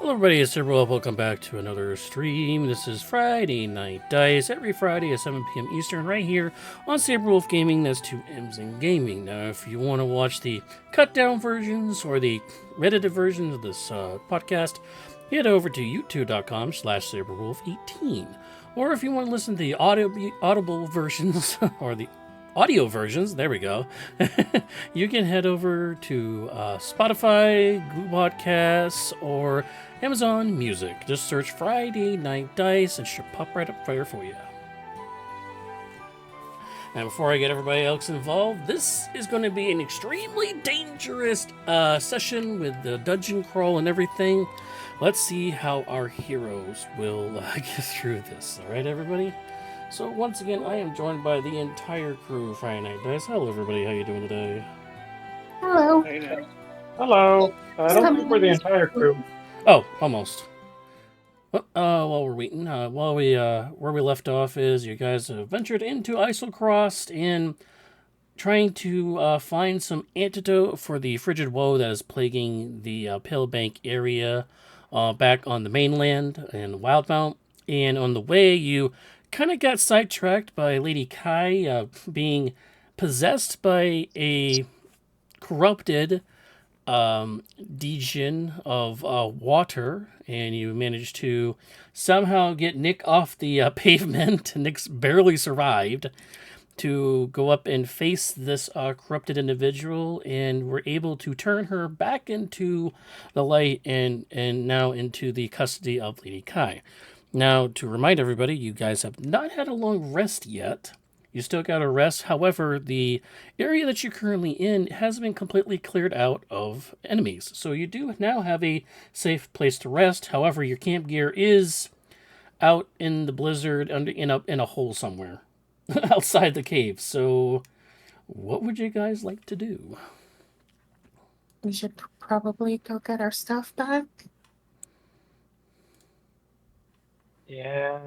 Hello everybody, it's Sabre. Welcome back to another stream. This is Friday Night Dice, every Friday at 7 p.m. Eastern, right here on Sabre Wolf Gaming. That's 2M's in Gaming. Now, if you want to watch the cut down versions or the edited versions of this podcast, head over to youtube.com/SaberWolf18. Or if you want to listen to the audible versions or the audio versions, there we go. You can head over to Spotify, Google Podcasts, or Amazon Music. Just search Friday Night Dice and it should pop right up there for you. And before I get everybody else involved, this is going to be an extremely dangerous session with the dungeon crawl and everything. Let's see how our heroes will get through this. All right, everybody? So once again, I am joined by the entire crew of Friday Night Dice. Hello, everybody. How you doing today? Hello. Hey now. Hello. I don't think we're the entire crew. Oh, almost. While we're waiting, where we left off is you guys have ventured into Isocrossed and trying to find some antidote for the Fridge Woe that is plaguing the Pale Bank area back on the mainland in Wildmount. And on the way, you kind of got sidetracked by Lady Kai being possessed by a corrupted degen of water, and you managed to somehow get Nick off the pavement. Nick's barely survived to go up and face this corrupted individual, and were able to turn her back into the light and now into the custody of Lady Kai. Now, to remind everybody, you guys have not had a long rest yet. You still got to rest. However, the area that you're currently in has been completely cleared out of enemies. So you do now have a safe place to rest. However, your camp gear is out in the blizzard in a hole somewhere outside the cave. So what would you guys like to do? We should probably go get our stuff back. Yeah.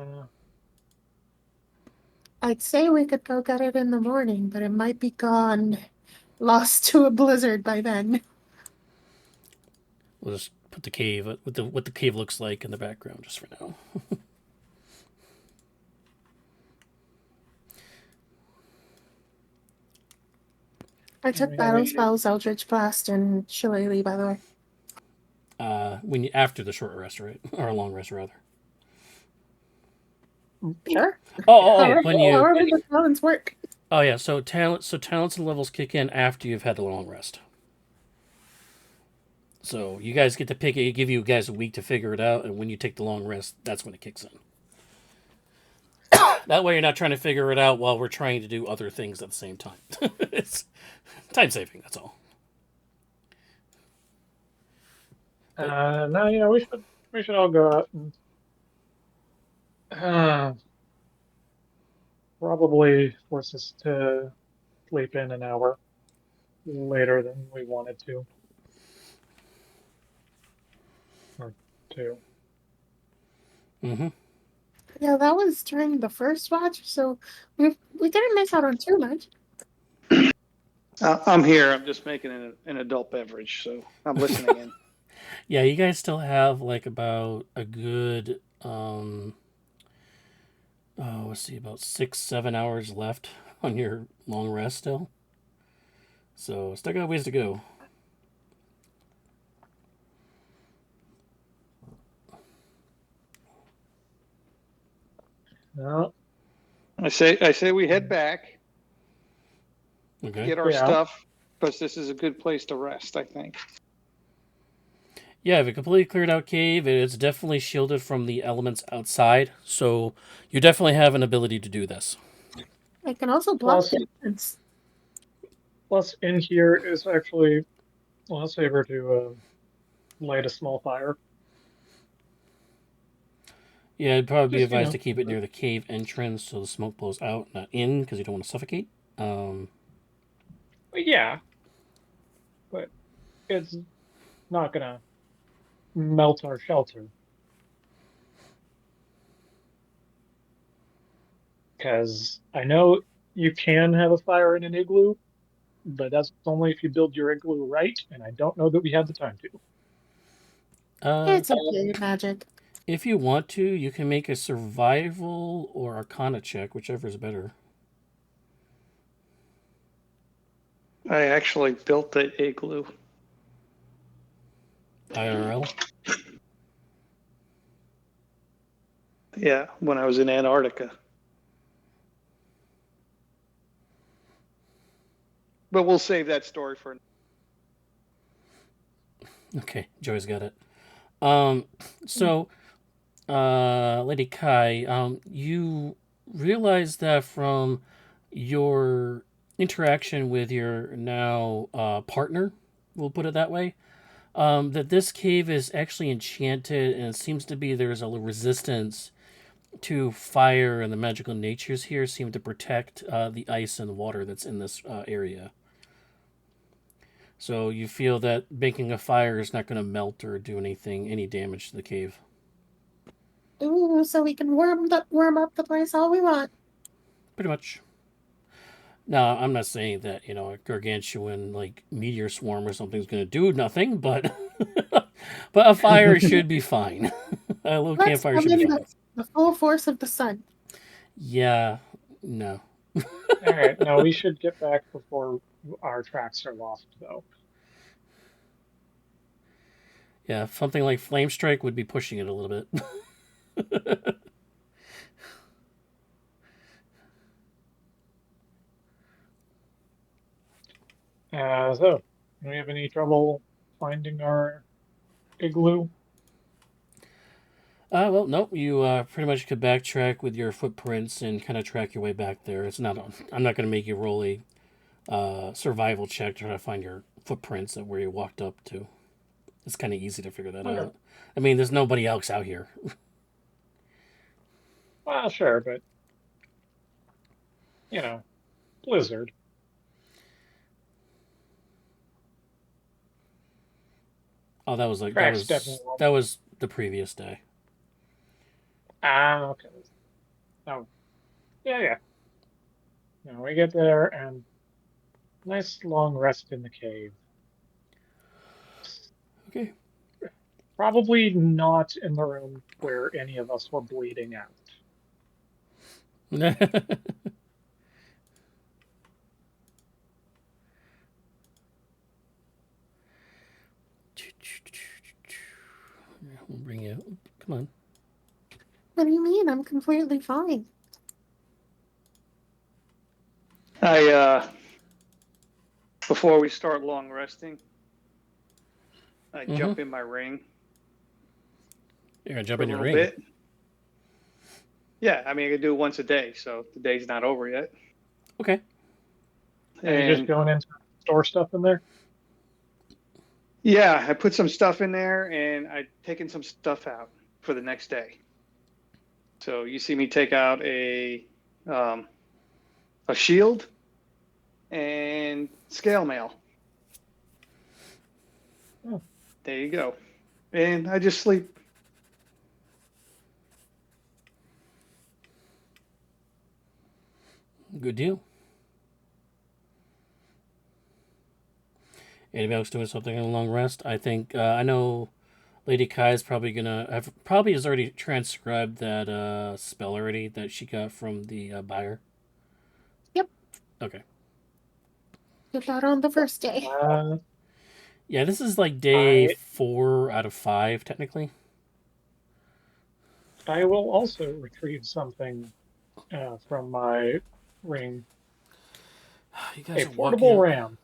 I'd say we could go get it in the morning, but it might be gone, lost to a blizzard by then. We'll just put the cave what the cave looks like in the background just for now. I took Battle Spells, Eldritch Blast, and Shillelagh, by the way. After the short rest, right? Or a long rest, rather. Sure. When you... However the talents work. Oh, yeah, so talents and levels kick in after you've had the long rest. So you guys get to pick it, give you guys a week to figure it out, and when you take the long rest, that's when it kicks in. That way you're not trying to figure it out while we're trying to do other things at the same time. It's time saving, that's all. No, yeah, we should all go out and probably force us to sleep in an hour later than we wanted to. Or two. Mm-hmm. Yeah, that was during the first watch, so we didn't miss out on too much. I'm here. I'm just making an adult beverage, so I'm listening in. Yeah, you guys still have like about a good let's see, about 6-7 hours left on your long rest still. So still got ways to go. No. I say we head back, Okay. get our stuff, because this is a good place to rest, I think. Yeah, if a completely cleared out cave, it's definitely shielded from the elements outside, so you definitely have an ability to do this. I can also block the entrance. Plus, in here is actually safer to light a small fire. Yeah, it'd probably be advised to keep it near the cave entrance so the smoke blows out, not in, because you don't want to suffocate. Yeah, but it's not gonna melt our shelter. Because I know you can have a fire in an igloo, but that's only if you build your igloo right, and I don't know that we have the time to. It's okay, magic. If you want to, you can make a survival or arcana check, whichever is better. I actually built the igloo. IRL. Yeah, when I was in Antarctica. But we'll save that story for. Okay, Joey's got it. So, Lady Kai, you realize that from your interaction with your now partner, we'll put it that way, that this cave is actually enchanted, and it seems to be there's a resistance to fire, and the magical natures here seem to protect the ice and water that's in this area. So you feel that making a fire is not going to melt or do any damage to the cave. Ooh, so we can warm up the place all we want. Pretty much. Now, I'm not saying that, a gargantuan, meteor swarm or something is going to do nothing, but but a fire should be fine. A little Let's campfire come should be in fine. the full force of the sun. Yeah, no. All right, now we should get back before our tracks are lost, though. Yeah, something like Flame Strike would be pushing it a little bit. So, do we have any trouble finding our igloo? Well, nope. You pretty much could backtrack with your footprints and kind of track your way back there. It's not. I'm not going to make you roll a survival check to try to find your footprints at where you walked up to. It's kind of easy to figure that Okay. out. I mean, there's nobody else out here. Well, sure, but blizzard. Oh, that was Tracks definitely won't. that was the previous day. Ah, okay. Oh, yeah. Now we get there and nice long rest in the cave. Okay. Probably not in the room where any of us were bleeding out. We'll bring you. Come on. What do you mean? I'm completely fine. Before we start long resting, I Mhm. jump in my ring You're gonna jump for a in your little ring. bit. Yeah, I mean, I can do it once a day, so the day's not over yet. Okay. Are you just And going in to store stuff in there? yeah, I put some stuff in there, and I've taken some stuff out for the next day. So you see me take out a shield and scale mail. Oh. There you go. And I just sleep. Good deal. Anybody else doing something in a long rest? I think I know Lady Kai is probably has already transcribed that spell already that she got from the buyer. Yep. Okay. Did that on the first day. Yeah, this is like day I- 4 out of 5 technically. I will also retrieve something from my ring. You guys A are portable walking. ram.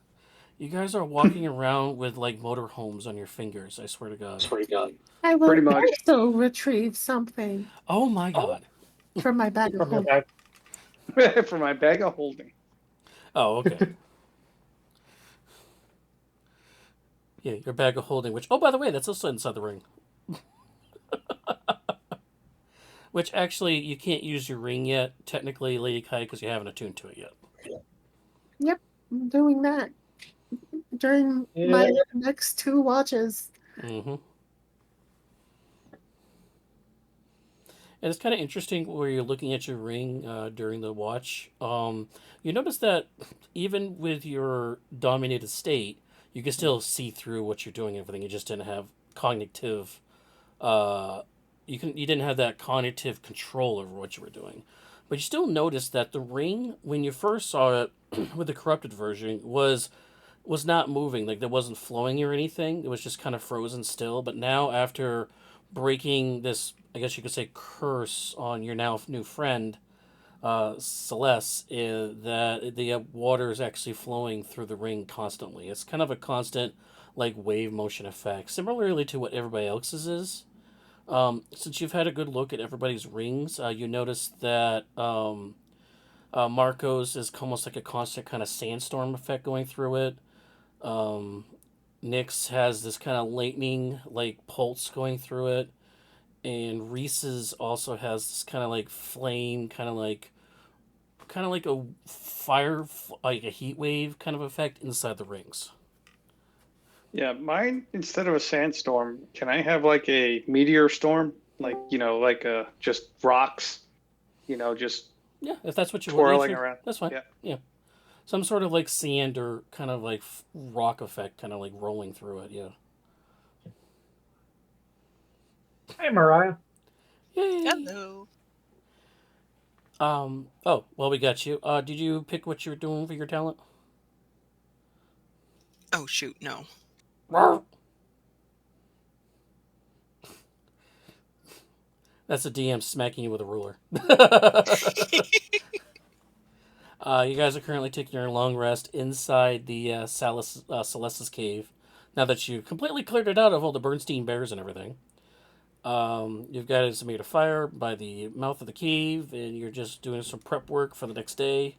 You guys are walking around with like motorhomes on your fingers. I swear to God. I will Pretty much. also retrieve something Oh my God. from my bag of From your holding. bag. For my bag of holding. Oh, okay. Yeah, your bag of holding. Which, oh, by the way, that's also inside the ring. Which actually, you can't use your ring yet, technically, Lady Kai, because you haven't attuned to it yet. Yep, I'm doing that during my next 2 watches. Mm-hmm. And it's kind of interesting where you're looking at your ring during the watch. You notice that even with your dominated state, you can still see through what you're doing and everything. You just didn't have cognitive you didn't have that cognitive control over what you were doing, but you still noticed that the ring, when you first saw it with the corrupted version, was not moving. Like, there wasn't flowing or anything. It was just kind of frozen still. But now, after breaking this, I guess you could say, curse on your now new friend, Celeste, that the water is actually flowing through the ring constantly. It's kind of a constant, like, wave motion effect, similarly to what everybody else's is. Since you've had a good look at everybody's rings, you notice that Marco's is almost like a constant kind of sandstorm effect going through it. Um, Nick's has this kind of lightning like pulse going through it, and Reese's also has this kind of like flame, kind of like a fire, like a heat wave kind of effect inside the rings. Yeah, mine instead of a sandstorm, can I have like a meteor storm? Like, like just rocks, just Yeah, if that's what you want, twirling yeah, sure. around. That's fine. Yeah. Yeah, some sort of like sand or kind of like rock effect, kind of like rolling through it. Yeah. Hey, Mariah. Yay. Hello. Oh, well, we got you. Did you pick what you were doing for your talent? Oh shoot, no. That's a DM smacking you with a ruler. You guys are currently taking your long rest inside the Celeste's cave. Now that you completely cleared it out of all the Bernstein bears and everything. You've guys made a fire by the mouth of the cave, and you're just doing some prep work for the next day.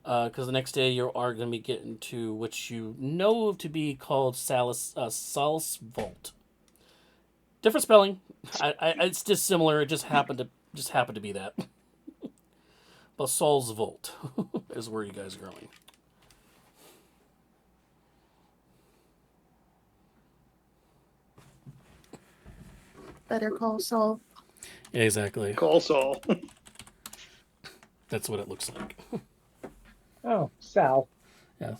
Because the next day you are going to be getting to what you know to be called Sal's Vault. Different spelling. It's dissimilar. It just happened to be that. But Saul's Vault is where you guys are going. Better Call Saul. Yeah, exactly. Call Saul. That's what it looks like. Oh, Sal. Yeah.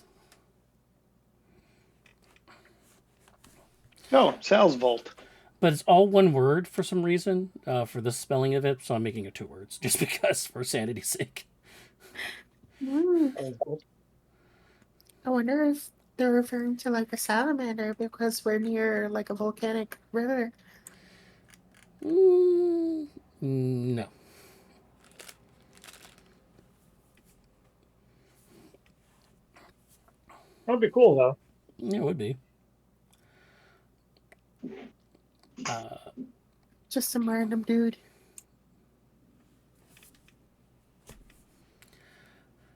No, Sal's Vault. But it's all one word for some reason, for the spelling of it, so I'm making it 2 words, just because, for sanity's sake. I wonder if they're referring to like a salamander because we're near like a volcanic river. No. That'd be cool, though. Yeah, it would be. Just some random dude.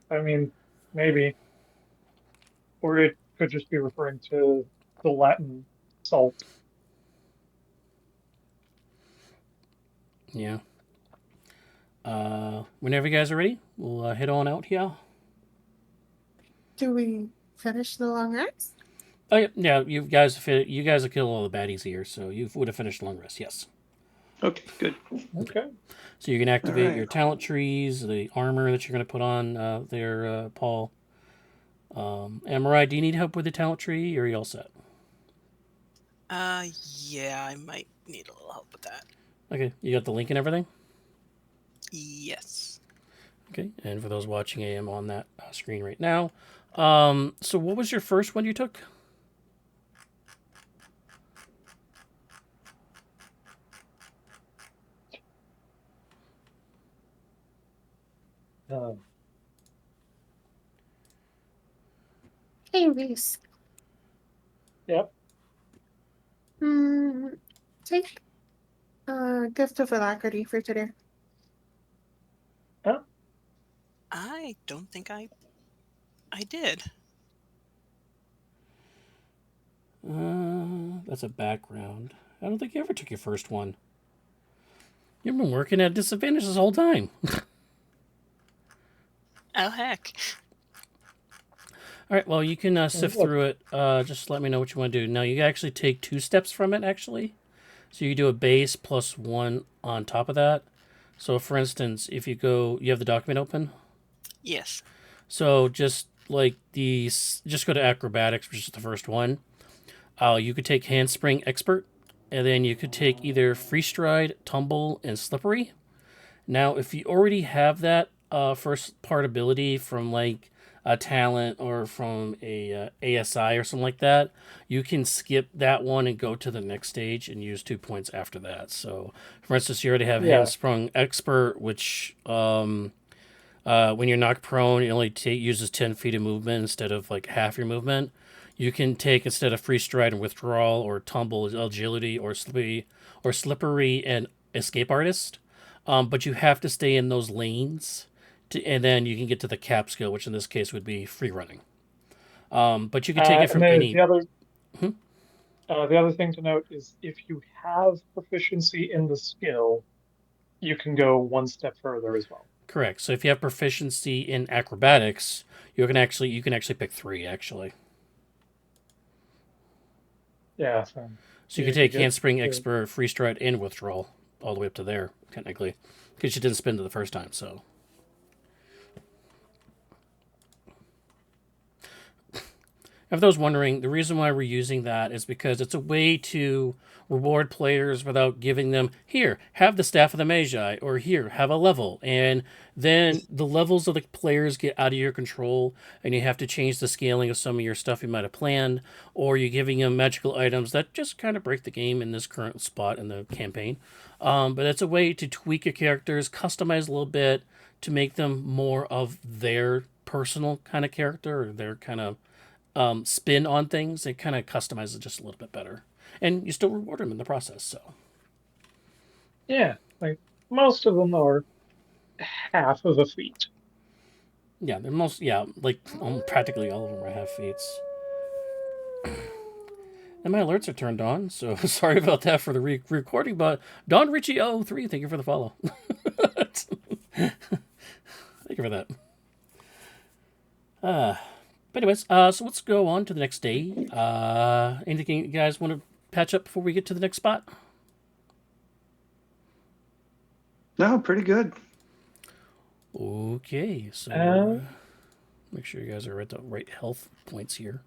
I mean, maybe. Or it could just be referring to the Latin salt. Yeah. Whenever you guys are ready, we'll head on out here. Do we finish the long rest? Oh yeah, you guys have killed all the baddies here, so you would have finished the long rest. Yes. Okay, good. Okay. So you can activate Alright. your talent trees, the armor that you're going to put on there, Paul. And Mariah, do you need help with the talent tree, or are you all set? Yeah, I might need a little help with that. Okay, you got the link and everything? Yes. Okay, and for those watching, I am on that screen right now. So what was your first one you took? Hey, Reese. Yep. Take gift of alacrity for today. Huh? I don't think I did. That's a background. I don't think you ever took your first one. You've been working at disadvantage this whole time. Oh heck. All right, well, you can sift through it. Just let me know what you want to do. Now, you actually take 2 steps from it, actually. So you do a base plus 1 on top of that. So, for instance, if you have the document open? Yes. So just go to acrobatics, which is the first one. You could take handspring expert, and then you could take either Free Stride, Tumble, and Slippery. Now, if you already have that first part ability from like a talent or from a ASI or something like that, you can skip that one and go to the next stage and use 2 points after that. So, for instance, you already have Yeah. Handsprung Expert, which when you're knocked prone, it only uses 10 feet of movement instead of like half your movement. You can take, instead of Free Stride and Withdrawal or Tumble, Agility or Slippery and Escape Artist. But you have to stay in those lanes, and then you can get to the cap skill, which in this case would be free running. But you can take it from any. The other thing to note is if you have proficiency in the skill, you can go one step further as well. Correct. So if you have proficiency in acrobatics, you can actually pick 3 actually. Yeah. So you can take Handspring, Expert, Free Stride, and Withdrawal all the way up to there, technically, because you didn't spend it the first time. So, if those wondering, the reason why we're using that is because it's a way to reward players without giving them, here, have the Staff of the Magi, or here, have a level. And then the levels of the players get out of your control, and you have to change the scaling of some of your stuff you might have planned, or you're giving them magical items that just kind of break the game in this current spot in the campaign. But it's a way to tweak your characters, customize a little bit, to make them more of their personal kind of character, or their kind of spin on things. It kind of customizes it just a little bit better, and you still reward them in the process. So yeah, like most of them are half of a feat. yeah, they're practically all of them are half feats. And my alerts are turned on, so sorry about that for the recording. But Don Richie 03, thank you for the follow. Thank you for that. But anyways, so let's go on to the next day. Anything you guys want to patch up before we get to the next spot? No, pretty good. Okay, so make sure you guys are at the right health points here.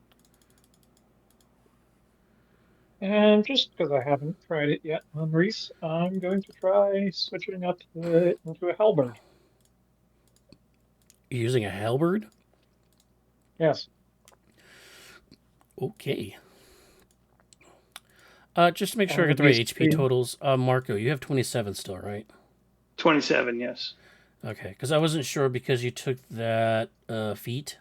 And just because I haven't tried it yet on Reese, I'm going to try switching up into a halberd. You're using a halberd? Yes. Okay. Just to make sure I get the right HP totals, Marco, you have 27 still, right? 27, yes. Okay, because I wasn't sure because you took that feat.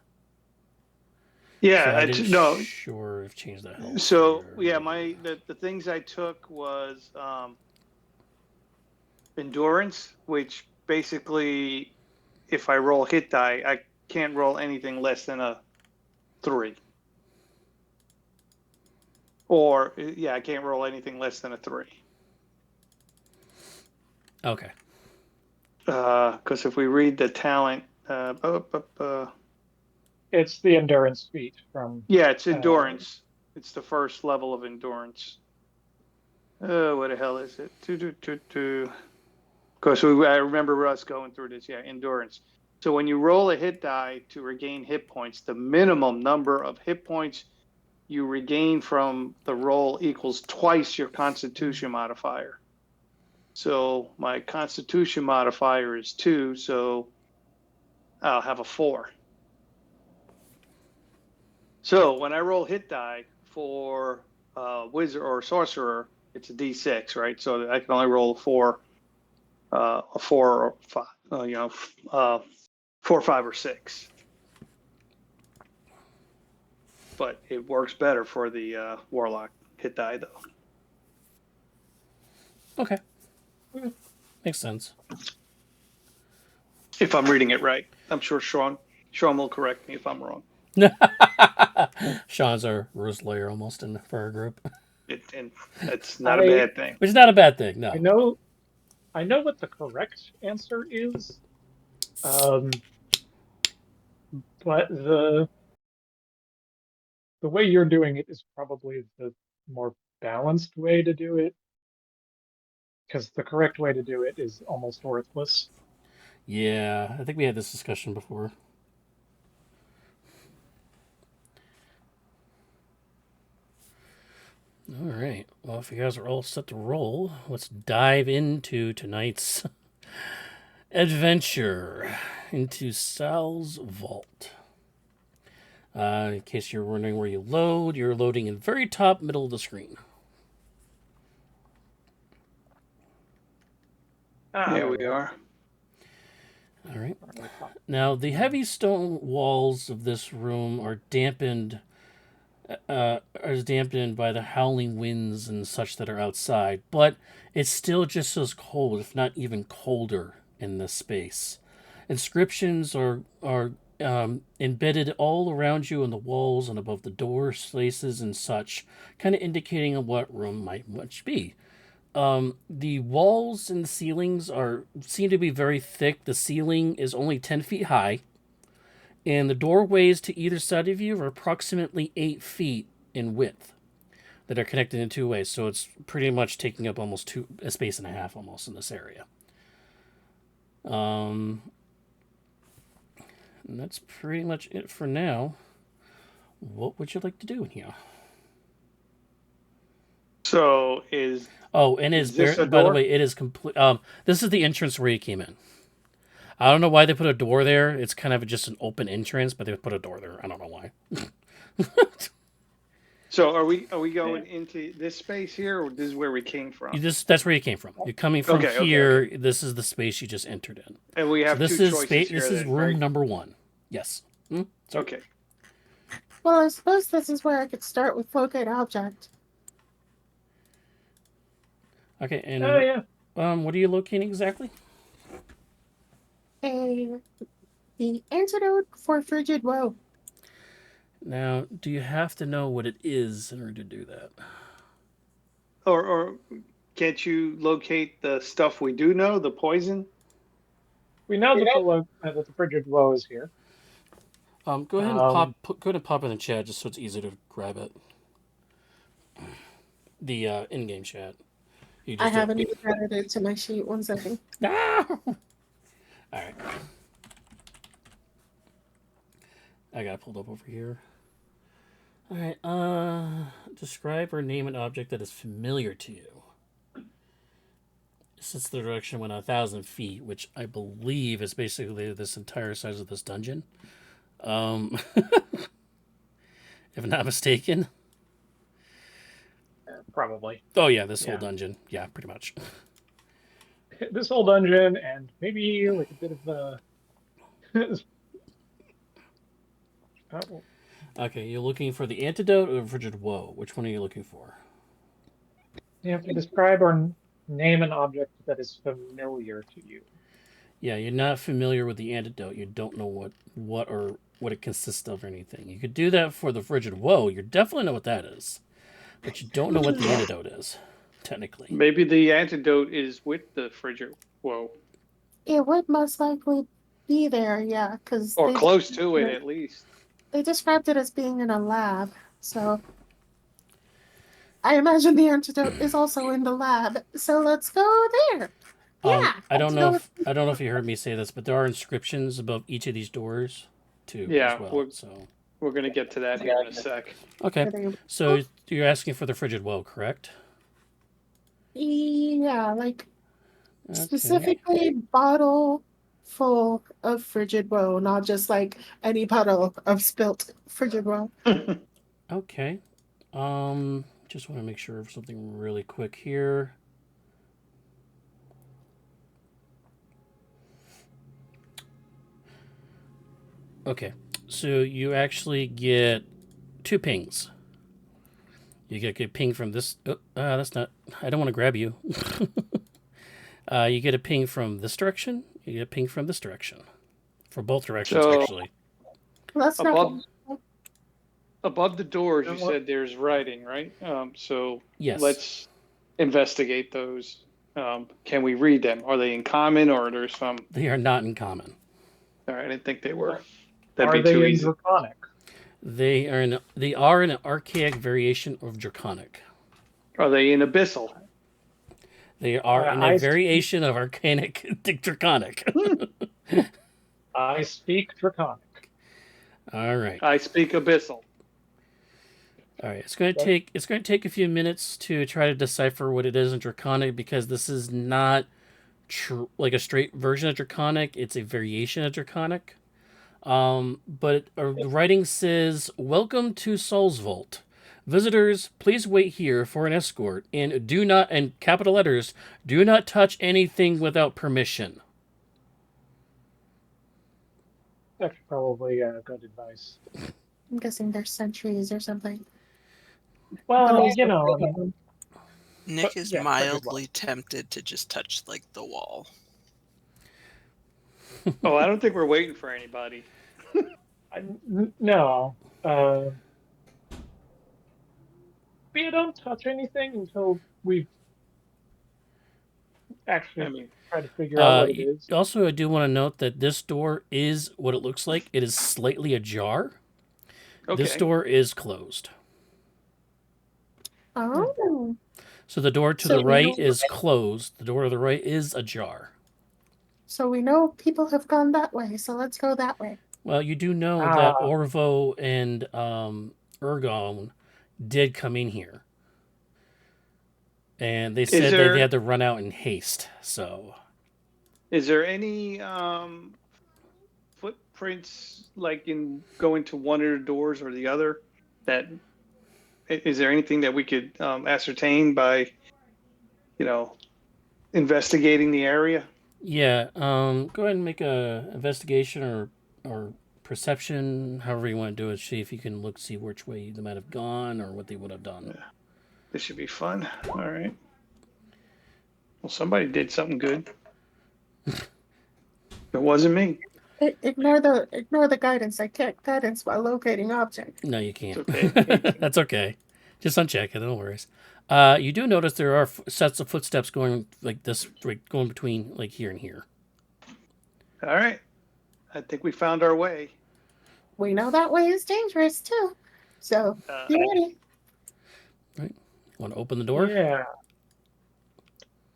Yeah, So I I didn't no. Sure if changed that health. So yeah, the things I took was endurance, which basically, if I roll hit die, I can't roll anything less than a 3. Or yeah, I can't roll anything less than a 3. Okay. Because if we read the talent, it's the endurance feat from. Yeah, it's endurance. It's the first level of endurance. Oh, what the hell is it? Because I remember us going through this. Yeah, endurance. So when you roll a hit die to regain hit points, the minimum number of hit points you regain from the roll equals twice your Constitution modifier. So my Constitution modifier is 2, so I'll have a 4. So when I roll hit die for wizard or sorcerer, it's a D6, right? So I can only roll a 4 or 5, 4, 5, or 6. But it works better for the warlock hit die, though. Okay. Makes sense. If I'm reading it right, I'm sure Sean will correct me if I'm wrong. Sean's our rules lawyer almost for our group. And that's not a bad thing. Which is not a bad thing, no. I know what the correct answer is. But the way you're doing it is probably the more balanced way to do it. Because the correct way to do it is almost worthless. Yeah, I think we had this discussion before. All right. Well, if you guys are all set to roll, let's dive into tonight's adventure into Sal's vault. In case you're wondering where you load, you're loading in the very top middle of the screen. Here we are. All right. Now, the heavy stone walls of this room are dampened by the howling winds and such that are outside, but it's still just as cold, if not even colder, in this space. Inscriptions are embedded all around you on the walls and above the door spaces and such, kind of indicating what room might much be. The walls and ceilings seem to be very thick. The ceiling is only 10 feet high, and the doorways to either side of you are approximately 8 feet in width that are connected in two ways. So it's pretty much taking up almost a space and a half almost in this area. And that's pretty much it for now. What would you like to do in here? So is and is this a by the door? way, it is complete. This is the entrance where you came in. I don't know why they put a door there. It's kind of just an open entrance, but they put a door there. I don't know why. So are we going into this space here, or this is where we came from? That's where you came from. You're coming from Okay, here. okay. This is the space you just entered in. And we have this two is choices space. here. This is then, room right? number 1. Yes. Okay. Well, I suppose this is where I could start with locate object. Okay. And Oh yeah. what are you locating exactly? The antidote for Frigid Woe. Now, do you have to know what it is in order to do that? Or can't you locate the stuff we do know, the poison? We know that the Fridge Woe is here. Go ahead and go ahead and pop in the chat just so it's easy to grab it. The in-game chat. I haven't even added it to my sheet. 1 second. No! All right. I got it pulled up over here. All right. Describe or name an object that is familiar to you. Since the direction went 1,000 feet, which I believe is basically this entire size of this dungeon. If I'm not mistaken. Probably. Oh yeah, this whole dungeon. Yeah, pretty much. This whole dungeon, and maybe like a bit of the. Okay, you're looking for the antidote or Frigid Woe. Which one are you looking for? You have to describe or name an object that is familiar to you. Yeah, you're not familiar with the antidote. You don't know what it consists of or anything. You could do that for the Frigid Woe. You definitely know what that is. But you don't know what the antidote is, technically. Maybe the antidote is with the Frigid Woe. It would most likely be there, yeah, because or close to it at least. They described it as being in a lab, so I imagine the antidote is also in the lab. So let's go there. Yeah. I don't know if you heard me say this, but there are inscriptions above each of these doors too. Yeah, as well, we're gonna get to that here in a sec. Okay, so you're asking for the Frigid Woe, correct? Yeah, like specifically bottle full of Frigid Woe, not just like any bottle of spilt Frigid Woe. Okay. Just want to make sure of something really quick here. Okay, so you actually get 2 pings. You get a ping from this. That's not. I don't want to grab you. You get a ping from this direction. You get a ping from this direction. For both directions, actually. Well, that's above the doors, you said there's writing, right? So yes. Let's investigate those. Can we read them? Are they in common, or are there some? They are not in common. All right, I didn't think they were. That'd be too easy. Draconic? They are an archaic variation of Draconic. Are they in Abyssal? They are in a variation of Arcanic Draconic. I speak Draconic. All right. I speak Abyssal. All right, it's going to take a few minutes to try to decipher what it is in Draconic, because this is not like a straight version of Draconic. It's a variation of Draconic. But the writing says, "Welcome to Soul's Vault. Visitors, please wait here for an escort, and do not, in capital letters, do not touch anything without permission." That's probably good advice. I'm guessing they're sentries or something. Well, Those- you know, I mean, Nick But, is yeah, mildly tempted to just touch like the wall. Oh, I don't think we're waiting for anybody. no. We don't touch anything until we actually I mean, try to figure out what it is. Also, I do want to note that this door is what it looks like. It is slightly ajar. okay. This door is closed. Oh. So the door to So the we right know- is closed. The door to the right is ajar. So we know people have gone that way, so let's go that way. Well, you do know that Orvo and Ergon did come in here. And they said there- they had to run out in haste. So Is there any footprints like in going to one of the doors or the other? That is there anything that we could ascertain by, investigating the area? yeah, go ahead and make a investigation or perception, however you want to do it. See if you can see which way they might have gone or what they would have done. This should be fun. All right. Well, somebody did something good. It wasn't me. Ignore the guidance. I can't guidance while locating object. No, you can't. It's okay. That's okay. Just uncheck it. No worries. You do notice there are sets of footsteps going like this, like going between like here and here. All right. I think we found our way. We know that way is dangerous too. So be ready. Want to open the door? Yeah.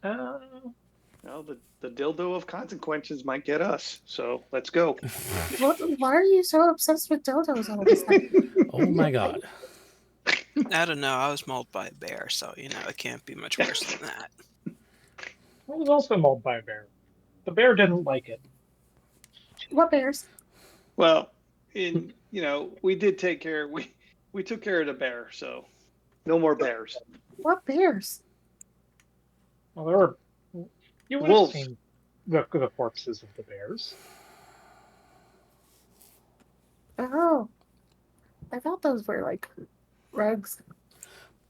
Well, the dildo of consequences might get us. So let's go. Why are you so obsessed with dildos all of a sudden? Oh my god. I don't know. I was mauled by a bear, so it can't be much worse than that. I was also mauled by a bear. The bear didn't like it. What bears? Well, we did take care. We took care of the bear. So no more bears. What bears? Well, there were. You would have Wolves. seen the corpses of the bears. Oh, I thought those were like rugs.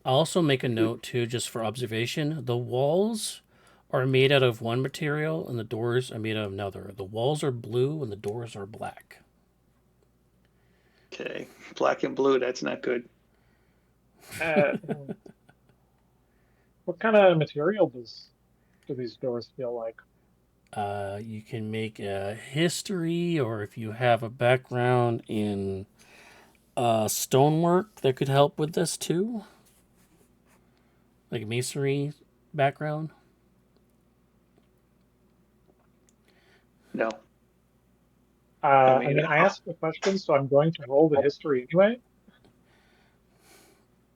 I'll also make a note too, just for observation. The walls are made out of one material and the doors are made out of another. The walls are blue and the doors are black. Okay, black and blue. That's not good. What kind of material do these doors feel like? You can make a history, or if you have a background in stonework, that could help with this too. Like a masonry background. No. I mean, mean, I asked the question, so I'm going to roll the history anyway.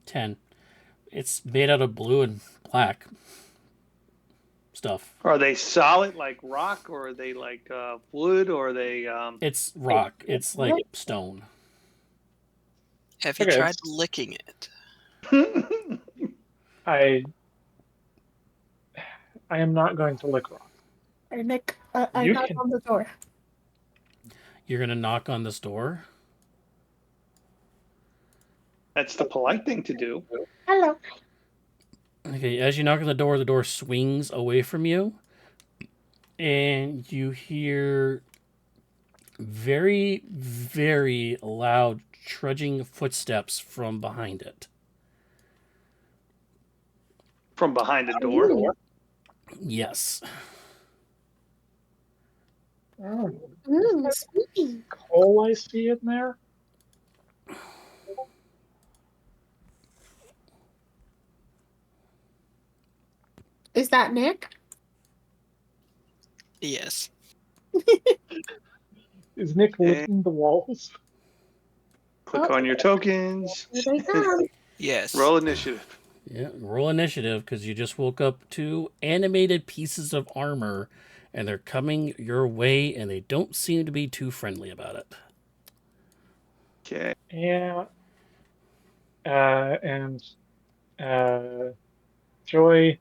10. It's made out of blue and black stuff. Are they solid like rock, or are they like wood, or are they? It's rock. It's like stone. Have you Okay. tried licking it? I am not going to lick rock. Hey, Nick, I You knock can- on the door. You're going to knock on this door. That's the polite thing to do. Hello. Okay, as you knock on the door swings away from you. And you hear very, very loud trudging footsteps from behind it. From behind the door. Yes. Oh, Spooky. coal I see in there. Is that Nick? Yes. Is Nick licking the walls? Click on your tokens. Here they come. Yes. Roll initiative. Yeah, roll initiative because you just woke up 2 animated pieces of armor, and they're coming your way, and they don't seem to be too friendly about it. Okay. Yeah. And Joy,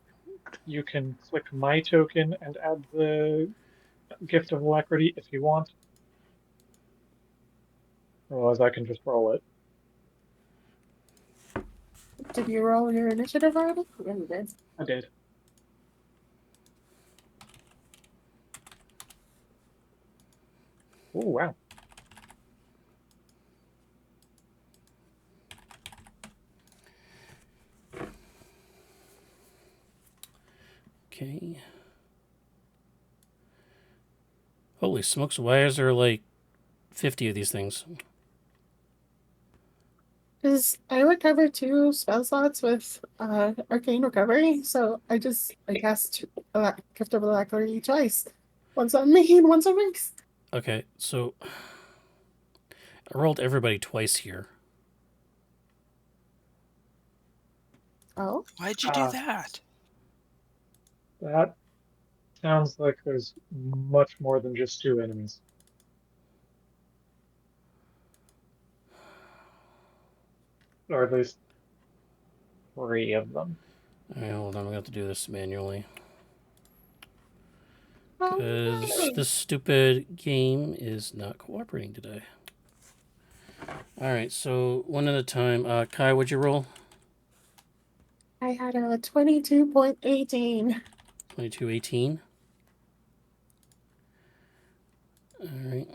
you can click my token and add the gift of alacrity if you want. Otherwise, I can just roll it. Did you roll your initiative already? Yeah, you did. I did. Oh, wow. Okay. Holy smokes, why is there like 50 of these things? Because I recovered 2 spell slots with arcane recovery, so I cast gift of alacrity twice. Once on me and once on Rex. Okay, so I rolled everybody twice here. Oh, Why'd you do that? That sounds like there's much more than just 2 enemies. Or at least 3 of them. All right, hold on, I'm going to have to do this manually. oh, Because this stupid game is not cooperating today. Alright, so one at a time. Kai, what'd you roll? I had a 22.18. 2218. Alright.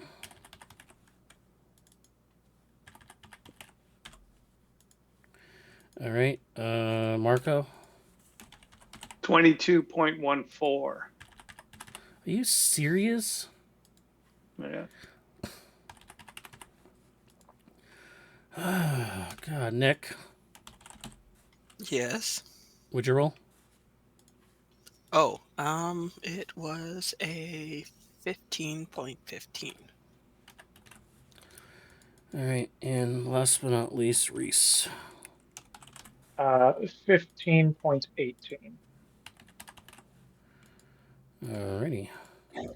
Alright, Marco? 22.14. Are you serious? Yeah. Oh, God, Nick, Yes. what'd you roll? Oh, it was a 15.15. Alright, and last but not least, Reese. 15.18. Alrighty.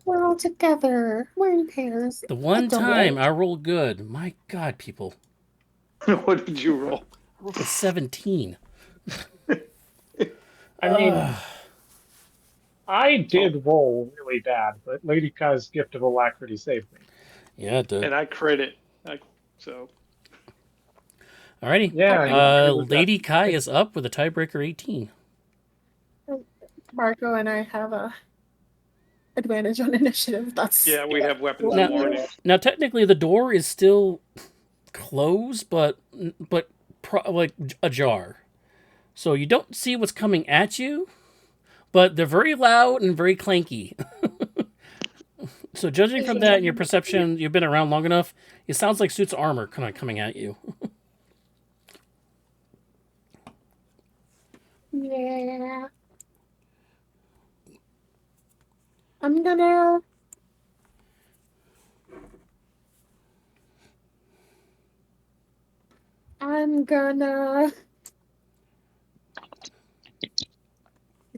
We're all together. We're in pairs. The one Adult. time I rolled good. My God, people. What did you roll? I rolled a 17. I mean, I did roll really bad, but Lady Kai's gift of alacrity saved me. Yeah, it did. And I crit it. So Alrighty. Yeah, it was Lady that. Kai is up with a tiebreaker 18. Marco and I have a advantage on initiative. That's yeah, we have weapons Now- of warning. Now, technically, the door is still closed, but like ajar. So you don't see what's coming at you, but they're very loud and very clanky. So judging from that and your perception, you've been around long enough, it sounds like suits of armor kind of coming at you. yeah. I'm gonna I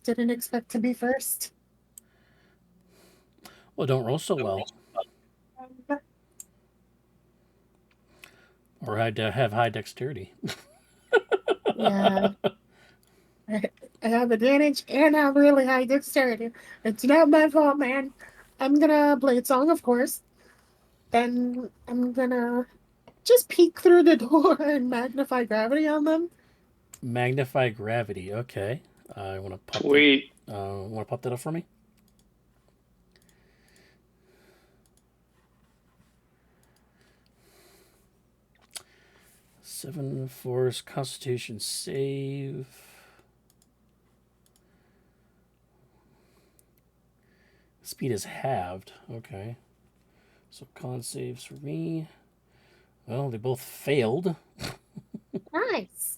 didn't expect to be first. Well, don't roll so well, or I'd have high dexterity. Yeah. I have advantage and I have really high dexterity. It's not my fault, man. I'm gonna Blade Song, of course. Then I'm gonna just peek through the door and magnify gravity on them. Magnify gravity. Okay, I want to pop Sweet. that. Want to pop that up for me? Seven force Constitution save. Speed is halved. Okay. So con saves for me. Well, they both failed. Nice.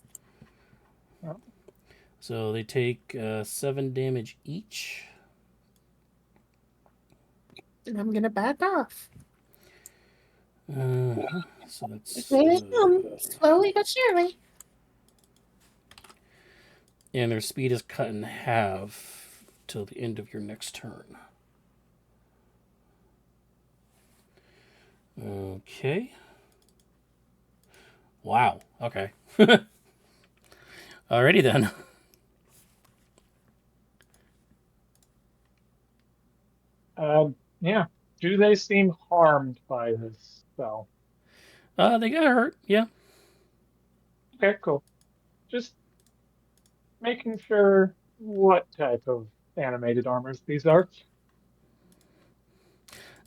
So they take 7 damage each. And I'm gonna back off. So that's Here they come, slowly but surely. And their speed is cut in half till the end of your next turn. Okay. Wow. Okay. Alrighty then. Yeah. Do they seem harmed by this spell? They got hurt. Yeah. Okay, cool. Just making sure what type of animated armors these are.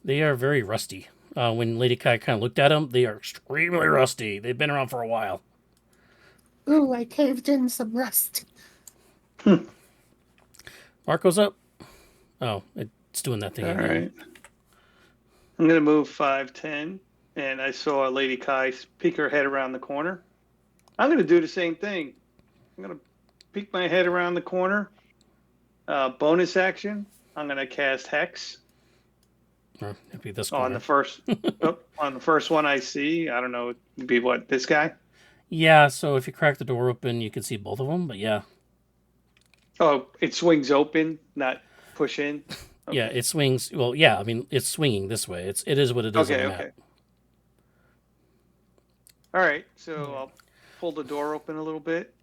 They are very rusty. When Lady Kai kind of looked at them, they are extremely rusty. They've been around for a while. Ooh, I caved in some rust. Marco's up. Oh, it's doing that thing All again. right. I'm going to move 5, 10, and I saw Lady Kai peek her head around the corner. I'm going to do the same thing. I'm going to peek my head around the corner. Bonus action. I'm going to cast Hex Or it'd be this on corner. the first on the first one I see. I don't know. It'd be what, this guy? Yeah, so if you crack the door open, you can see both of them. But yeah, Oh, it swings open, not push in. Okay. yeah, it swings. Well, yeah, I mean it's swinging this way. It is what it is on Okay. the map. Okay. All right. So I'll pull the door open a little bit.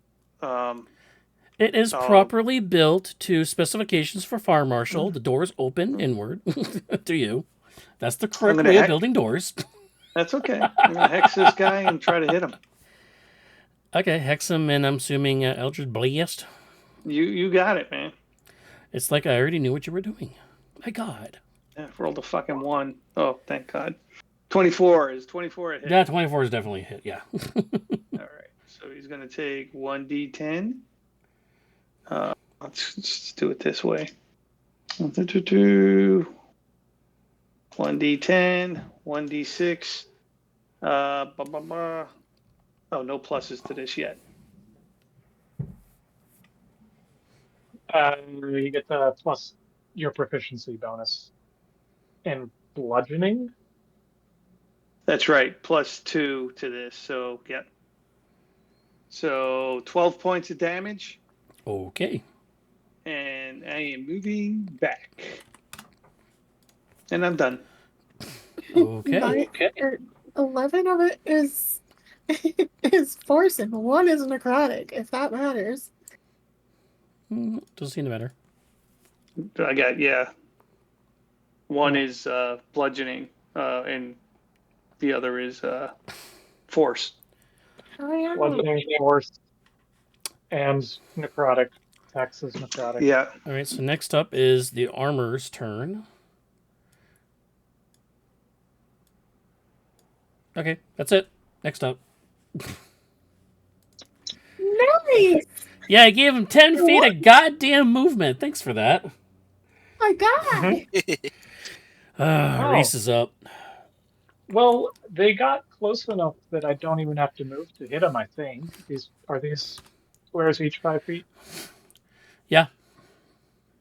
It is Oh. properly built to specifications for Fire Marshal. The doors open inward to you. That's the correct gonna way of hack- building doors. That's okay. I'm going to hex this guy and try to hit him. Okay, hex him, and I'm assuming Eldritch Blast. You got it, man. It's like I already knew what you were doing. My God. Yeah, rolled a fucking 1. Oh, thank God. 24 is 24 a hit. Yeah, 24 is definitely a hit, yeah. All right. So he's going to take 1d10. Let's do it this way. 1d10, 1d6. Oh, no pluses to this yet. You get the plus your proficiency bonus in bludgeoning. That's right. +2 to this. So, yeah. So 12 points of damage. Okay. And I am moving back. And I'm done. Okay. 11 of it is is force and 1 is necrotic, if that matters. Doesn't seem to matter. I got, yeah. 1 is bludgeoning, and the other is force. Oh, yeah. Bludgeoning, force, and necrotic. Hex is necrotic. Yeah. All right, so next up is the armor's turn. Okay, that's it. Next up. Nice! Yeah, I gave him 10 feet of goddamn movement. Thanks for that. My God! Oh. Reese is up. Well, they got close enough that I don't even have to move to hit them, I think. Are these squares each 5 feet? Yeah.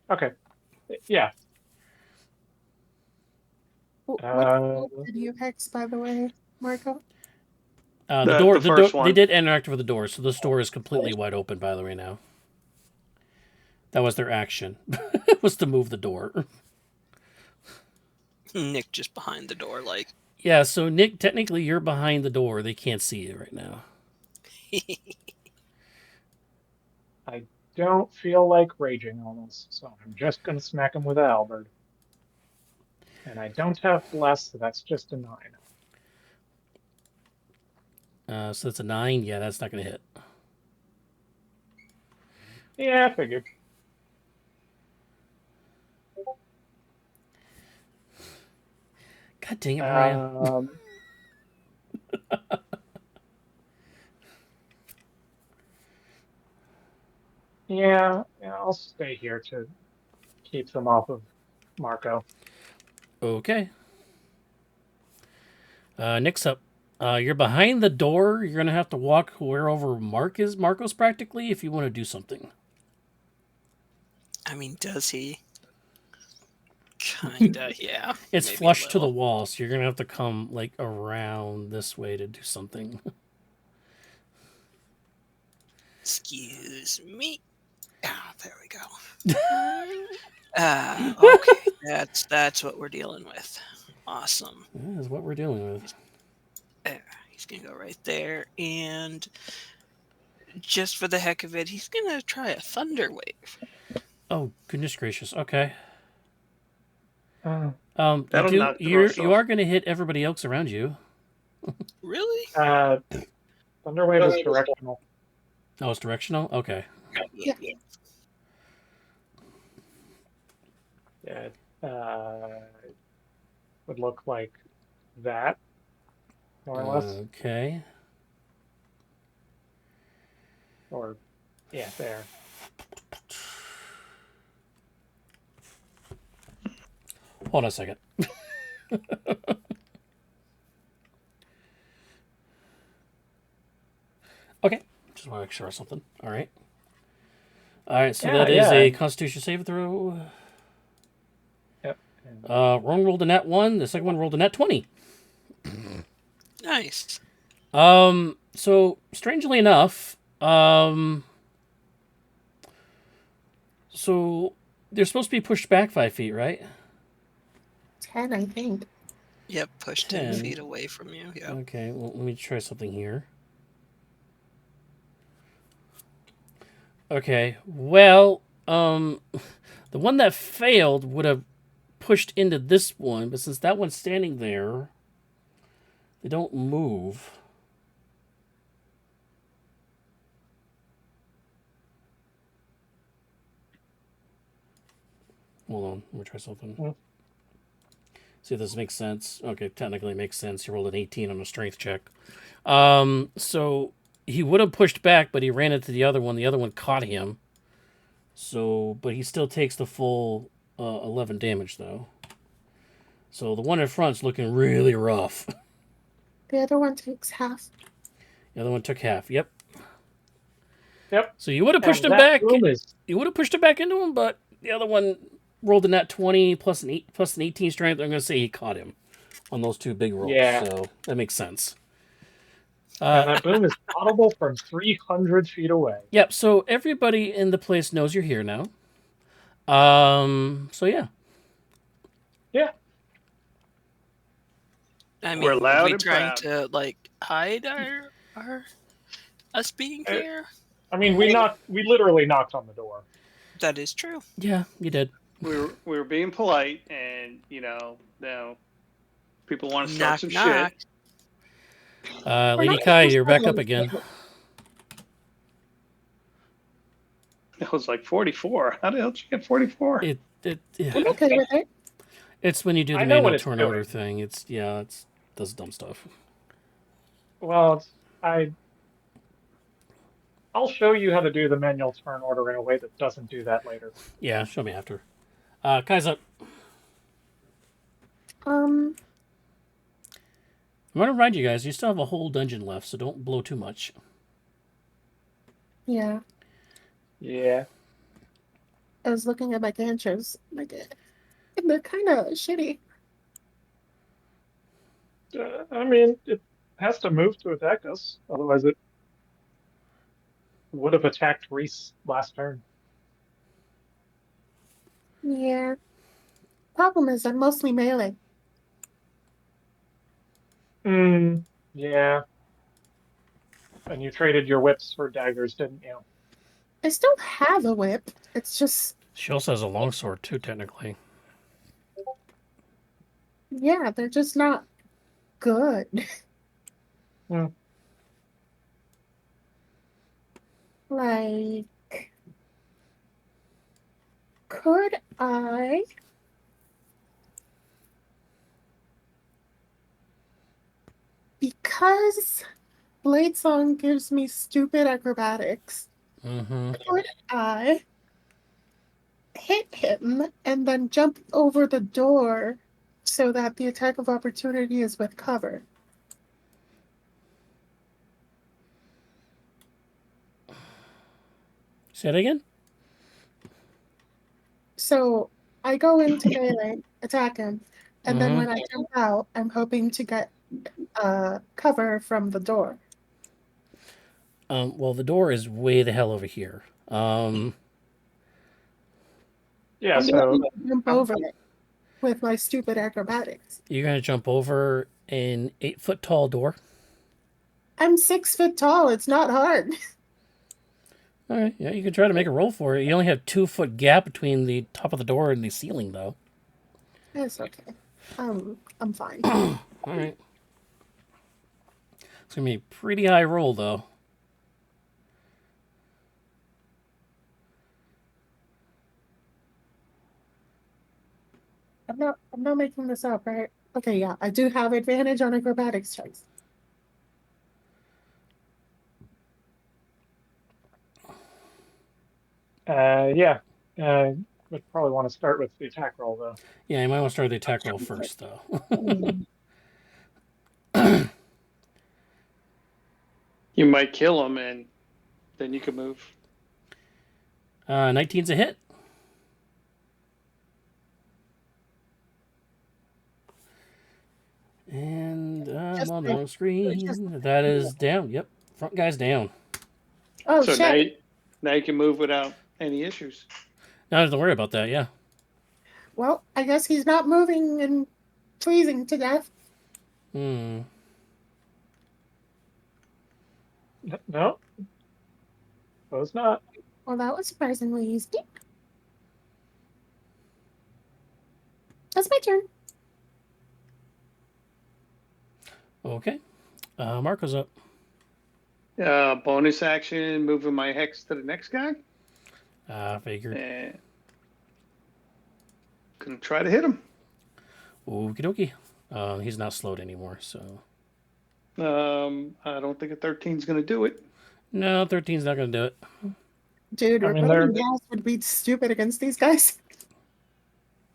Okay. Yeah. What did you hex, by the way, Marco? The door. the first one. They did interact with the door, so this door is completely wide open. By the way, now. That was their action. Was to move the door. Nick just behind the door, like. Yeah. So Nick, technically, you're behind the door. They can't see you right now. I don't feel like raging on this, so I'm just going to smack him with a halberd. And I don't have bless, so that's just a 9. So that's a 9. Yeah, that's not going to hit. Yeah, I figured. God dang it, Mariah. Yeah, I'll stay here to keep them off of Marco. Okay. Nick's up. You're behind the door. You're gonna have to walk wherever Marco's practically if you want to do something. I mean, does he? Kinda, yeah. It's maybe a flush to the little. wall, so you're gonna have to come like around this way to do something. Excuse me. Ah, there we go. Okay, that's what we're dealing with. Awesome. That is what we're dealing with. There, he's gonna go right there, and just for the heck of it, he's gonna try a thunder wave. Oh, goodness gracious. Okay. Uh, That'll knock the rust You off. are going to hit everybody else around you. Really? Thunderwave is directional. Oh, it's directional? Okay. Yeah. Yeah, it would look like that, more or less. Okay. Or, yeah, there. Hold on a second. Okay. Just want to make sure of something. All right. All right. So that is a Constitution saving throw. Yep. One rolled a nat 1. The second one rolled a nat 20. Nice. So strangely enough, so they're supposed to be pushed back 5 feet, right? 10, I think. Yep, push 10 10. feet away from you. Yep. Okay, well, let me try something here. Okay, well, the one that failed would have pushed into this one, but since that one's standing there, they don't move. Hold on, let me try something. Mm. See if this makes sense. Okay, technically it makes sense. He rolled an 18 on a strength check. So he would have pushed back, but he ran into the other one. The other one caught him. So, but he still takes the full 11 damage, though. So the one in front's looking really rough. The other one takes half. The other one took half. Yep. Yep. So you would have pushed him that back. room is You would have pushed him back into him, but the other one rolled a nat 20 plus an 18 strength. I'm going to say he caught him on those two big rolls. Yeah. So that makes sense. and that boom is audible from 300 feet away. Yep. So everybody in the place knows you're here now. So yeah. Yeah. I mean, We're loud we and trying proud. to like hide our us being here? I mean, we literally knocked on the door. That is true. Yeah, you did. We were being polite, and now people want to start Knock, some knock. shit. Lady Kai, you're back up again. It was like 44. How the hell did you get 44? I'm okay with it. It's when you do the I know what manual it's turn doing. order thing. It does dumb stuff. Well, I'll show you how to do the manual turn order in a way that doesn't do that later. Yeah, show me after. Kai's up. Um, I want to remind you guys, you still have a whole dungeon left, so don't blow too much. yeah. Yeah. I was looking at my cantrips. Like, and they're kind of shitty. I mean, it has to move to attack us. Otherwise, it would have attacked Reese last turn. Yeah. Problem is, I'm mostly melee. Yeah. And you traded your whips for daggers, didn't you? I still have a whip. It's just, She also has a longsword too, technically. yeah, they're just not good. Hmm. Like, could I? Because Blade Song gives me stupid acrobatics, Mm-hmm. could I hit him and then jump over the door so that the attack of opportunity is with cover? Say that again? So I go into melee, attack him, and then when I jump out, I'm hoping to get cover from the door. Well, the door is way the hell over here. Yeah, I'm so gonna jump over it with my stupid acrobatics. You're gonna jump over an 8-foot tall door. I'm 6 foot tall. It's not hard. All right, yeah, you can try to make a roll for it. You only have 2-foot gap between the top of the door and the ceiling, though. It's okay. I'm fine. All right. It's gonna be a pretty high roll, though. I'm not making this up, right? Okay, yeah, I do have advantage on acrobatics checks. yeah, would probably want to start with the attack roll though. Yeah, you might want to start the attack roll first, though. You might kill him, and then you can move. 19's a hit. And I'm on the wrong screen. That is down. Yep, front guy's down. Oh So shit! now you can move without any issues. Now I don't have to worry about that. Yeah. Well, I guess he's not moving and freezing to death. Hmm. No, suppose not. Well, that was surprisingly easy. That's my turn. Okay. Marco's up. Bonus action, moving my hex to the next guy. Figured. And gonna try to hit him. Okie dokie. He's not slowed anymore, so. I don't think a 13's gonna do it. No, 13's not going to do it. Dude, I mean, rebellion gas would be stupid against these guys.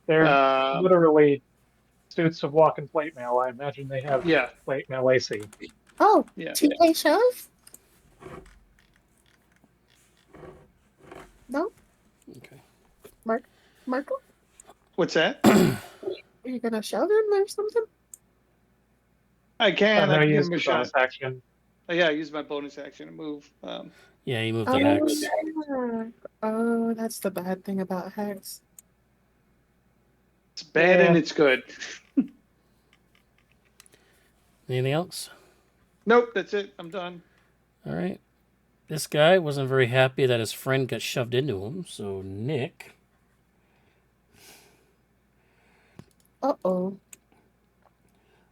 They're Um, literally suits of walking plate mail. I imagine they have Yeah, plate mail AC. Oh, yeah. 2K shove? No? Okay. Marco? What's that? Are you gonna shove him or something? I can. I I can give used him a the shot. bonus action. Yeah, I use my bonus action to move. Yeah, he moved the hex. yeah. Oh, that's the bad thing about hex. It's bad and Yeah. it's good. Anything else? Nope, that's it. I'm done. All right. This guy wasn't very happy that his friend got shoved into him, so Nick. Uh-oh.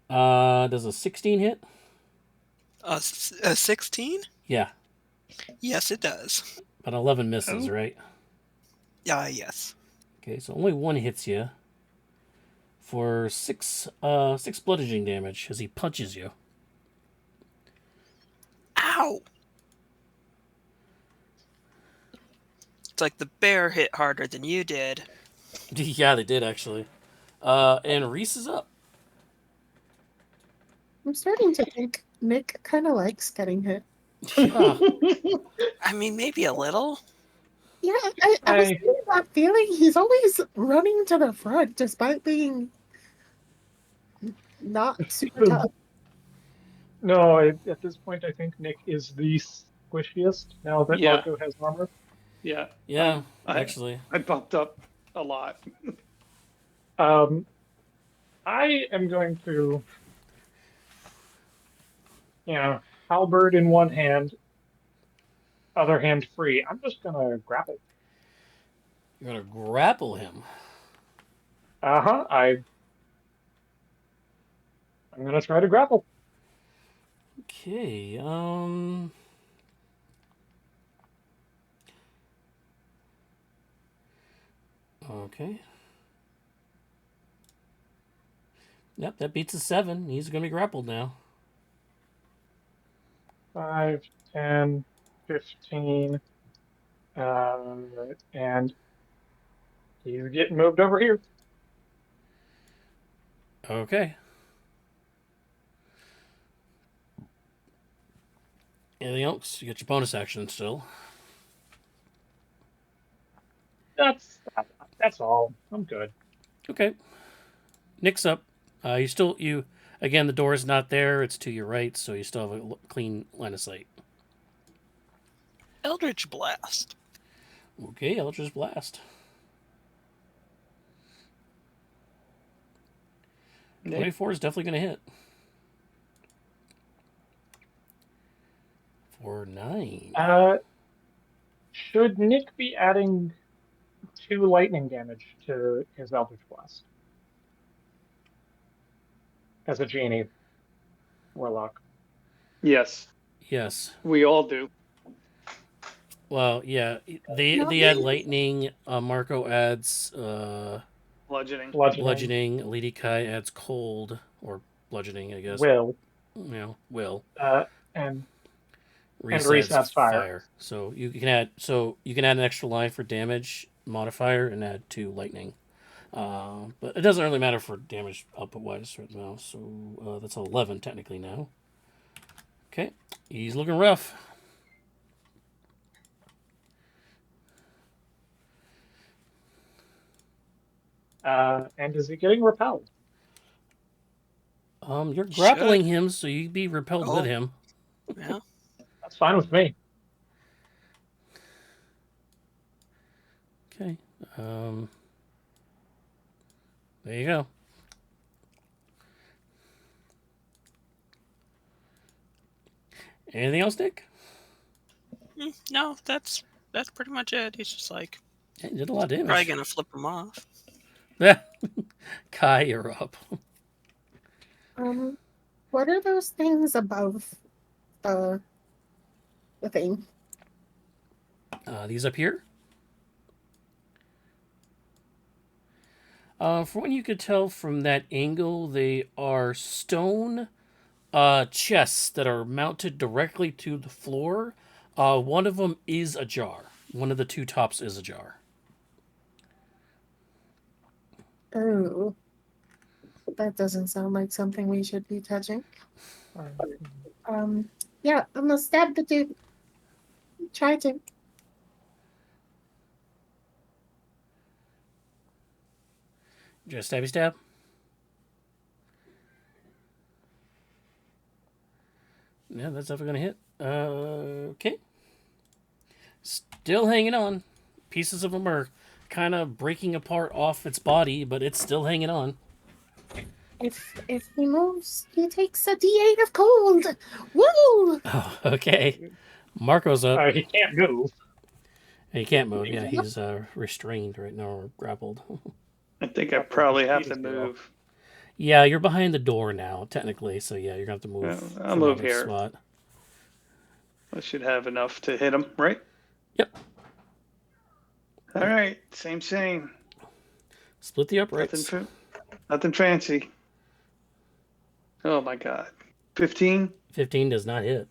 Does a 16 hit? A 16? Yeah. Yes, it does. But 11 misses, Oh. right? Yes. Okay, so only one hits you for six bludgeoning damage as he punches you. Ow! It's like the bear hit harder than you did. Yeah, they did actually. And Reese is up. I'm starting to think Nick kind of likes getting hit. Yeah. I mean, maybe a little. Yeah, I was getting that feeling. He's always running to the front despite being not super tough. No, at this point, I think Nick is the squishiest now that Yeah. Marco has armor. Yeah. Yeah, I- actually. I bumped up a lot. I am going to, halberd in one hand, other hand free. I'm just gonna grapple. You're gonna grapple him. I'm gonna try to grapple. Okay, Okay. Yep, that beats a 7. He's gonna be grappled now. 5, 10, 15, and he's getting moved over here. Okay. Anything else? You got your bonus action still. That's all. I'm good. Okay. Nick's up. You again, the door is not there. It's to your right, so you still have a clean line of sight. Eldritch Blast. Okay, Eldritch Blast. Nick? 24 is definitely going to hit. For 9. Should Nick be adding 2 lightning damage to his Eldritch Blast as a genie warlock? Yes, Yes. we all do. Well, yeah. Not They add me. lightning. Marco adds Bludgeoning. bludgeoning. Lady Kai adds cold or bludgeoning, I guess. Will. Will. And Reese Reese adds adds fire. fire. So you can add an extra line for damage modifier and add 2 lightning. But it doesn't really matter for damage output wise right now. So that's 11 technically now. Okay, he's looking rough. And is he getting repelled? You're grappling him, so you'd be repelled with him. Yeah. That's fine with me. Okay. There you go. Anything else, Nick? No, that's pretty much it. He's just like Yeah, you did a lot of damage. probably gonna flip him off. Kai, you're up. What are those things above the thing? These up here. From what you could tell from that angle, they are stone chests that are mounted directly to the floor. One of them is ajar. One of the 2 tops is ajar. Oh, that doesn't sound like something we should be touching. Yeah, I'm gonna stab the dude. Try to. Just stabby stab. Yeah, that's definitely gonna hit. Okay. Still hanging on. Pieces of them are kind of breaking apart off its body, but it's still hanging on. If he moves, he takes a D8 of cold. Woo! Oh, okay. Marco's up. He can't move. He can't move. Yeah, he's restrained right now or grappled. I think I probably have to move. Yeah, you're behind the door now, technically. So yeah, you're gonna have to move. I'll move here. Spot. I should have enough to hit him, right? Yep. All right, same. Split the uprights. Nothing fancy. Oh my god. 15? 15 does not hit.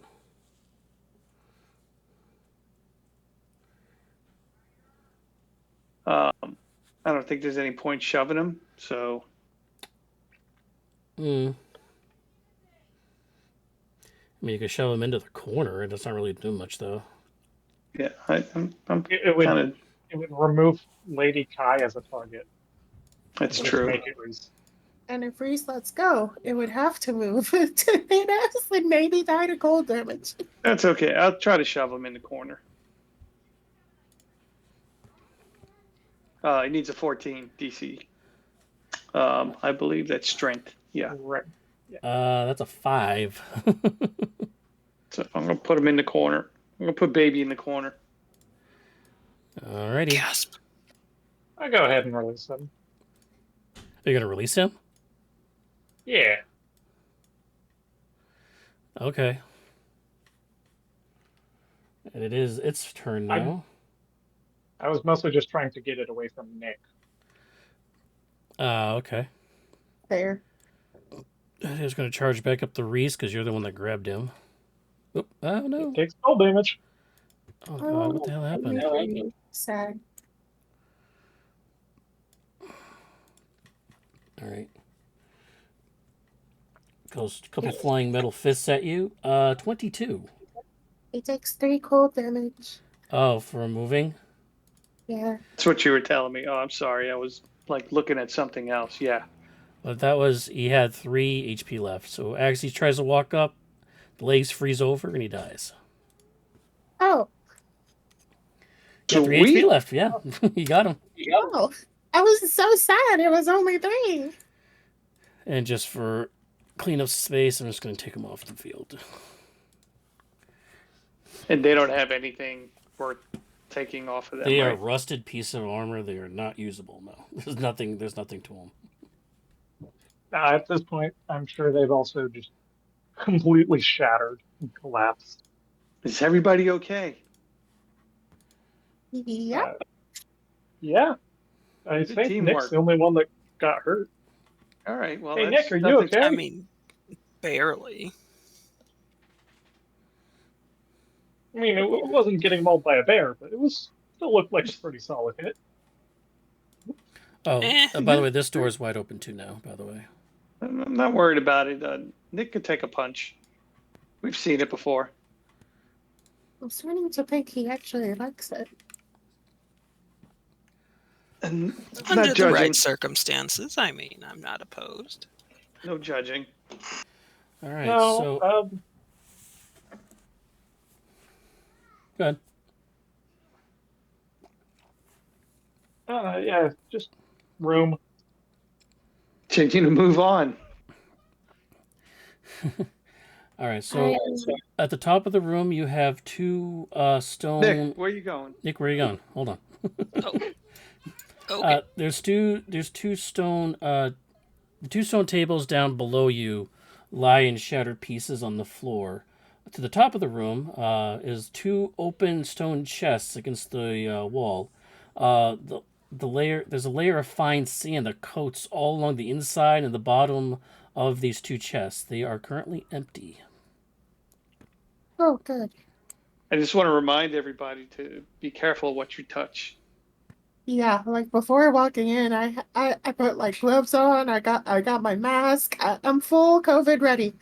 I don't think there's any point shoving him, so. I mean, you could shove him into the corner. It doesn't really do much, though. Yeah, I'm It would remove Lady Kai as a target. That's Just true. Make it Reese. And if Reese lets go, it would have to move to hit us and maybe die to cold damage. That's okay. I'll try to shove him in the corner. He needs a 14 DC. I believe that's strength. Yeah. Right. That's a 5. So I'm gonna put him in the corner. I'm gonna put baby in the corner. Alrighty. Gasp. I go ahead and release him. Are you gonna release him? Yeah. Okay. And it is its turn now. I was mostly just trying to get it away from Nick. Okay. Fair. He's going to charge back up the Reese because you're the one that grabbed him. Oop. Oh, no. It takes cold damage. Oh, God. What the hell happened? Really sad. All right. Goes a couple flying metal fists at you. 22. He takes 3 cold damage. Oh, for moving? Yeah. That's what you were telling me. Oh, I'm sorry. I was like looking at something else. Yeah. But that was, he had 3 HP left. So as he tries to walk up, the legs freeze over and he dies. Oh. Yeah, 3 HP left. Yeah, you got him. Oh. I was so sad. It was only 3. And just for cleanup space, I'm just going to take them off the field. And they don't have anything worth taking off of them, They are right? rusted pieces of armor. They are not usable. No, there's nothing. There's nothing to them. At this point, I'm sure they've also just completely shattered and collapsed. Is everybody okay? Yeah. Yeah, I Good think Nick's teamwork. the only one that got hurt. All right. Well, Hey, that's Nick, are you nothing. okay? I mean, barely. I mean, it wasn't getting mauled by a bear, but it was still looked like a pretty solid hit. Oh, Eh. by the way, this door is wide open too now. By the way. I'm not worried about it. Nick could take a punch. We've seen it before. I'm starting to think he actually likes it. And Under not the judging. right circumstances, I mean, I'm not opposed. No judging. All right. No, So go ahead. yeah, just room. Changing to move on. All right. So at the top of the room, you have two stone. Nick, where are you going? Nick, where are you going? Hold on. Oh. Okay. There's two stone tables down below you lie in shattered pieces on the floor. To the top of the room is two open stone chests against the wall. There's a layer of fine sand that coats all along the inside and the bottom of these two chests. They are currently empty. Oh, good. I just want to remind everybody to be careful what you touch. Yeah, like before walking in, I put like gloves on. I got my mask. I'm full COVID ready.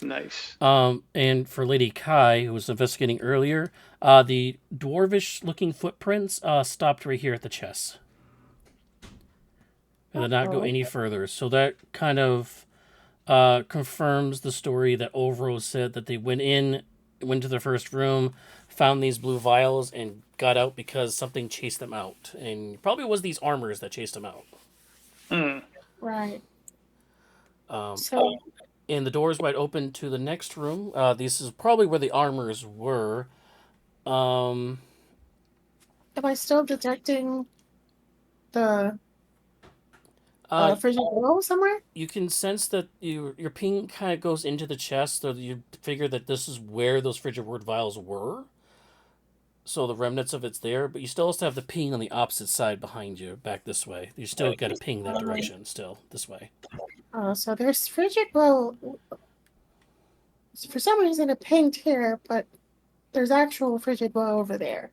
Nice. And for Lady Kai, who was investigating earlier, the dwarvish-looking footprints stopped right here at the chest. And did not go any further. So that kind of confirms the story that Ovro said, that they went to the first room, found these blue vials, and got out because something chased them out. And it probably was these armors that chased them out. Mm. Right. So, and the door is wide open to the next room. This is probably where the armors were. Am I still detecting the Fridge Woe somewhere? You can sense that your ping kind of goes into the chest, so you figure that this is where those frigid word vials were. So the remnants of it's there, but you still also have the ping on the opposite side behind you, back this way. You still got to ping that direction, still this way. So there's Frigid Woe. For some reason, it pinged here, but there's actual Frigid Woe over there.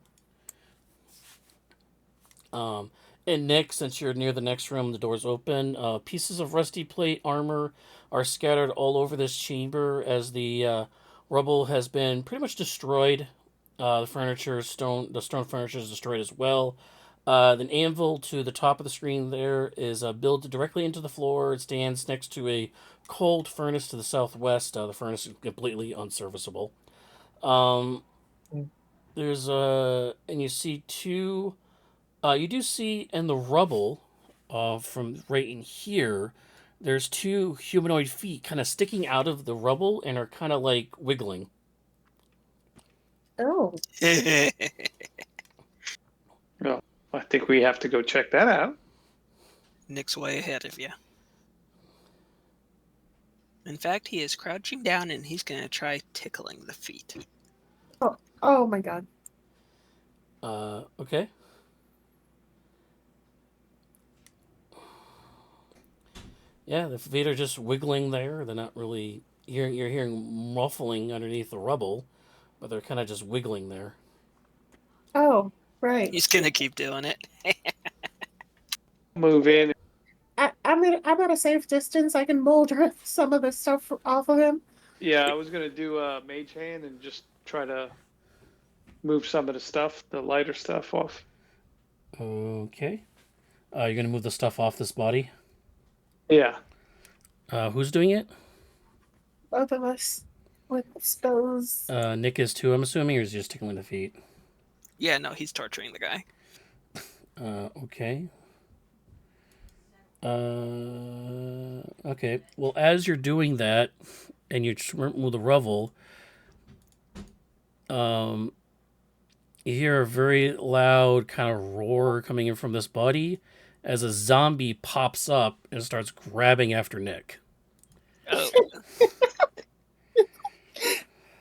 And Nick, since you're near the next room, the door's open. Pieces of rusty plate armor are scattered all over this chamber as the rubble has been pretty much destroyed. The stone furniture is destroyed as well. An anvil to the top of the screen there is built directly into the floor. It stands next to a cold furnace to the southwest. The furnace is completely unserviceable. There's and you see two. You do see in the rubble, from right in here, there's two humanoid feet kind of sticking out of the rubble and are kind of like wiggling. Oh. Well, I think we have to go check that out. Nick's way ahead of you. In fact, he is crouching down and he's going to try tickling the feet. Oh my god. Okay. Yeah, the feet are just wiggling there. They're not really... You're hearing muffling underneath the rubble, but they're kind of just wiggling there. Oh, right. He's going to keep doing it. Move in. I'm at a safe distance. I can boulder some of the stuff off of him. Yeah, I was going to do a mage hand and just try to move some of the stuff, the lighter stuff off. Okay. You're going to move the stuff off this body? Yeah. Who's doing it? Both of us with spells. Nick is too, I'm assuming, or is he just tickling the feet? Yeah, no, he's torturing the guy. Okay. Okay. Well, as you're doing that, and you remove the revel, you hear a very loud kind of roar coming in from this body as a zombie pops up and starts grabbing after Nick. Oh,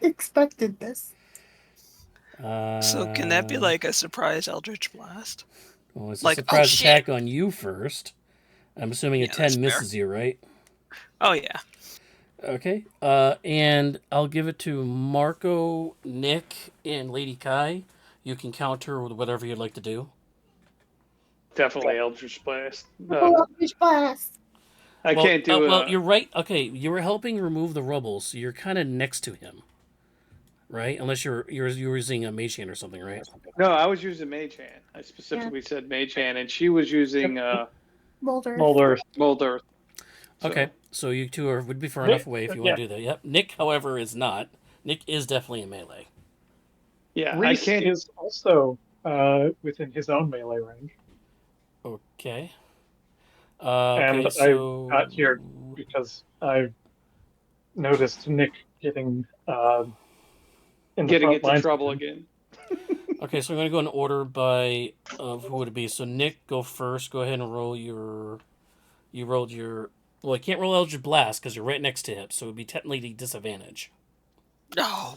Expected this. so can that be like a surprise Eldritch Blast? Well, it's a like, oh, surprise shit. attack on you first. I'm assuming a Yeah, that's 10 fair. misses you, right? Oh yeah. Okay. And I'll give it to Marco, Nick, and Lady Kai. You can counter with whatever you'd like to do. Definitely Eldritch Blast. Eldritch Blast. I can't do Well, you're right. Okay, you were helping remove the rubble, so you're kind of next to him, right? Unless you're using a mage hand or something, right? No, I was using Mage Hand. I specifically said Mage Hand, and she was using Molder. Molder. Mold Earth. So, Okay, so you two would be far enough away if you want to do that. Yep. Nick, however, is not. Nick is definitely in melee. yeah, Reese I can't. is also within his own melee range. Okay. And Okay, so I got here because I've noticed Nick getting in the Getting front into lines. trouble again. Okay, so I'm going to go in order by who would it be? So Nick, go first. Go ahead and roll your. You rolled your. Well, I can't roll Eldritch Blast because you're right next to him, so it would be technically the disadvantage. No.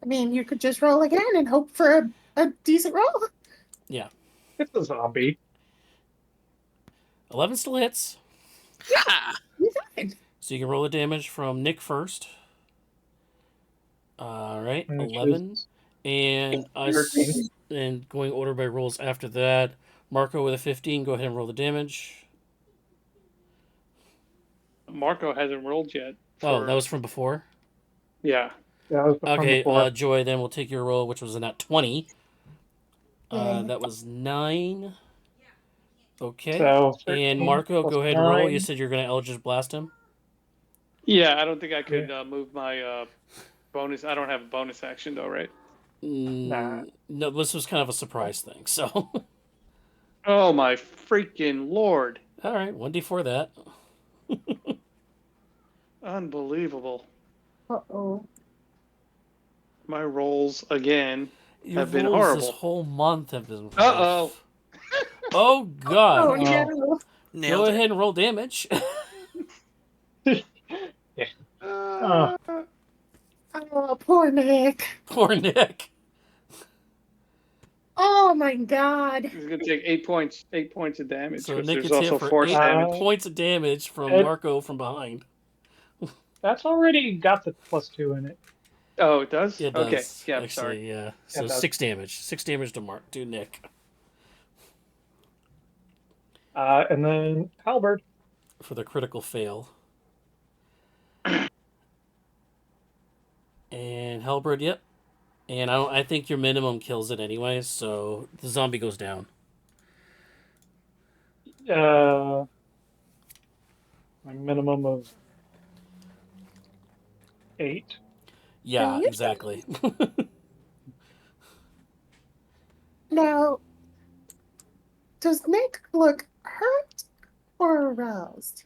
I mean, you could just roll again and hope for a decent roll. Yeah. It's a zombie. 11 still hits. Yeah. You died. So you can roll the damage from Nick first. All right, Which 11. is And and going order by rolls after that. Marco with a 15. Go ahead and roll the damage. Marco hasn't rolled yet. Oh, that was from before? Yeah. Yeah, that was from Okay, before. Joy, then we'll take your roll, which was a nat 20. Yay. That was 9. Okay. So And 13 Marco, plus go ahead and roll. 9. You said you're going to Eldritch Blast him? Yeah, I don't think I could move my bonus. I don't have a bonus action though, right? Nah. No, this was kind of a surprise thing, so. Oh my freaking lord! All right, 1d4 that. Unbelievable. Uh-oh. My rolls again Your have been rolls horrible. this whole month have been. Uh-oh. Oh, God. Oh, no. Nailed Go it. ahead and roll damage. Oh, poor Nick. Poor Nick. Oh, my God. He's gonna take 8 points. 8 points of damage. So Because Nick there's gets hit also for force 8 damage. points of damage from Marco from behind. That's already got the +2 in it. Oh, it does. It Okay. does. Yeah, I'm Actually, sorry. yeah. So It does. 6 damage. 6 damage to Nick. And then Halberd. For the critical fail. And Halberd, yep. And I think your minimum kills it anyway, so the zombie goes down. My minimum of 8. Yeah, exactly. Now, does Nick look hurt or aroused?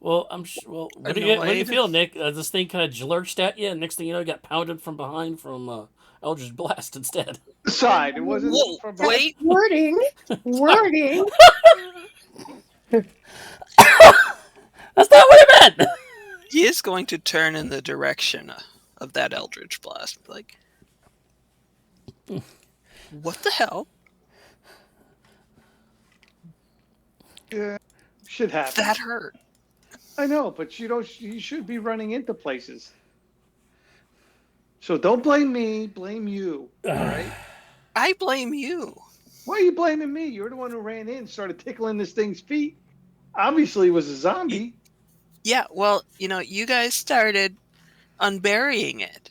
Well, what do you feel, Nick? This thing kind of lurched at you, and next thing you know, you got pounded from behind from Eldritch Blast instead. The side. It wasn't Whoa, from behind. wait. Wording. That's not what I meant! He is going to turn in the direction of that Eldritch Blast. Like, what the hell? Yeah, should happen. That hurt. I know, but you should be running into places. So don't blame me. Blame you. All right. I blame you. Why are you blaming me? You're the one who ran in, and started tickling this thing's feet. Obviously, it was a zombie. Yeah, well, you guys started unburying it.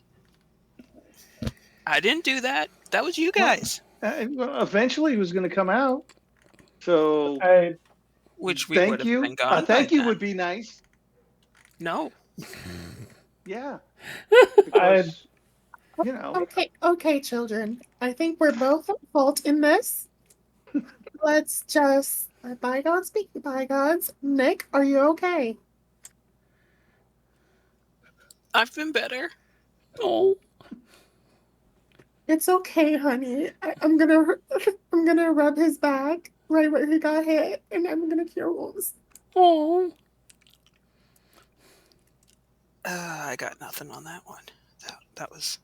I didn't do that. That was you guys. Well, eventually, it was going to come out. So Which we thank would have you. been gone. Thank by you then. would be nice. No. Yeah. Because, Okay, children. I think we're both at fault in this. let's just let bygones be bygones. Nick, are you okay? I've been better. Oh, It's okay, honey. I'm gonna I'm gonna rub his back right where he got hit, and I'm gonna cure wounds. oh. I got nothing on that one. That was.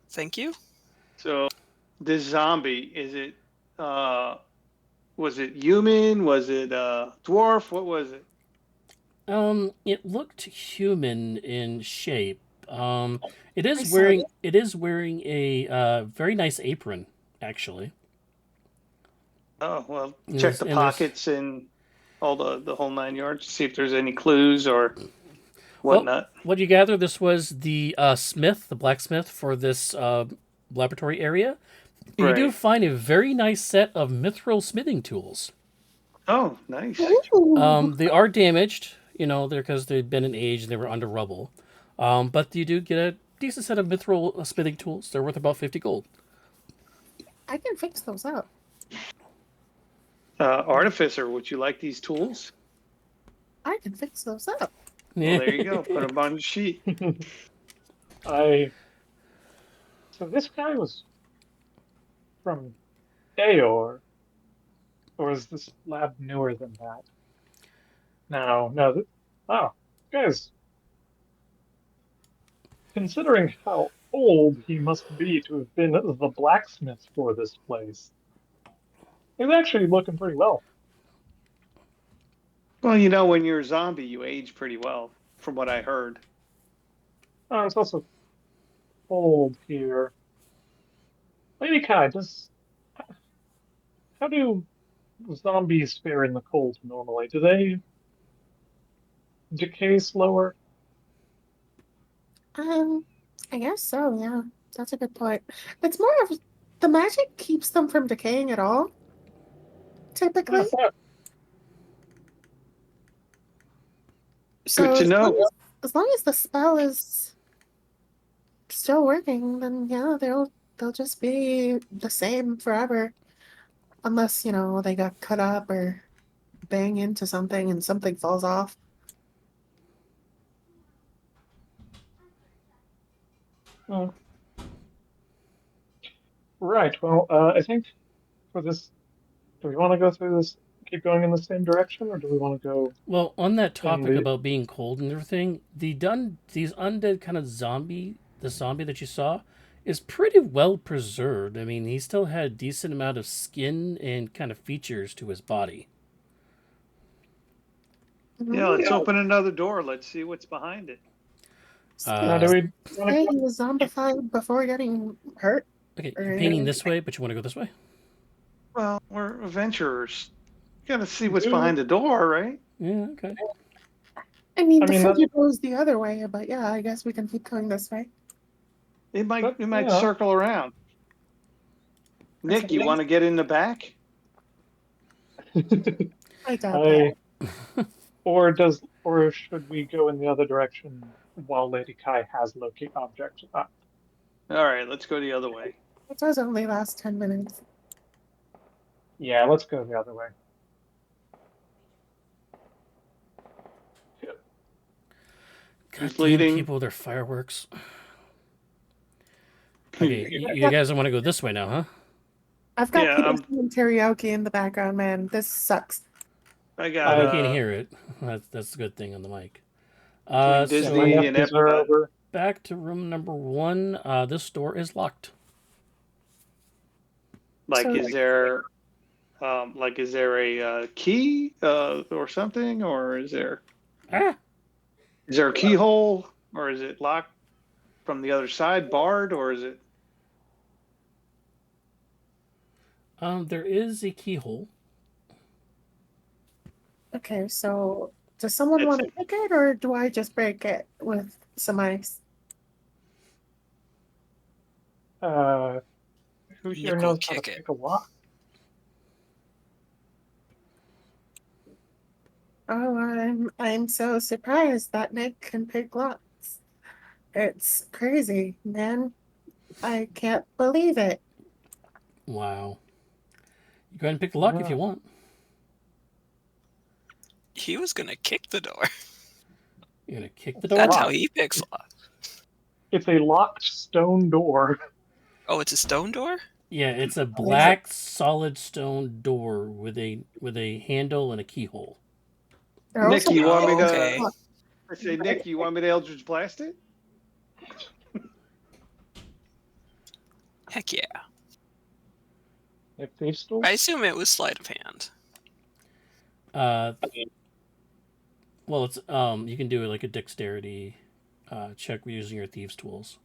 Thank you. So this zombie, is it was it human? Was it dwarf? What was it? It looked human in shape. It I is saw wearing it. it is wearing a very nice apron, actually. Oh, well, And check there's, the and there's pockets and all the whole nine yards, see if there's any clues or well, whatnot. what you gather, this was the smith, the blacksmith for this laboratory area. And you do Right. find a very nice set of mithril smithing tools. Oh, nice. Ooh. They are damaged, they're because they've been in age and they were under rubble. But you do get a decent set of mithril smithing tools. They're worth about 50 gold. I can fix those up. Artificer, would you like these tools? I can fix those up. Well, there you go. Put them on the sheet. I so this guy was from Aor, or is this lab newer than that? No, no. Oh, guys, considering how old he must be to have been the blacksmith for this place, he's actually looking pretty well. Well, when you're a zombie, you age pretty well, from what I heard. It's also cold here. Lady Kai, how do zombies fare in the cold normally? Do they decay slower? Um, I guess so, yeah. That's a good point. It's more of the magic keeps them from decaying at all, typically. Good So to know. as long as the spell is still working, then yeah, they'll just be the same forever. Unless, they got cut up or bang into something and something falls off. Uh, right. Well, I think for this, do we want to go through this, keep going in the same direction, or do we want to go Well, on that in topic the? about being cold and everything, these undead kind of the zombie that you saw, is pretty well preserved. I mean, he still had a decent amount of skin and kind of features to his body. Yeah, let's Mm, open another door. Let's see what's behind it. Now, Uh, do we want say to? he was zombified before getting hurt okay, or you're painting anything. this way, but you want to go this way? Well, we're adventurers. You gotta see what's Do behind the door, right? Yeah, okay. I mean, I the mean that? figure goes the other way, but yeah, I guess we can keep going this way. It might That it might yeah. circle around. I Nick, you suppose. want to get in the back? I doubt that. I or should we go in the other direction while Lady Kai has locate object? All right, let's go the other way. It does only last 10 minutes. Yeah, let's go the other way. Who's Goddamn leading? people with their fireworks. Okay, you guys don't want to go this way now, huh? I've got Yeah, people singing karaoke in the background, man. This sucks. I Oh, got we can't hear it. That's a good thing on the mic. between Yeah, my Disney So and nephews are Epcot. over. back to room number 1. This door is locked. Like, So is there a key or something, or Ah, is there a keyhole, or is it locked from the other side, barred, or is it? there is a keyhole. okay, so does someone It's want to pick it, or do I just break it with some ice? Who here Nick will knows how to kick it. pick a lock? Oh, I'm so surprised that Nick can pick locks. It's crazy, man. I can't believe it. Wow. You Go ahead and pick the lock if you want. He was gonna kick the door. You're gonna kick the door. That's how he picks locks. It's a locked stone door. Oh, it's a stone door? Yeah, it's a black solid stone door with a handle and a keyhole. They're Nick, also you want me to? Okay. I say, Nick, you want me to Eldritch Blast it? Heck yeah. If thieves stole. I assume it was sleight of hand. Well, it's you can do it like a dexterity check using your thieves' tools.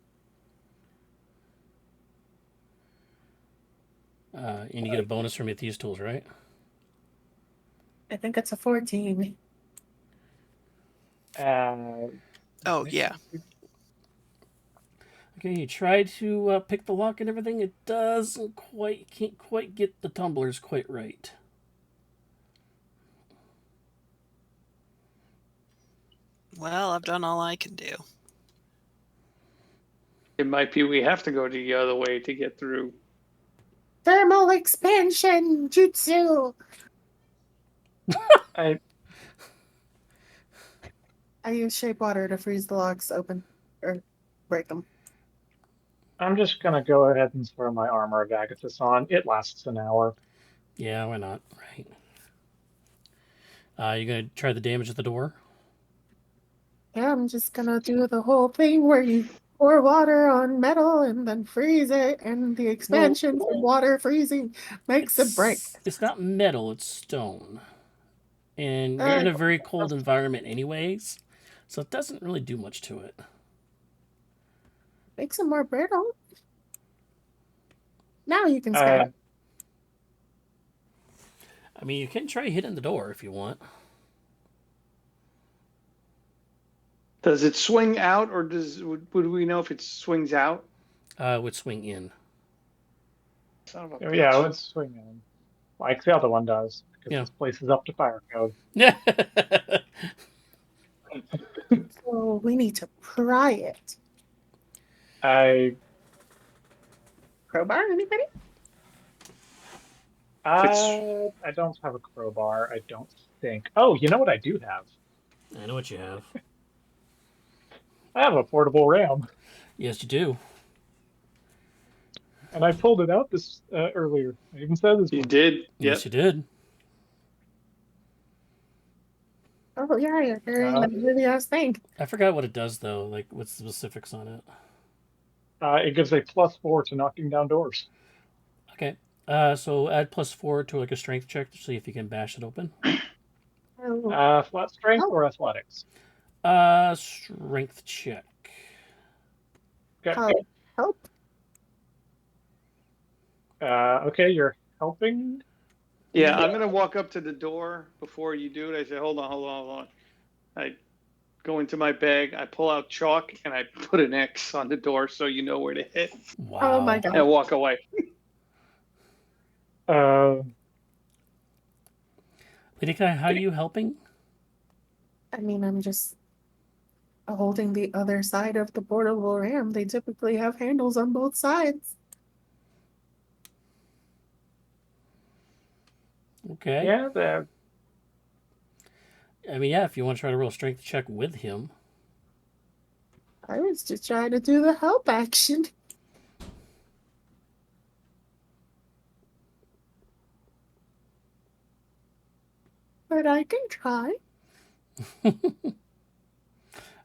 And you get a bonus from your thieves' tools, right? I think it's a 14. Oh, yeah. Okay, you try to pick the lock and everything. It can't quite get the tumblers quite right. Well, I've done all I can do. It might be we have to go the other way to get through. Thermal expansion jutsu. I use shape water to freeze the locks open or break them. I'm just gonna go ahead and throw my armor of Agathis on. It lasts an hour. Yeah, why not? Right. You gonna try the damage at the door? Yeah, I'm just gonna do the whole thing where you pour water on metal and then freeze it, and the expansion from water freezing makes it break. It's not metal; it's stone, and you're in a very cold environment, anyways. So it doesn't really do much to it. Makes it more brittle. Now you can scratch. I mean, you can try hitting the door if you want. Does it swing out, or would we know if it swings out? It would swing in. Son of a Yeah, bitch. let's swing in. Like the other one does, because this place is up to fire code. Yeah. So we need to pry it. Crowbar, anybody? I don't have a crowbar, I don't think. Oh, you know what I do have? I know what you have. I have a portable ram. Yes, you do. And I pulled it out this earlier. I even said this. You did? Yes, you did. Oh, yeah, you're carrying a really ass thing. I forgot what it does, though. Like, what's the specifics on it? It gives a +4 to knocking down doors. Okay. So add +4 to like a strength check to see if you can bash it open. Flat strength or athletics? Strength check. Okay. Help. Okay, you're helping. Yeah, I'm gonna walk up to the door before you do it. I say, hold on. I go into my bag, I pull out chalk, and I put an X on the door so you know where to hit. Wow. Oh my god. And walk away. Lady Kai, how are you helping? I mean, I'm just holding the other side of the portable ram. They typically have handles on both sides. Okay. Yeah, I mean, yeah, if you want to try to roll a strength check with him. I was just trying to do the help action. But I can try. I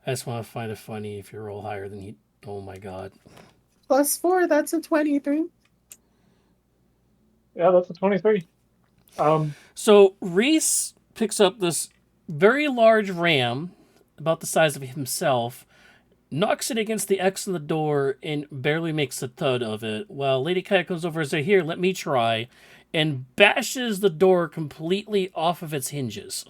just want to find it funny if you roll higher than he. Oh my god. +4, that's a 23. Yeah, that's a 23. So Reese picks up this very large ram, about the size of himself, knocks it against the X on the door, and barely makes a thud of it. While Lady Kai comes over and says, "Here, let me try," and bashes the door completely off of its hinges.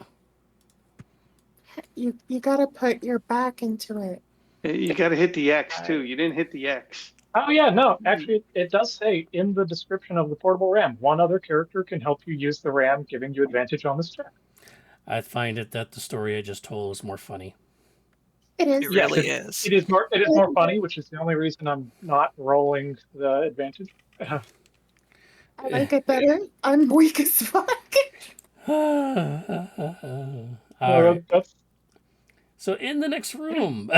You gotta put your back into it. You gotta hit the X too. You didn't hit the X. Oh yeah, no, actually, it does say in the description of the portable ram, one other character can help you use the ram, giving you advantage on this check. I find it that the story I just told is more funny. It is. It really is. It is more funny, which is the only reason I'm not rolling the advantage. I like it better. I'm weak as fuck. All No, right. that's So in the next room,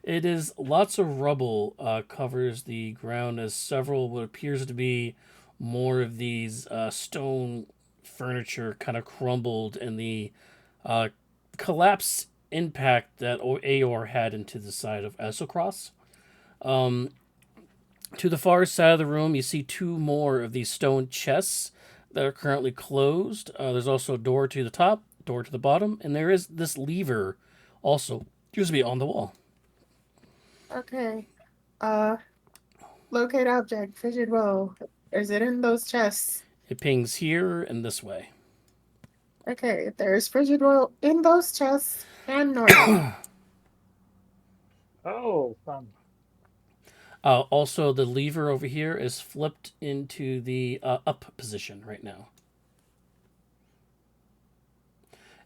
it is lots of rubble covers the ground as several what appears to be more of these stone furniture kind of crumbled in the uh, collapse impact that Aor had into the side of Esocross. To the far side of the room, you see two more of these stone chests that are currently closed. There's also a door to the top, door to the bottom, and there is this lever also, excuse me, on the wall. Okay. Locate object, Fridge Woe. Is it in those chests? It pings here and this way. Okay, there's Fridge Woe in those chests and north. fun. Also, the lever over here is flipped into the up position right now.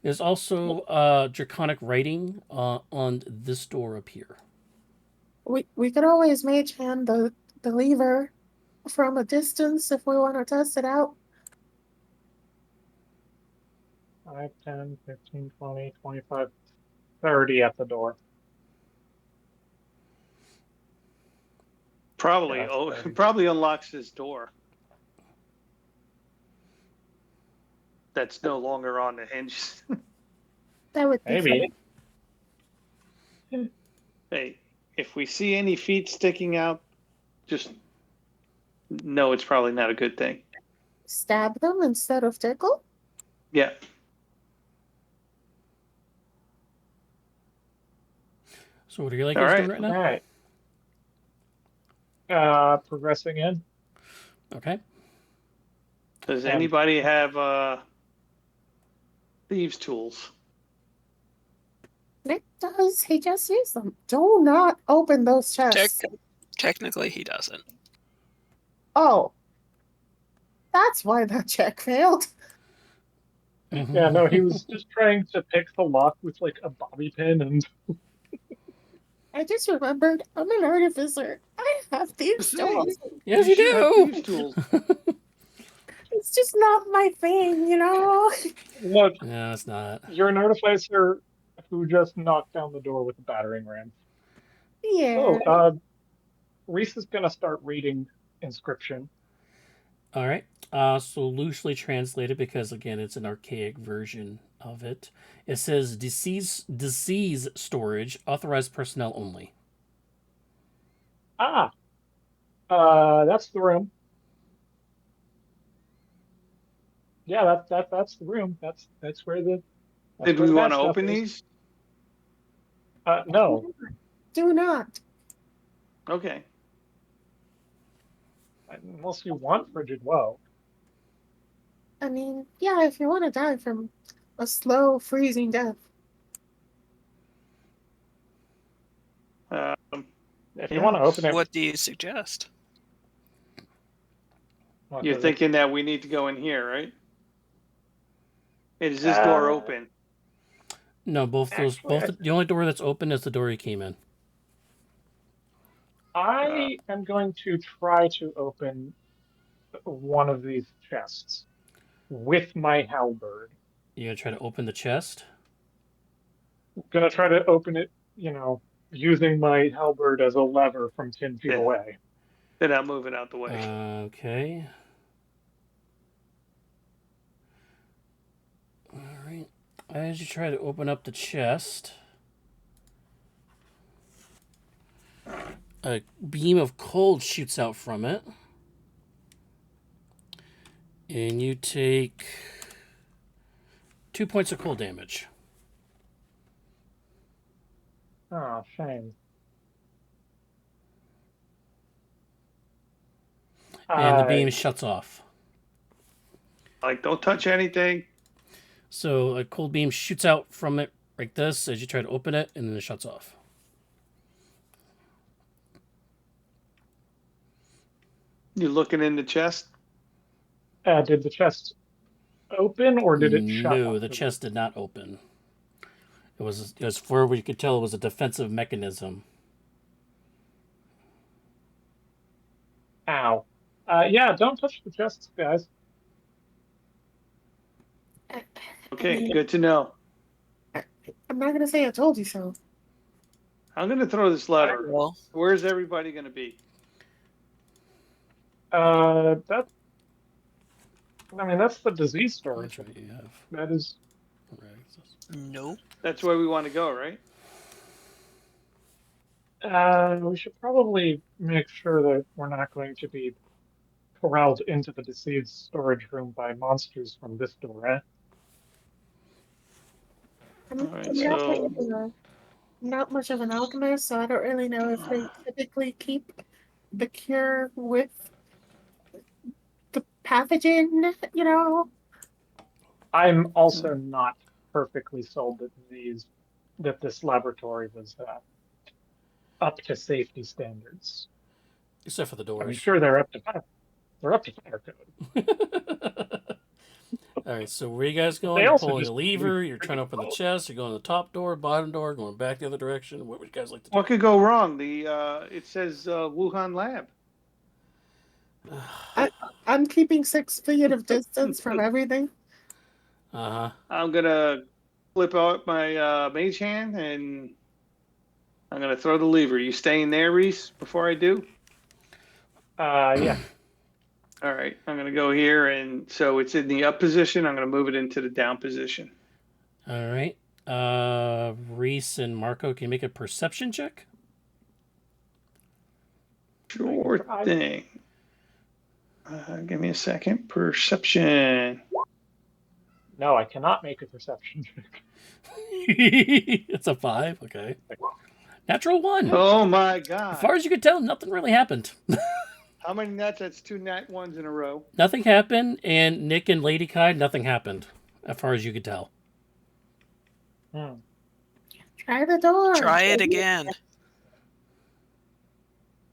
There's also draconic writing on this door up here. We could always mage hand the lever from a distance if we want to test it out. 5, 10, 15, 20, 25, 30 at the door. Probably, Yeah, oh, that's probably unlocks this door. That's no longer on the hinges. That would be Maybe. fun. Hey, if we see any feet sticking out, just know it's probably not a good thing. Stab them instead of tickle? Yeah. So what are you like All guys right. doing right now? All right. Progressing in. Okay. Does anybody have thieves' tools? Nick does. He just used them. Do not open those chests. Technically, he doesn't. Oh. That's why that check failed. Yeah, no, he was just trying to pick the lock with like a bobby pin and I just remembered I'm an artificer. I have thieves' tools. Yes, you should have do. thieves' tools. It's just not my thing, you know? look, No, it's not. you're an artificer who just knocked down the door with a battering ram. Yeah. So, Reese is gonna start reading inscription. All right. So loosely translated because again it's an archaic version of it. It says disease storage authorized personnel only. Ah, that's the room. Yeah, that's the room. That's where the Did where we the want bad to stuff open is. these? No. Do not. Okay. Unless you want Frigid Woe. I mean, yeah, if you want to die from a slow, freezing death. If Yeah. you want to open it, What do you suggest? what You're does it- thinking that we need to go in here, right? Is this door open? No, both those. Actually, The only door that's open is the door you came in. I am going to try to open one of these chests with my halberd. You gonna try to open the chest? Gonna try to open it, using my halberd as a lever from 10 feet Yeah. away. Then I'm moving out the way. Okay. All right. As you try to open up the chest, a beam of cold shoots out from it, and you take 2 points of cold damage. Oh, shame. And the beam shuts off. Like, don't touch anything. So a cold beam shoots out from it like this as you try to open it, and then it shuts off. You looking in the chest? Did the chest open or did it shut? No, the chest did not open. It was for what you could tell it was a defensive mechanism. Ow. Yeah, don't touch the chests, guys. Okay, good to know. I'm not gonna say I told you so. I'm going to throw this lever. Well, Where's everybody going to be? That. I mean, that's the disease storage. That's right, you have That is. rags. nope. That's where we want to go, right? We should probably make sure that we're not going to be corralled into the disease storage room by monsters from this door, eh? I'm, All right, I'm not much so of not much of an alchemist, so I don't really know if they typically keep the cure with the pathogen, you know? I'm also not perfectly sold that this laboratory was up to safety standards. Except for the I mean, doors. sure they're up to fire code. All right, so where you guys But going? they You're also pulling a just lever. You're trying to open the chest. You're going to the top door, bottom door, going back the other direction. What would you guys like to do? what could go wrong? It says Wuhan Lab. I'm keeping 6 feet of distance from everything. Uh-huh. I'm gonna flip out my mage hand and I'm gonna throw the lever. You staying there, Reese? Before I do. Yeah. All right, I'm gonna go here, and so it's in the up position. I'm gonna move it into the down position. All right. Reese and Marco, can you make a perception check? Sure thing. Give me a second. Perception. No, I cannot make a perception check. It's a 5. Okay. Natural 1. Oh my As god! far as you could tell, nothing really happened. How many nuts? That's 2 nat ones in a row. Nothing happened, and Nick and Lady Kai, nothing happened, as far as you could tell. Hmm. Try the door. Try it again.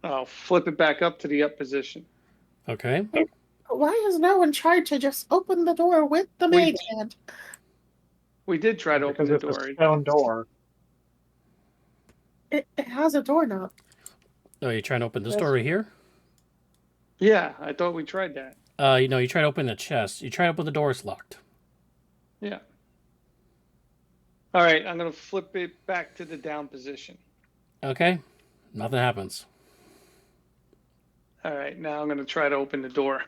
I'll flip it back up to the up position. Okay. Why has no one tried to just open the door with the We- mage hand? We did try to open Because the it's door. a stone door. It has a doorknob. Oh, you trying to open this Yes. door right here? Yeah, I thought we tried that. You try to open the chest. You try to open the door, it's locked. Yeah. All right, I'm gonna flip it back to the down position. Okay. Nothing happens. All right, now I'm gonna try to open the door.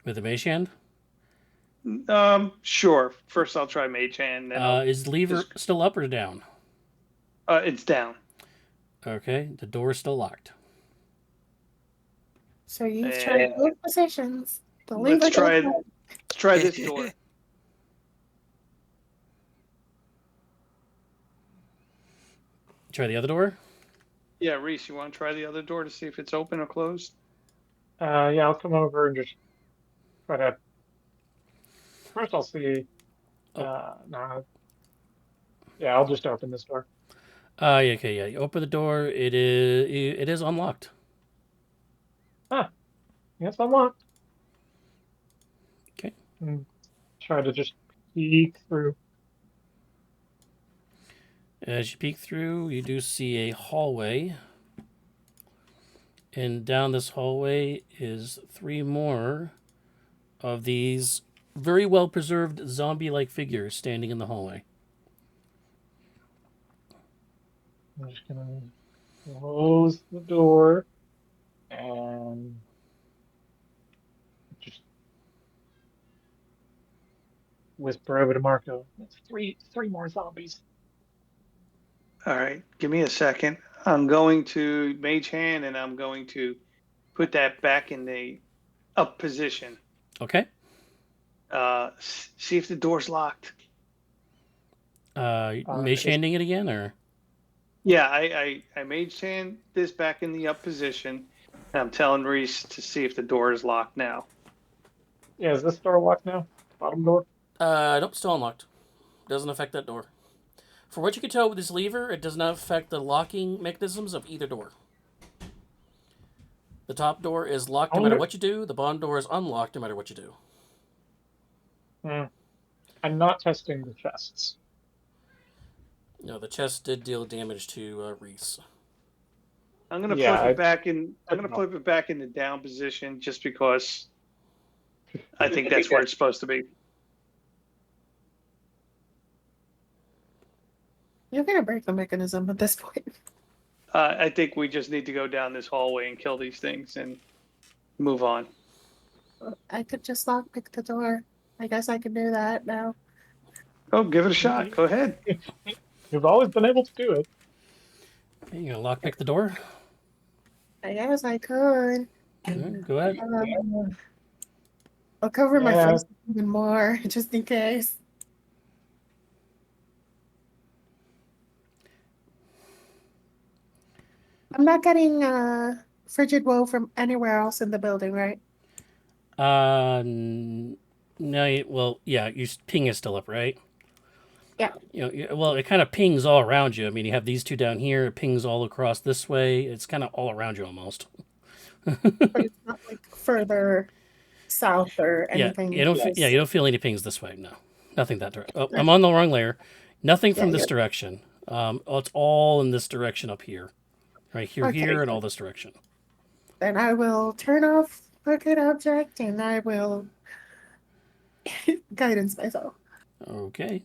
With the mage hand? Sure. First, I'll try mage hand. Then Is the lever still up or down? it's down. Okay. The door is still locked. So you've tried both positions. The lever Let's try it. doesn't- Let's try this door. Try the other door? Yeah, Reese, you want to try the other door to see if it's open or closed? Yeah, I'll come over and just try to. First, I'll see. No. Yeah, I'll just open this door. Yeah, okay, yeah. You open the door. It is unlocked. Yes, unlocked. Okay. And try to just peek through. As you peek through, you do see a hallway. And down this hallway is 3 more of these very well preserved zombie-like figures standing in the hallway. I'm just gonna close the door and just whisper over to Marco. It's three more zombies. All right, give me a second. I'm going to mage hand, and I'm going to put that back in the up position. Okay. See if the door's locked. Mage handing it again, or? Yeah, I mage hand this back in the up position, and I'm telling Reese to see if the door is locked now. Yeah, is this door locked now? Bottom door? Nope, still unlocked. Doesn't affect that door. For what you can tell with this lever, it does not affect the locking mechanisms of either door. The top door is locked no matter what you do. The bottom door is unlocked no matter what you do. I'm not testing the chests. No, the chest did deal damage to Reese. I'm gonna Yeah, flip it back in. I'm I gonna don't know. flip it back in the down position just because I think that's where it's supposed to be. You're gonna break the mechanism at this point. I think we just need to go down this hallway and kill these things and move on. I could just lockpick the door. I guess I can do that now. Oh, give it a shot. Go ahead. You've always been able to do it. Okay, you gonna lockpick the door? I guess I could. Go ahead. I'll cover my Yeah. face even more, just in case. I'm not getting Frigid Woe from anywhere else in the building, right? No, well, yeah, your ping is still up, right? Yeah. Well, it kind of pings all around you. I mean, you have these two down here. It pings all across this way. It's kind of all around you almost. But it's not like further south or Yeah, anything. you don't. close. Yeah, you don't feel any pings this way. No, nothing that direction. Oh, I'm on the wrong layer. Nothing from Yeah, this you're- direction. It's all in this direction up here, right here, Okay. here, and all this direction. Then I will turn off Pocket Object and I will guidance myself. Okay.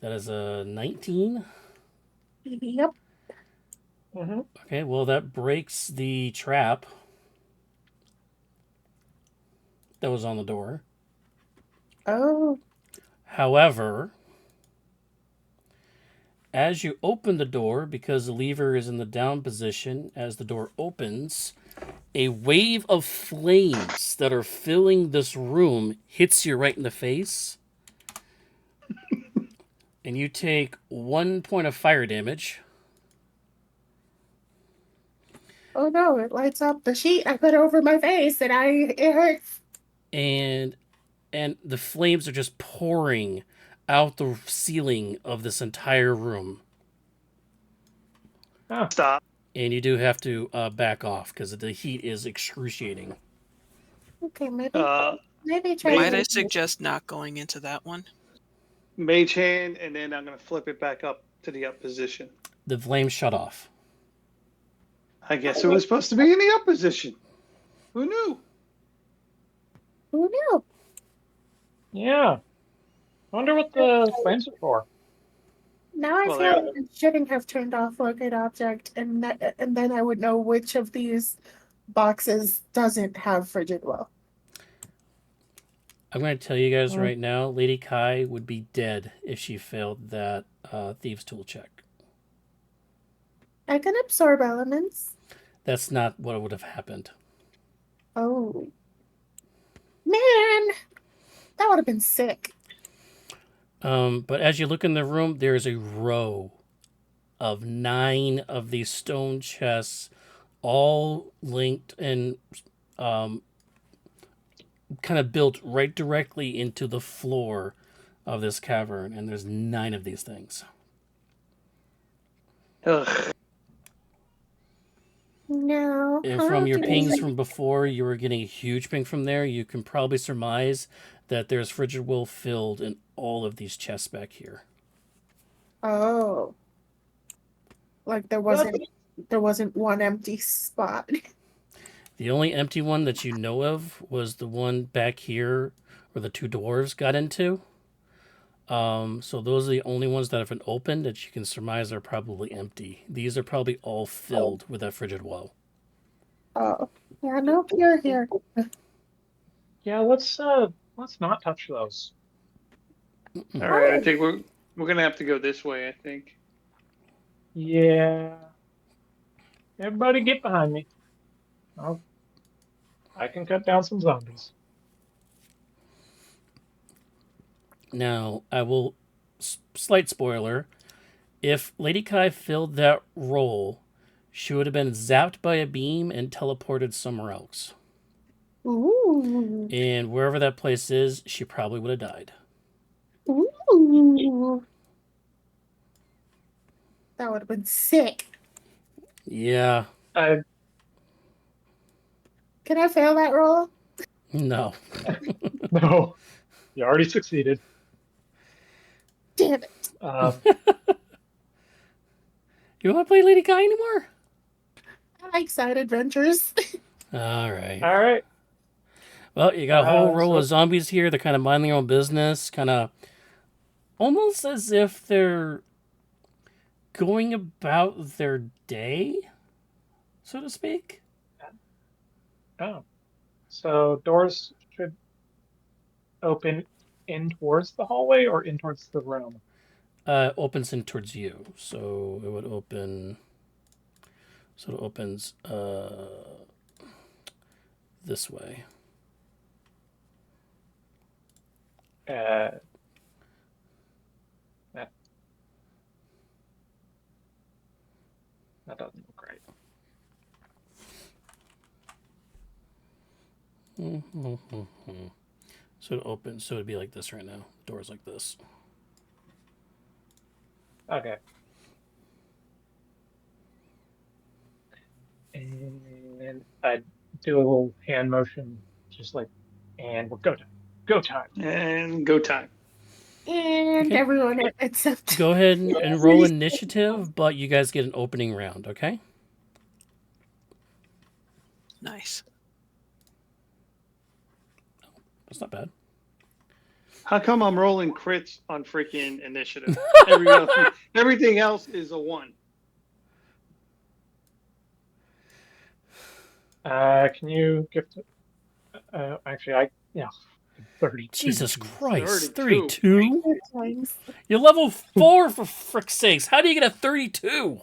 That is a 19. Yep. Mm-hmm. Okay, well, that breaks the trap that was on the door. Oh, However, as you open the door, because the lever is in the down position, as the door opens, a wave of flames that are filling this room hits you right in the face. And you take 1 point of fire damage. oh no, it lights up the sheet I put over my face and it hurts. And the flames are just pouring out the ceiling of this entire room. Stop. And you do have to back off because the heat is excruciating. Okay, maybe Uh, try Might I to- suggest not going into that one? Mage hand, and then I'm gonna flip it back up to the up position. The flames shut off. I guess it was supposed to be in the up position. Who knew? Who knew? Yeah. I wonder what the flames are for. Now I Well, feel there- like I shouldn't have turned off Locate Object, and then I would know which of these boxes doesn't have Frigid Woe. I'm going to tell you guys right now, Lady Kai would be dead if she failed that Thieves' Tool check. I can absorb elements. That's not what would have happened. Oh. Man! That would have been sick. But as you look in the room, there is a row of 9 of these stone chests, all linked and kind of built right directly into the floor of this cavern. And there's 9 of these things. Ugh. No. And I from don't your think pings it's- from before, you were getting a huge ping from there. You can probably surmise that there's Frigid Woe filled in all of these chests back here. Oh. Like there wasn't one empty spot. The only empty one that you know of was the one back here where the 2 dwarves got into. So those are the only ones that have been opened that you can surmise are probably empty. These are probably all filled with that Frigid Woe. Oh. Yeah, no cure here. Yeah, let's not touch those. All right, I think we're gonna have to go this way. I think. Yeah. Everybody get behind me. I can cut down some zombies. Now, I will, slight spoiler, if Lady Kai filled that role, she would have been zapped by a beam and teleported somewhere else. Ooh. And wherever that place is, she probably would have died. Ooh. That would have been sick. Yeah. I Can I fail that roll? No. No, you already succeeded. Damn it. Um, You want to play Lady Guy anymore? I like side adventures. All right. all right. Well, you got a whole row So of zombies here. They're kind of minding their own business, kind of almost as if they're going about their day, so to speak. oh, so doors should open in towards the hallway or in towards the room. Opens in towards you, so it would open. So it opens this way. Uh, that that doesn't look right. So it opens. So it'd be like this right now. Doors like this. Okay. And I do a little hand motion, just like, and we're go time. Go time. And go time. And Okay. everyone except Go ahead and roll initiative, but you guys get an opening round, okay? Nice. That's not bad. How come I'm rolling crits on freaking initiative? Everything else is a 1. Can you gift? Actually, yeah, 32. Jesus Christ, 32. 32? times. You're level 4 for frick's sakes. How do you get a 32?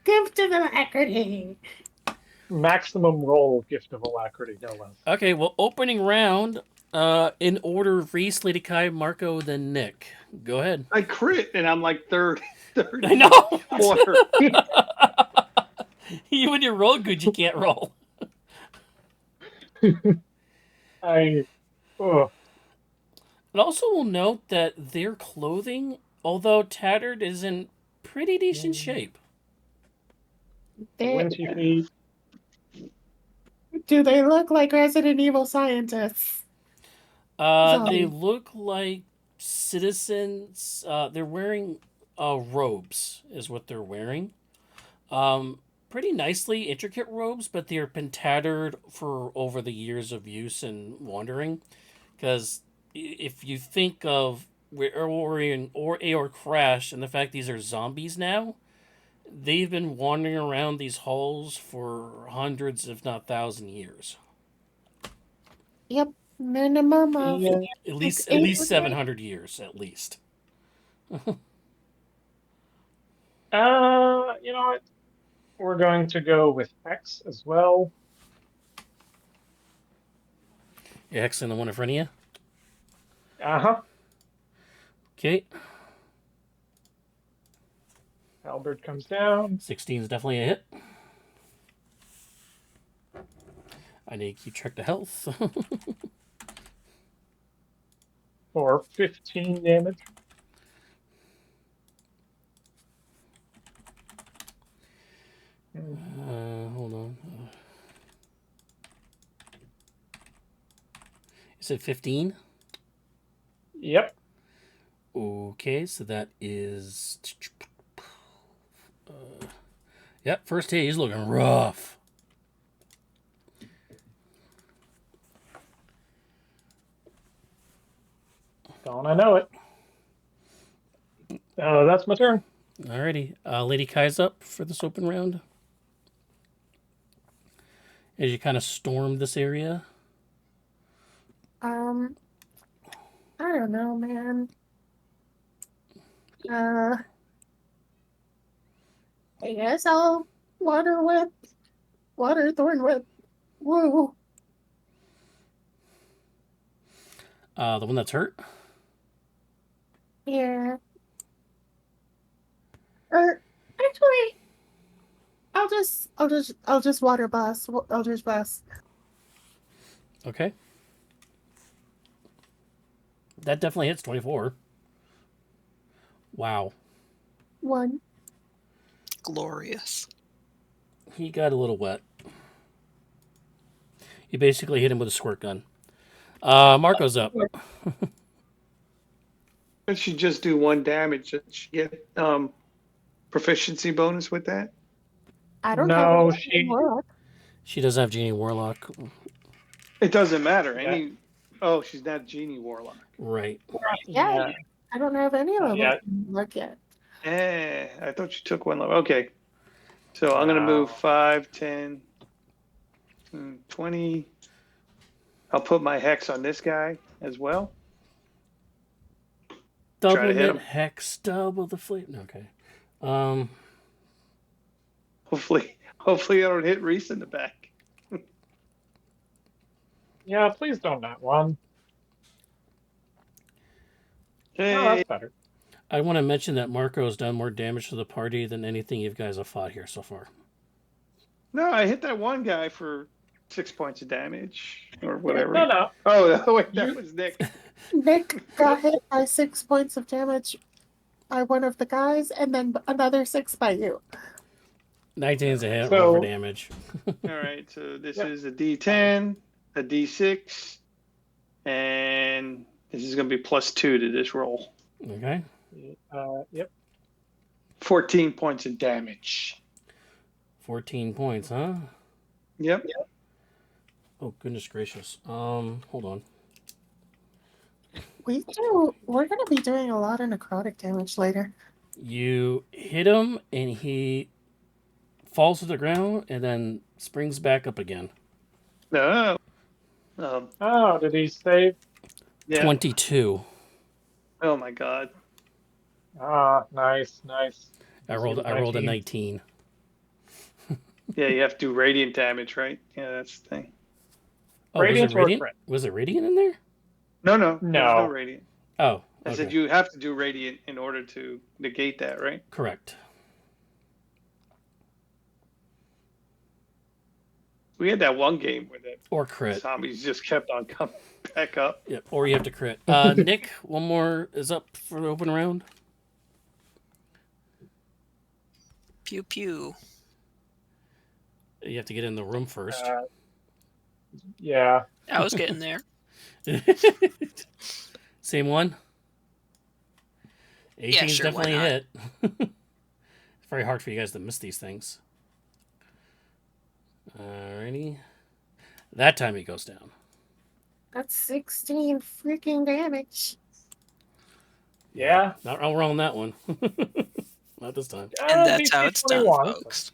Give to the alacrity. Maximum roll gift of alacrity, no less. Okay, well, opening round, in order of Reese, Lady Kai, Marco, then Nick. Go ahead. I crit and I'm like 30. I know. Quarter. You when you roll good, you can't roll. Oh, And also, we'll note that their clothing, although tattered, is in pretty decent shape. 20 feet. Do they look like Resident Evil scientists? They Zombie. look like citizens. They're wearing robes, is what they're wearing. Pretty nicely intricate robes, but they've been tattered for over the years of use and wandering. Because if you think of or Crash and the fact these are zombies now, they've been wandering around these halls for hundreds, if not 1,000 years. Yep. Minimum of Yeah. At least 800. 700 years, at least. You know what? We're going to go with X as well. Yeah, X and the one in front of you. Uh-huh. Okay. Halberd comes down. 16 is definitely a hit. I need to keep track of health. For 15 damage. Hold on. You said 15? Yep. Okay, so that is... Yep, first hit, he's looking rough. Don't I know it? That's my turn. Alrighty, Lady Kai's up for this open round. As you kind of storm this area. I don't know, man. I guess I'll water thorn whip. Woo. The one that's hurt. Yeah. Or actually, I'll just water bus. Eldritch bus. Okay. That definitely hits 24. Wow. 1. Glorious. He got a little wet. You basically hit him with a squirt gun. Marco's up. Did she just do 1 damage? Did she get proficiency bonus with that? I don't No, have a she. warlock. She doesn't have Genie Warlock. It doesn't matter. Yeah. Oh, she's not Genie Warlock. Right. Yeah, I don't have any Not level yet. warlock yet. I thought you took 1 level. Okay. So I'm going to move No. 5, 10, 20. I'll put my hex on this guy as well. Try to Double hit knit him. hex, double the fleet. Okay. Hopefully I don't hit Reese in the back. Yeah, please don't that one. Oh, Hey. that's better. I want to mention that Marco's done more damage to the party than anything you guys have fought here so far. No, I hit that one guy for 6 points of damage or whatever. No. Oh, wait, that was Nick. Nick got hit by 6 points of damage by one of the guys, and then another 6 by you. 19's a hit, So- roll for damage. All right, so this Yep. is a D10, a D6, and this is going to be +2 to this roll. Okay. Yep. 14 points of damage. 14 points, huh? Yep. Oh, goodness gracious. Hold on. We're gonna be doing a lot of necrotic damage later. You hit him, and he falls to the ground, and then springs back up again. No. Oh, did he save? Yeah. 22. Oh my God. Ah, nice. I rolled a 19. Yeah, you have to do radiant damage, right? Yeah, that's the thing. Oh, Radiant was or it radiant? crit? Was it radiant in there? No, there's No. no radiant. Oh, I said okay. you have to do radiant in order to negate that, right? Correct. We had that one game where the Or crit. zombies just kept on coming back up. Yep. Or you have to crit. Nick, one more is up for the open round. Pew pew. You have to get in the room first. Yeah. I was getting there. Same one? 18's sure, why definitely a not? hit. It's very hard for you guys to miss these things. Alrighty. That time he goes down. That's 16 freaking damage. Yeah. Not all wrong on that one. Not this time. And that's how it's done, 21. folks.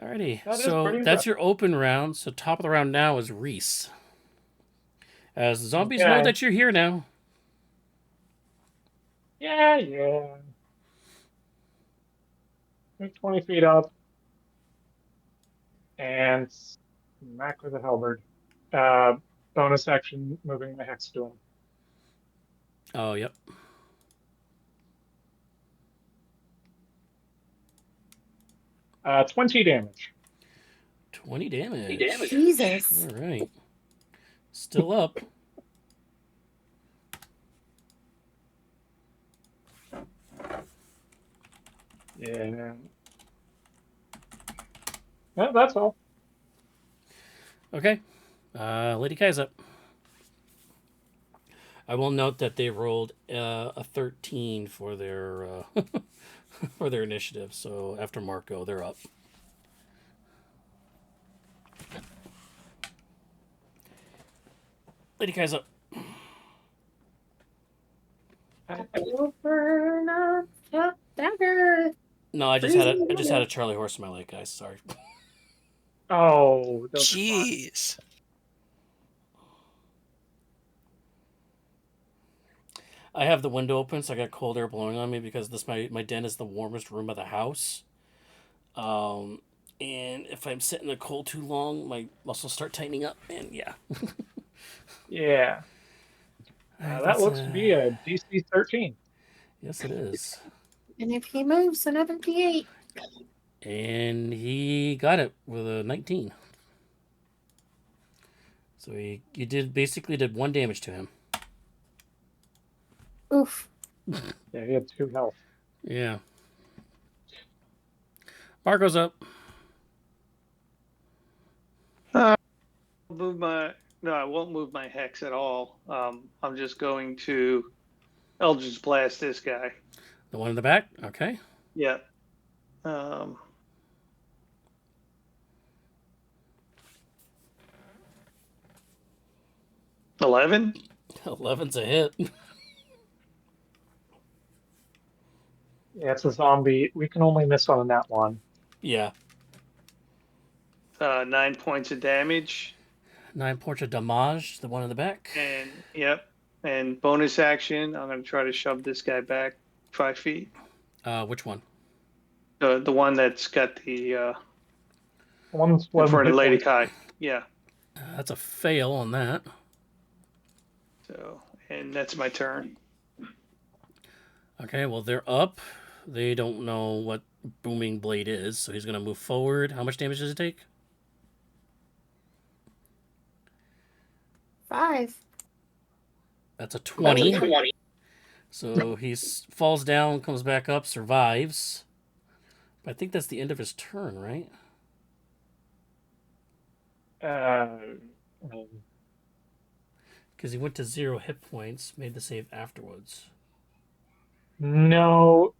Alrighty. That is So pretty that's impressive. your open round. So top of the round now is Reese. As the zombies Okay. know that you're here now. Yeah. Move 20 feet up. And smack with a halberd. Bonus action, moving my hex to him. Oh, yep. Uh, 20 damage. 20 damage. Jesus. All right. Still up. Yeah. Yeah, that's all. Okay. Lady Kai's up. I will note that they rolled a 13 for their for their initiative. So after Marco, they're up. Lady Kai's up. Over and up, dagger. No, I just had a Charlie horse in my leg, guys. Sorry. Oh, those are fun. Jeez. I have the window open, so I got cold air blowing on me because my den is the warmest room of the house. And if I'm sitting in the cold too long, my muscles start tightening up, and yeah. Yeah. That looks to be a DC 13. Yes, it is. And if he moves, another D8. And he got it with a 19. So you basically did 1 damage to him. Oof. Yeah, he had 2 health. Yeah. Marco's up. move my. No, I won't move my hex at all. I'm just going to Eldritch Blast this guy. The one in the back? Okay. Yeah. 11. 11's a hit. Yeah, it's a zombie. We can only miss on that one. Yeah. 9 points of damage. 9 points of damage, the one in the back. And yep. And bonus action, I'm going to try to shove this guy back 5 feet. Which one? The one that's got the One's in front of hit Lady point. Kai. Yeah. That's a fail on that. So, and that's my turn. Okay, well, they're up. They don't know what Booming Blade is, so he's going to move forward. How much damage does it take? 5. That's a 20. So he falls down, comes back up, survives. But I think that's the end of his turn, right? Because he went to 0 hit points, made the save afterwards. No,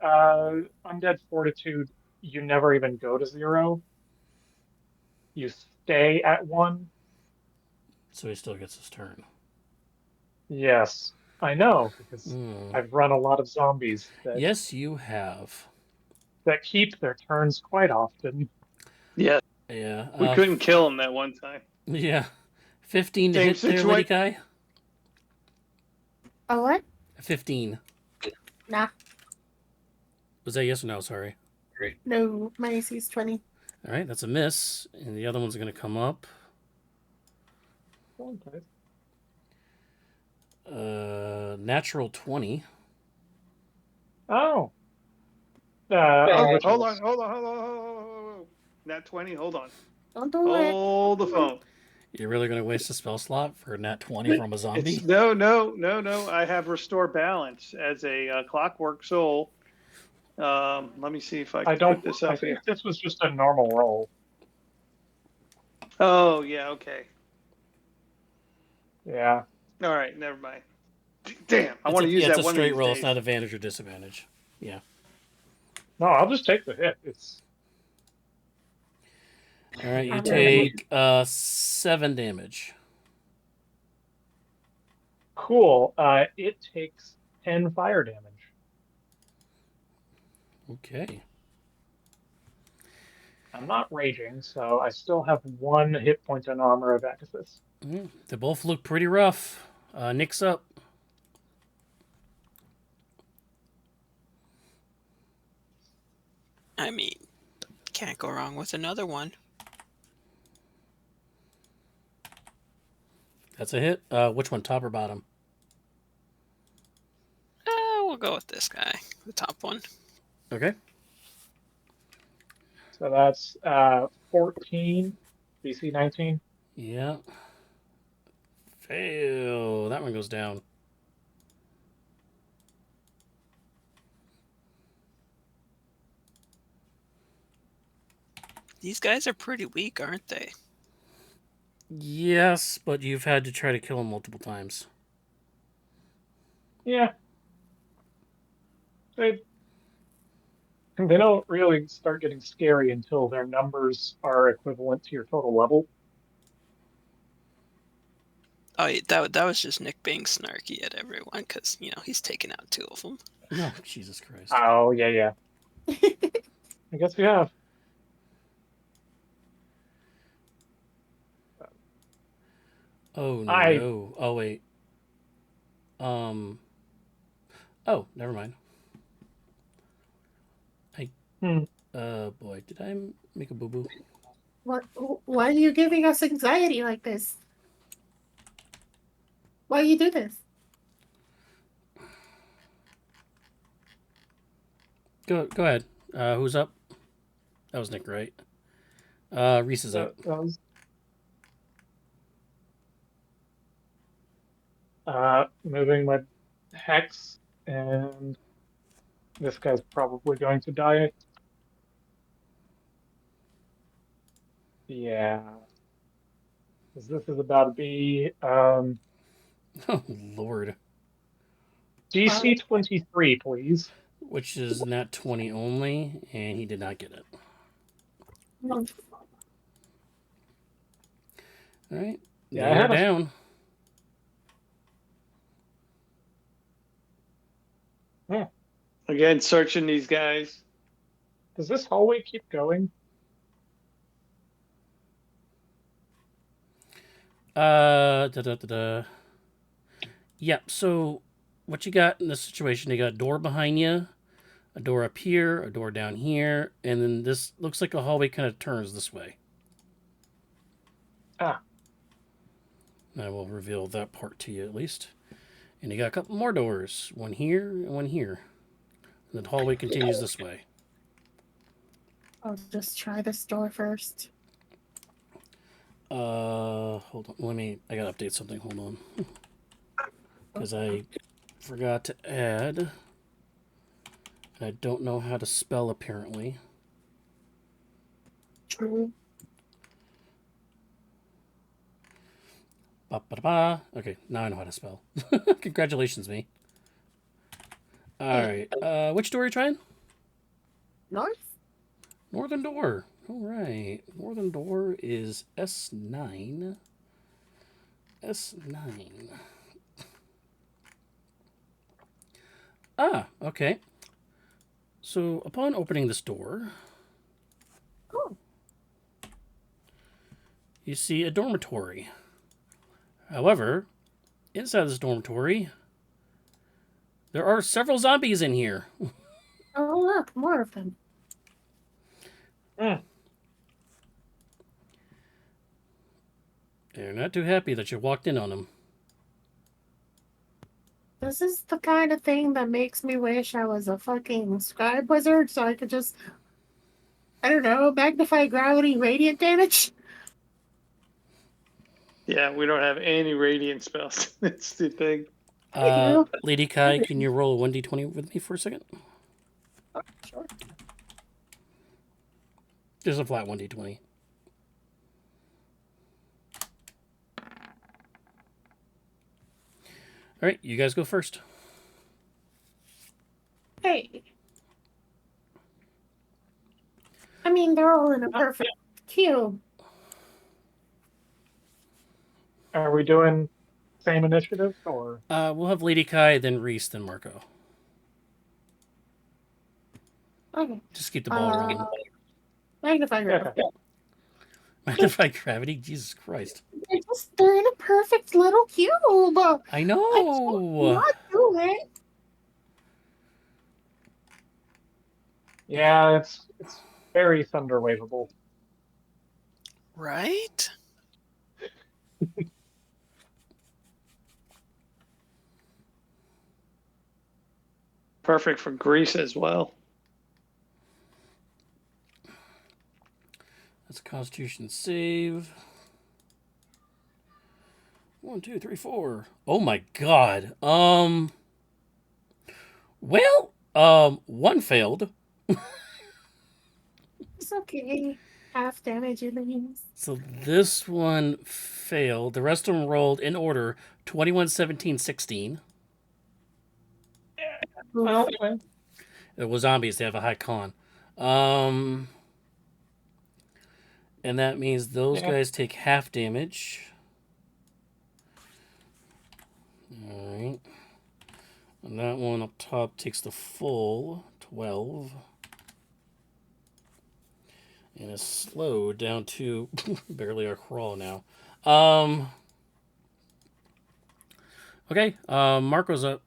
Undead Fortitude, you never even go to 0. You stay at 1. So he still gets his turn. Yes, I know, because I've run a lot of zombies Yes, you have. that keep their turns quite often. Yeah. Yeah. We couldn't kill him that one time. Yeah. 15 to Same hit there, Lady Kai? A what? 15. Nah. Was that yes or no? Sorry. No, my AC is 20. All right, that's a miss. And the other one's going to come up. Okay. Natural 20. Oh. Hold on. Nat 20, hold on. Don't do it. Hold the phone. You're really going to waste a spell slot for a nat 20 from a zombie? No. I have Restore Balance as a Clockwork Soul. Let me see if I can put this up I think here. this was just a normal roll. Oh, yeah, okay. Yeah. All right, never mind. Damn, I want to use that it's a one straight of these roll. days. It's not advantage or disadvantage. Yeah. No, I'll just take the hit. It's All right, you I'm take 7 damage. cool. It takes 10 fire damage. Okay. I'm not raging, so I still have 1 hit point on Armor of Agathis. They both look pretty rough. Nick's up. I mean, can't go wrong with another one. That's a hit. Which one, top or bottom? We'll go with this guy, the top one. Okay. So that's 14, DC 19. Yeah. Fail. That one goes down. These guys are pretty weak, aren't they? Yes, but you've had to try to kill him multiple times. Yeah. They don't really start getting scary until their numbers are equivalent to your total level. Oh, that was just Nick being snarky at everyone because, he's taken out 2 of them. Oh, Jesus Christ. Oh, yeah. I guess we have. Oh, no. Oh, wait. Oh, never mind. Boy, did I make a boo-boo? What? Why are you giving us anxiety like this? Why you do this? Go ahead. Who's up? That was Nick, right? Reese is up. Moving my hex, and this guy's probably going to die. Yeah. Because this is about to be Oh, Lord. DC 23, please. Which is nat 20 only, and he did not get it. All right. Yeah, They I are had a down. Again, searching these guys. Does this hallway keep going? Da. Yep, so what you got in this situation, you got a door behind you, a door up here, a door down here, and then this looks like a hallway kind of turns this way. Ah, I will reveal that part to you at least. And you got a couple more doors, one here and one here. And the hallway continues this way. I'll just try this door first. Hold on. I gotta update something. Hold on. Because I forgot to add. And I don't know how to spell apparently. True. Ba-ba-da-ba. Okay, now I know how to spell. Congratulations, me. Alright. Which door are you trying? North? Northern door. Alright. Northern door is S9. S9. Ah, okay. So upon opening this door, Oh, you see a dormitory. However, inside this dormitory, there are several zombies in here. oh look, more of them. hmm. They're not too happy that you walked in on them. This is the kind of thing that makes me wish I was a fucking scribe wizard so I could just, I don't know, magnify gravity radiant damage. Yeah, we don't have any radiant spells. That's the thing. I do. Lady Kai, can you roll a 1d20 with me for a second? Oh, sure. Just a flat 1d20. All right, you guys go first. Hey. I mean, they're all in a perfect cube. Are we doing same initiative or? We'll have Lady Kai, then Reese, then Marco. Okay. Just keep the ball rolling. Magnify gravity. Okay. Magnify gravity? Jesus Christ. They're in a perfect little cube. I I know. can't do it. Yeah, it's very thunder waveable. Right? Perfect for Greece as well. That's a Constitution save. 1, 2, 3, 4. Oh my God. Well, one failed. It's okay. Half damage it means. So this one failed. The rest of them rolled in order: 21, 17, 16. Well, It was zombies. They have a high con. And that means those Yeah. guys take half damage. All right. And that one up top takes the full 12. And is slowed down to barely a crawl now. Okay. Marco's up.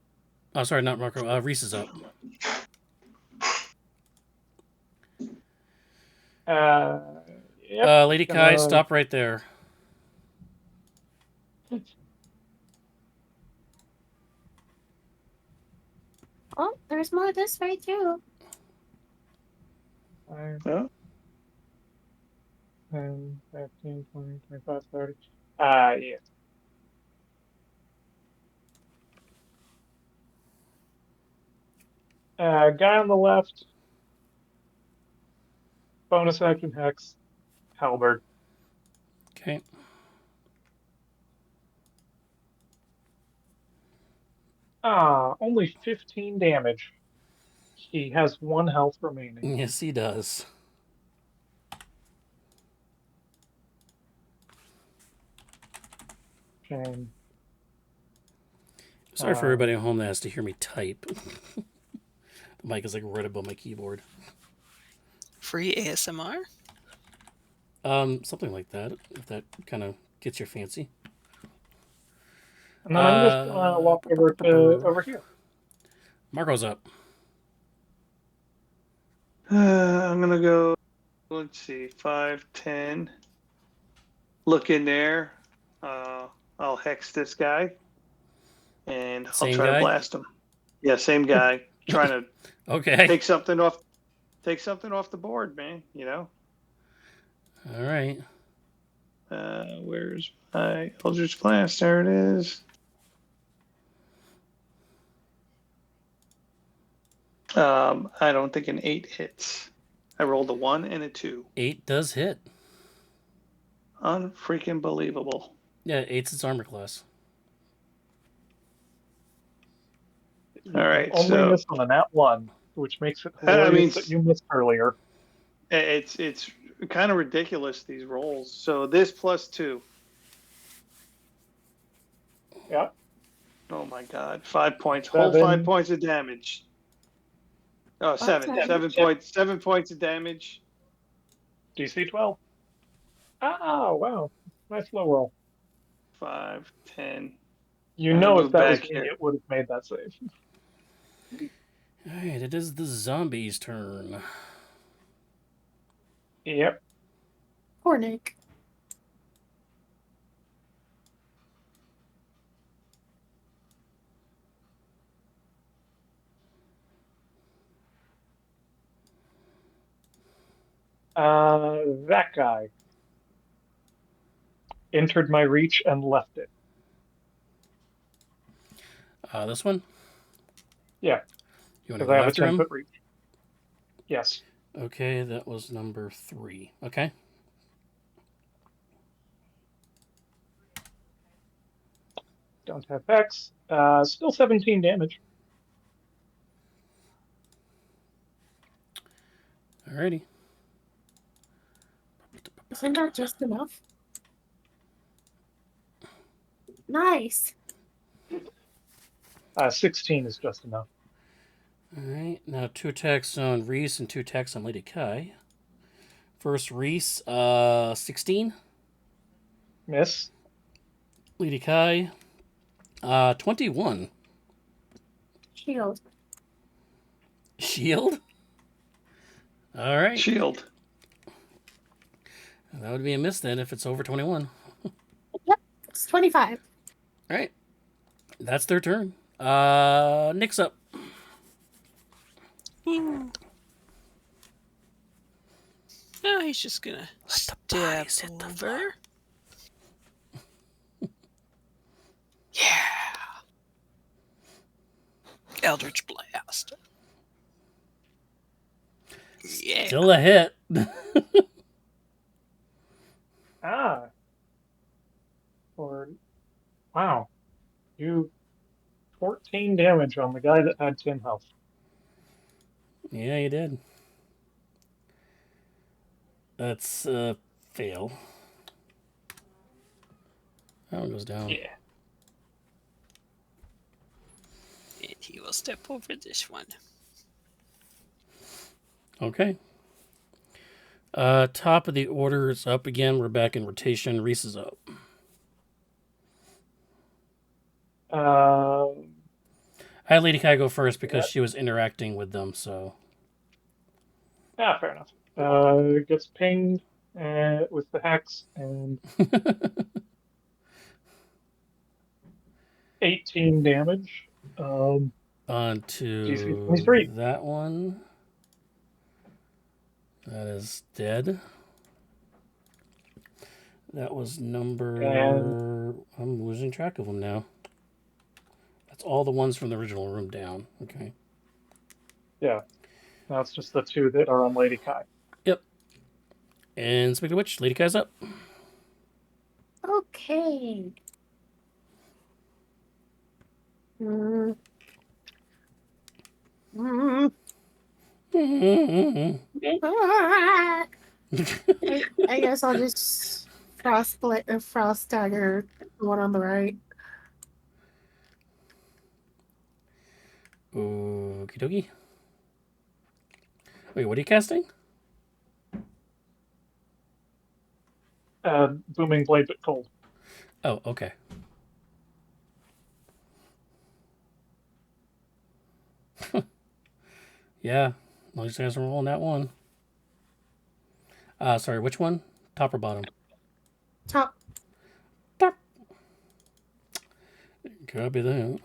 Oh, sorry, not Marco. Reese is up. Yep. Lady Kai, gonna- stop right there. Oh, there's more this way too. 5, Oh. 10, 15, 20, 25, 30. Yeah. Guy on the left. Bonus action hex. Halberd. Okay. Only 15 damage. He has 1 health remaining. Yes, he does. Shame. Sorry for everybody at home that has to hear me type. The mic is like right above my keyboard. Free ASMR? Something like that, if that kind of gets your fancy. And then I'm just gonna walk over here. Marco's up. I'm gonna go. Let's see, 5, 10. Look in there. I'll hex this guy, and I'll Same try guy? to blast him. Yeah, same guy. Trying to Okay. take something off the board, man. You know. All right. Where's my Eldritch Blast? There it is. I don't think an 8 hits. I rolled a 1 and a 2. 8 does hit. Unfreaking believable. Yeah, 8's its armor class. You All right, only so missed on a nat 1, which makes it I hilarious mean, that you missed earlier. it's kind of ridiculous, these rolls. So this plus 2. Yeah. Oh my God, 5 points. Whole 5 points of damage. Oh, 7. Okay. 7 points. 7 points of damage. DC 12. Oh, wow. Nice low roll. 5, 10. You I'm know gonna if move that was back me, here. it would have made that save. All right, it is the zombie's turn. Yep. Poor Nick. That guy entered my reach and left it. This one? Yeah, You want to because go I have a after him? 10-foot reach. Yes. Okay, that was number 3. Okay. Don't have Hex. Still 17 damage. Alrighty. Isn't that just enough? Nice. 16 is just enough. Alright, now 2 attacks on Reese and 2 attacks on Lady Kai. First Reese, 16. Miss. Lady Kai, 21. Shield. Shield? Alright. Shield. That would be a miss then if it's over 21. Yep. It's 25. Alright. That's their turn. Nick's up. Ooh. No, he's just gonna step over. Yeah. Eldritch Blast. Yeah. Still a hit. Wow. You 14 damage on the guy that had 10 health. Yeah, you did. That's a fail. That one goes down. Yeah. And he will step over this one. Okay. Top of the order is up again. We're back in rotation. Reese is up. I had Lady Kai go first because she was interacting with them, so. Yeah, fair enough. Gets pinged with the hex and 18 damage. On DC to 23. that one. That is dead. That was number... I'm losing track of them now. That's all the ones from the original room down. Okay. Yeah. Now it's just the 2 that are on Lady Kai. Yep. And speaking of which, Lady Kai's up. Okay. Mm. Mm-hmm. I guess I'll just frost dagger the one on the right. Okie dokie. Wait, what are you casting? Booming blade, but cold. Oh, okay. Yeah, as long as you guys are rolling that one. Sorry, which one? Top or bottom? Top. Top. Copy that.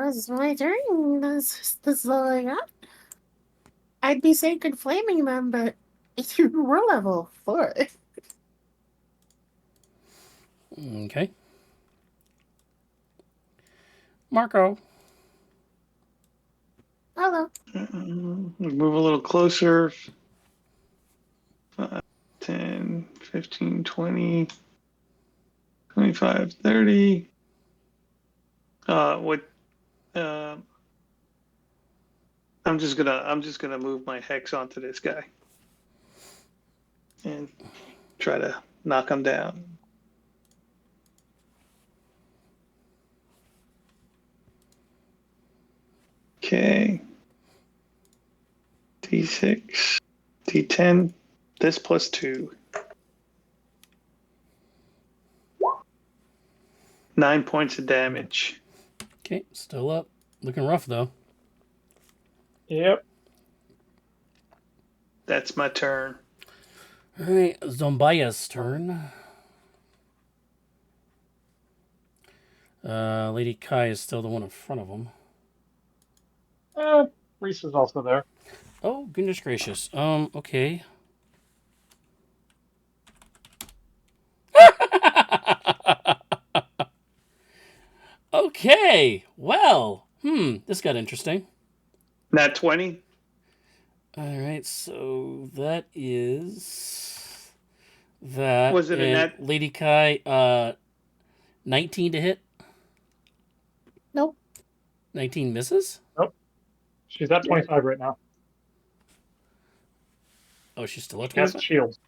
This is my turn. This is all I got. I'd be sacred flaming them, but you were level 4. Okay. Marco. Hello. Move a little closer. 5, 10, 15, 20, 25, 30. What? I'm just gonna move my hex onto this guy and try to knock him down. Okay. D6, D10, this plus 2. 9 points of damage. Okay, still up. Looking rough though. Yep. That's my turn. All right, Zombia's turn. Lady Kai is still the one in front of him. Reese is also there. Oh, goodness gracious. Okay. Okay. Well, this got interesting. Nat 20. All right, so that is that. Was it a and nat? Lady Kai, 19 to hit. Nope. 19 misses. Nope. She's at 25 right now. Oh, she's still at She has 25. shields.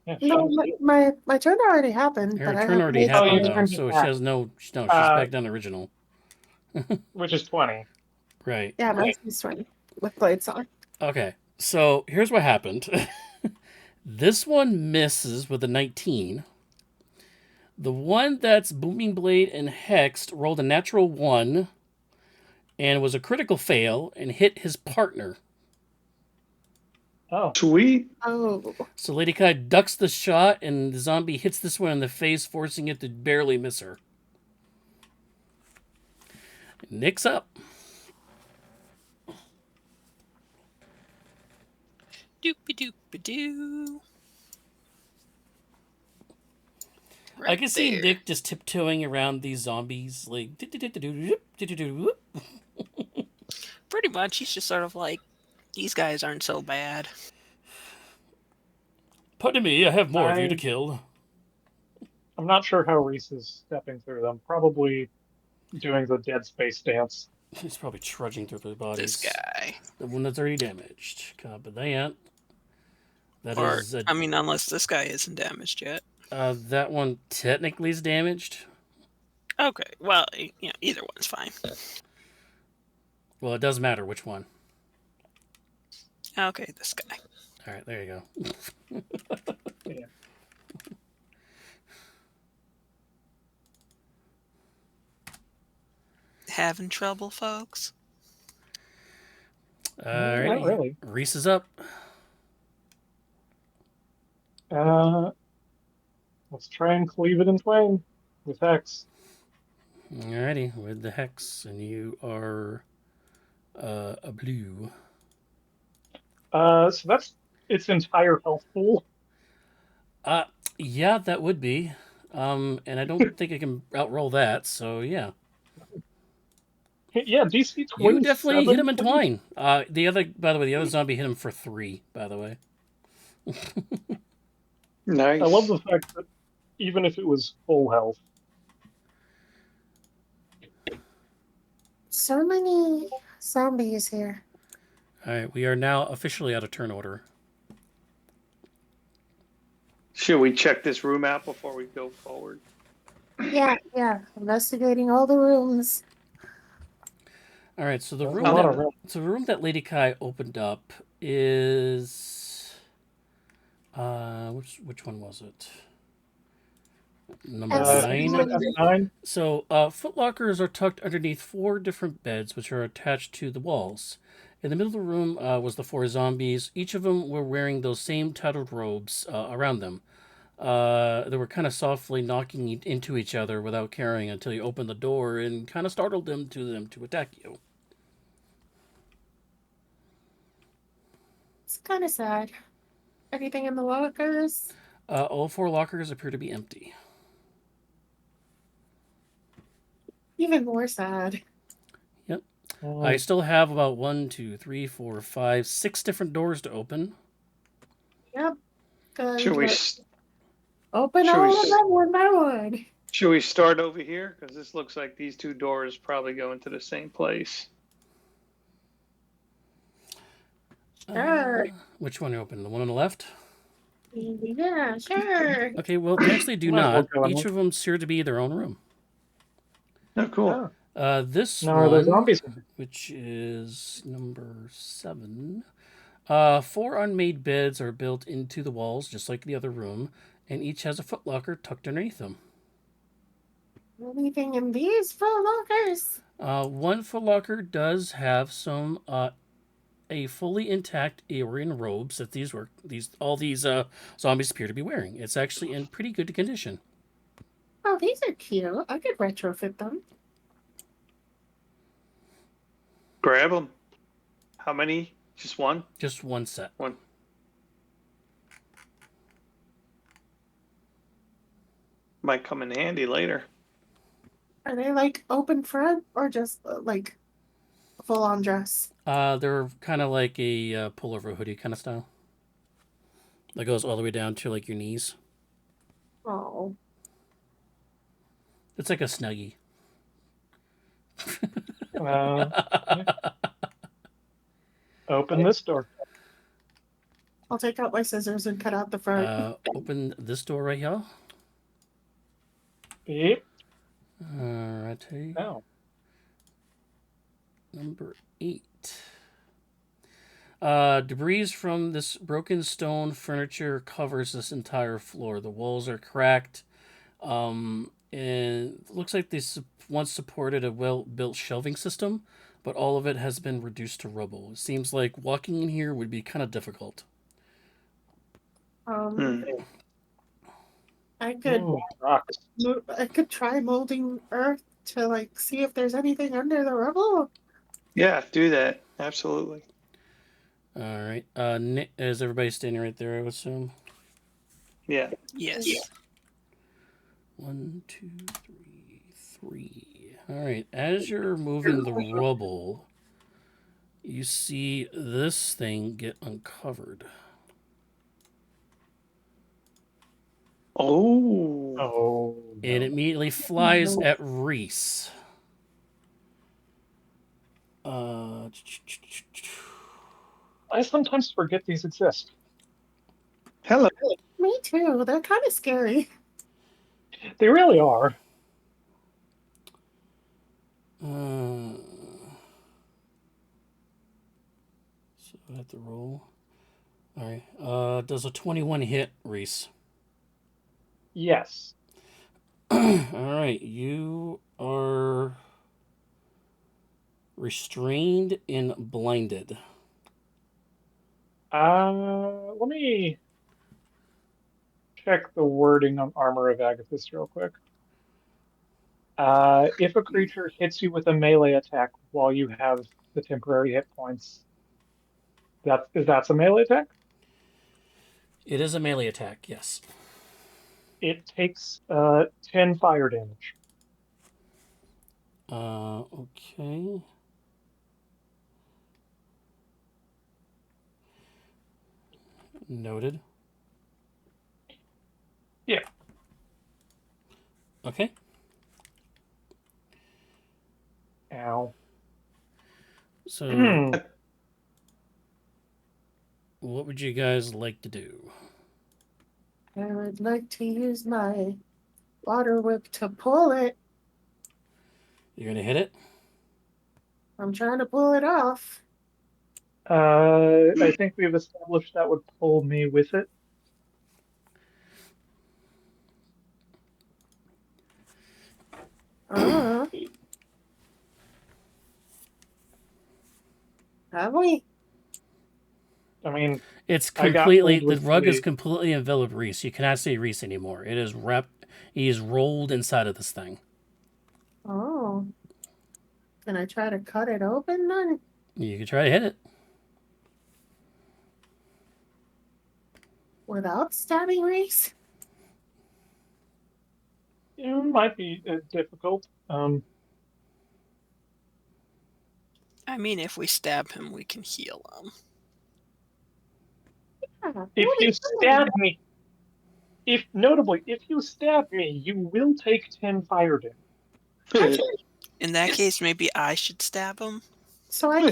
Yeah, No, shields. my turn already happened, Her but I turn have already made happened you though, turned so it she back. has no. She's back down to original. Which is 20. Right. Yeah, my is 20 with blades on. Okay. So here's what happened. This one misses with a 19. The one that's Booming Blade and Hexed rolled a natural 1 and was a critical fail and hit his partner. Oh. Sweet. Oh. So Lady Kai ducks the shot and the zombie hits this one in the face, forcing it to barely miss her. Nick's up. Doopy-doopy-doo. I Right can see there. Nick just tiptoeing around these zombies, like. Pretty much, he's just sort of like, these guys aren't so bad. Pardon me, I have more of you to I- kill. I'm not sure how Reese is stepping through them. Probably doing the dead space dance. He's probably trudging through their bodies. This guy. The one that's already damaged. Copy that. That Or, is. I mean, unless this guy isn't damaged yet. That one technically is damaged. Okay, well, either one's fine. Well, it does matter which one. Okay, this guy. All right, there you go. Yeah. Having trouble, folks? All right. Not really. Reese is up. Let's try and cleave it in twain with Hex. Alrighty, with the hex, and you are a blue. So that's its entire health pool. Yeah, that would be. And I don't think I can outroll that, so yeah. Yeah, DC 27. You definitely hit him in twine. By the way, the other zombie hit him for 3, by the way. Nice. I love the fact that even if it was full health, So many zombies here. All right, we are now officially out of turn order. Should we check this room out before we go forward? Yeah. Investigating all the rooms. All right, so the There's a room lot that of room. so the room that Lady Kai opened up is which one was it? Number S- 9. S9. So, footlockers are tucked underneath 4 different beds, which are attached to the walls. In the middle of the room was the 4 zombies. Each of them were wearing those same tattered robes around them. They were kind of softly knocking into each other without caring until you opened the door and kind of startled them to attack you. It's kind of sad. Anything in the lockers? All 4 lockers appear to be empty. Even more sad. I still have about 1, 2, 3, 4, 5, 6 different doors to open. Yep. Should we Open should we all of s- them one by one. should we start over here? Because this looks like these 2 doors probably go into the same place. Sure. Which one you open? The one on the left? Yeah, sure. Okay, well, they actually do Might as well not. go in Each there. of them appear to be their own room. Oh, cool. Oh, This now are those one, zombies? which is number 7, 4 unmade beds are built into the walls, just like the other room, and each has a footlocker tucked underneath them. Anything in these full lockers? One footlocker does have some a fully intact Aryan robes that all these zombies appear to be wearing. It's actually in pretty good condition. Oh, these are cute. I could retrofit them. Grab them. How many? Just one? Just one set. One. Might come in handy later. Are they like open front or just like full on dress? They're kind of like a pullover hoodie kind of style. That goes all the way down to like your knees. Oh. It's like a snuggie. Open this door. I'll take out my scissors and cut out the front. Open this door right here. Beep. Alrighty. Now. Number 8. Debris from this broken stone furniture covers this entire floor. The walls are cracked. And it looks like they once supported a well-built shelving system, but all of it has been reduced to rubble. It seems like walking in here would be kind of difficult. I could Rocks. I could try molding earth to like see if there's anything under the rubble. Yeah, do that. Absolutely. All right. Is everybody standing right there, I would assume? Yeah. Yes. 1, 2, 3. All right. As you're moving the rubble, you see this thing get uncovered. Oh. Oh. It immediately flies at Reese. I sometimes forget these exist. Hello. Me too. They're kind of scary. They really are. So I have to roll. All right. Does a 21 hit, Reese? Yes. All right. You are restrained and blinded. Let me check the wording on Armor of Agathis real quick. If a creature hits you with a melee attack while you have the temporary hit points, that's a melee attack? It is a melee attack, yes. It takes 10 fire damage. Okay. Noted. Yeah. Okay. Ow. So, what would you guys like to do? I would like to use my water whip to pull it. You're gonna hit it? I'm trying to pull it off. I think we've established that would pull me with it. Uh, have we? I mean, It's I got completely, pulled the with rug is the. completely enveloped Reese. You cannot say Reese anymore. It is wrapped, he is rolled inside of this thing. Oh. Can I try to cut it open then? You can try to hit it. Without stabbing Reese? It might be difficult. I mean, if we stab him, we can heal him. Yeah, If what you is stab me, notably, if you stab me, you will take 10 fire damage. Actually, In that case, maybe I should stab him. so I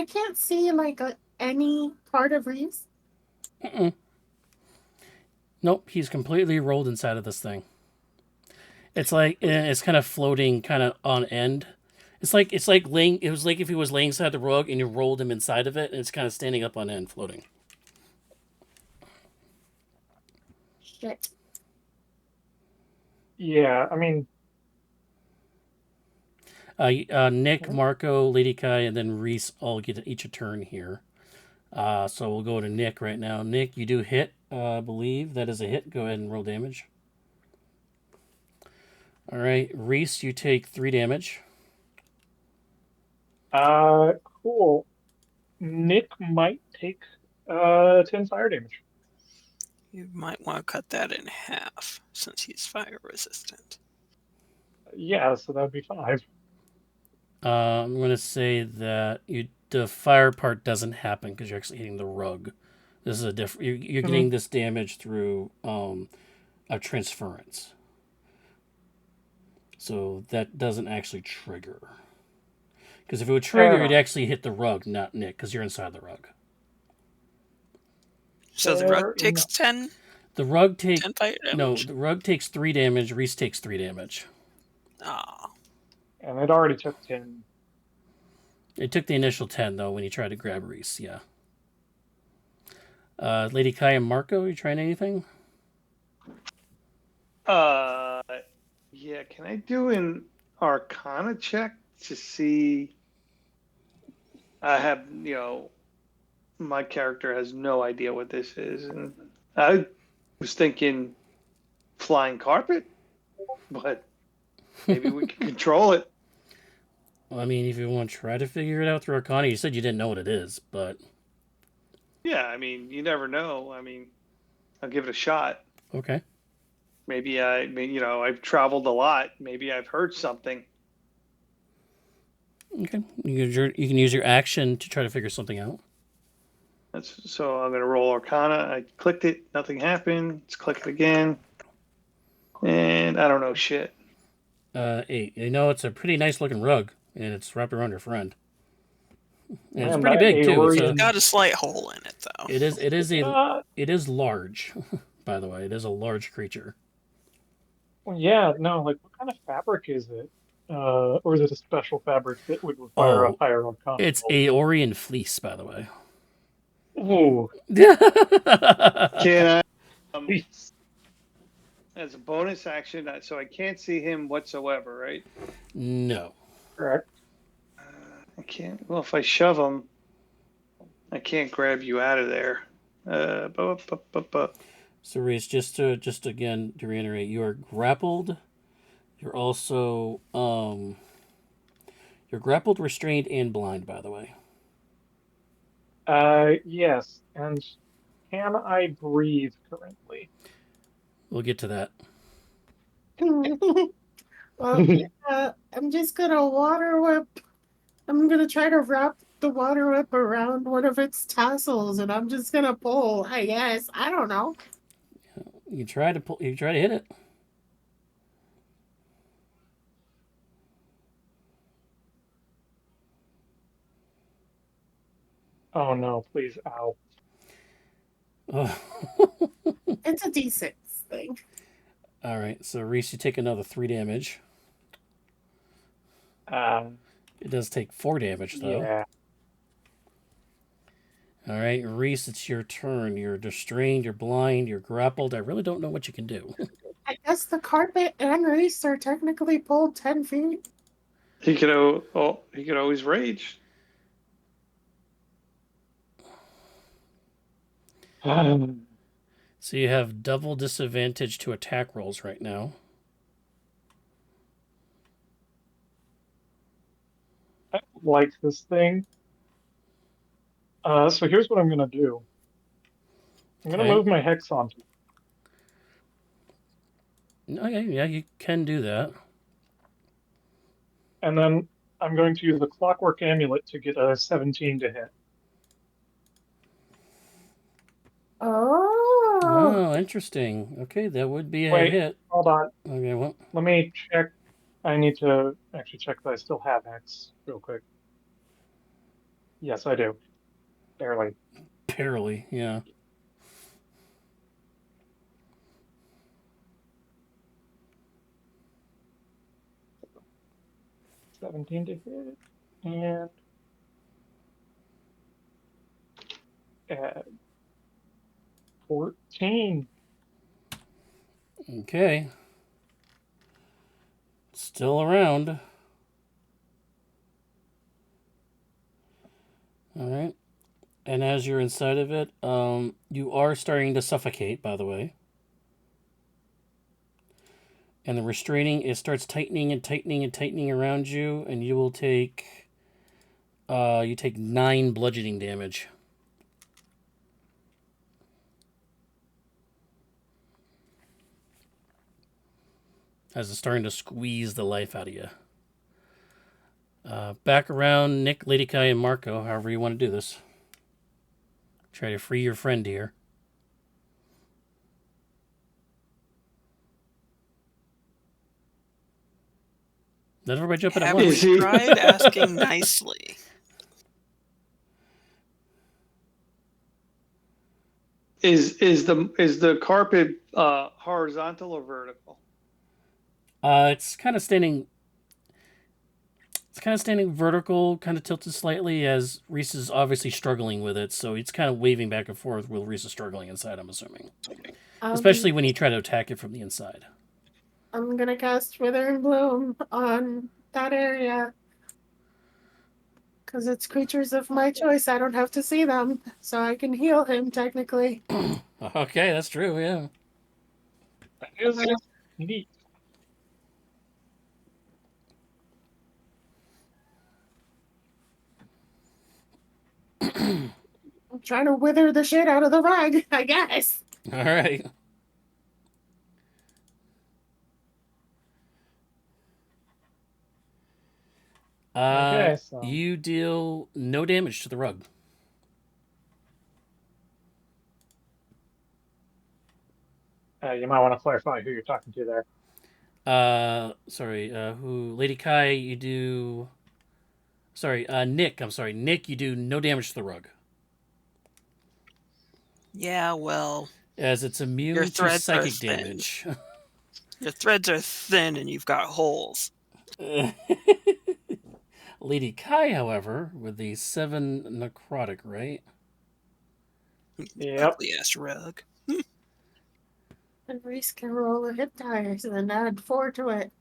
can't see like any part of Reese. Mm-mm. Nope, he's completely rolled inside of this thing. It's like it's kind of floating, kind of on end. It's like laying. It was like if he was laying inside the rug and you rolled him inside of it, and it's kind of standing up on end, floating. Shit. Yeah, I mean, Nick, Marco, Lady Kai, and then Reese all get each a turn here. So we'll go to Nick right now. Nick, you do hit. I believe that is a hit. Go ahead and roll damage. All right, Reese, you take 3 damage. cool. Nick might take 10 fire damage. You might want to cut that in half since he's fire resistant. Yeah, so that'd be 5. I'm going to say that the fire part doesn't happen because you're actually hitting the rug. This is a different. You're getting this damage through a transference, so that doesn't actually trigger. Because if it would trigger, it'd actually hit the rug, not Nick, because you're inside the rug. So the Fair rug takes enough. 10, The rug takes 10 fire damage? the rug takes 3 damage. Reese takes 3 damage. Aw. And it already took 10. It took the initial 10 though when you tried to grab Reese. Yeah. Lady Kai and Marco, you trying anything? Yeah, can I do an Arcana check to see? I have, my character has no idea what this is, and I was thinking flying carpet, but maybe we can control it. Well, I mean, if you want to try to figure it out through Arcana, you said you didn't know what it is, but Yeah, I mean, you never know. I mean, I'll give it a shot. okay. Maybe I've traveled a lot. Maybe I've heard something. Okay. You can use your action to try to figure something out. So I'm going to roll Arcana. I clicked it. Nothing happened. Let's click it again. And I don't know shit. 8. You know, it's a pretty nice looking rug, and it's wrapped around your friend. And it's Man, pretty that big too. Aeolian- It's got a slight hole in it, though. It is large. By the way, it is a large creature. Well, yeah, no, like, what kind of fabric is it? Or is it a special fabric that would require a higher Arcana? It's Aeolian fleece, by the way. Ooh. Can I, Please. as a bonus action, so I can't see him whatsoever, right? No. Correct. I can't. Well, if I shove him, I can't grab you out of there. So Reese, just again to reiterate, you are grappled. You're also you're grappled, restrained, and blind. By the way. Yes, and can I breathe currently? We'll get to that. Well, I'm just gonna water whip. I'm gonna try to wrap the water whip around one of its tassels, and I'm just gonna pull. I guess I don't know. You try to pull. You try to hit it. Oh no, please, ow. Oh. It's a D6 thing. All right, so Reese, you take another 3 damage. It does take 4 damage, though. Yeah. All right, Reese, it's your turn. You're restrained, you're blind, you're grappled. I really don't know what you can do. I guess the carpet and Reese are technically pulled 10 feet. He could he could always rage. So you have double disadvantage to attack rolls right now. I don't like this thing. So here's what I'm gonna do. I'm gonna Okay. move my hex onto it. Okay, yeah, you can do that. And then I'm going to use the clockwork amulet to get a 17 to hit. Oh. Oh, interesting. Okay, that would be a Wait, hit. hold on. Okay, well, Let me check. I need to actually check that I still have hex real quick. Yes, I do. Barely. barely, yeah. 17 to hit. And add 14. Okay. Still around. All right. And as you're inside of it, you are starting to suffocate, by the way. And the restraining, it starts tightening and tightening and tightening around you, and you will take, you take 9 bludgeoning damage. As it's starting to squeeze the life out of you. Back around Nick, Lady Kai, and Marco, however you want to do this. Try to free your friend here. Let everybody jump in at Have once. we tried asking nicely? Is the carpet horizontal or vertical? It's kind of standing. It's kind of standing vertical, kind of tilted slightly, as Reese is obviously struggling with it. So it's kind of waving back and forth while Reese is struggling inside. I'm assuming, especially when you try to attack it from the inside. I'm gonna cast Wither and Bloom on that area. Because it's creatures of my choice. I don't have to see them. So I can heal him, technically. Okay, that's true. Yeah. That is neat. I'm trying to wither the shit out of the rug, I guess. All right. Okay, so You deal no damage to the rug. you might want to clarify who you're talking to there. Sorry. Who? Lady Kai, you do. Sorry, Nick. I'm sorry, Nick. You do no damage to the rug, Yeah, well, as it's Your immune to threads are psychic thin. damage. your threads are thin and you've got holes. Lady Kai, however, with the 7 necrotic, right? Yep. Ugly ass rug. And Reese can roll a hit die and then add 4 to it.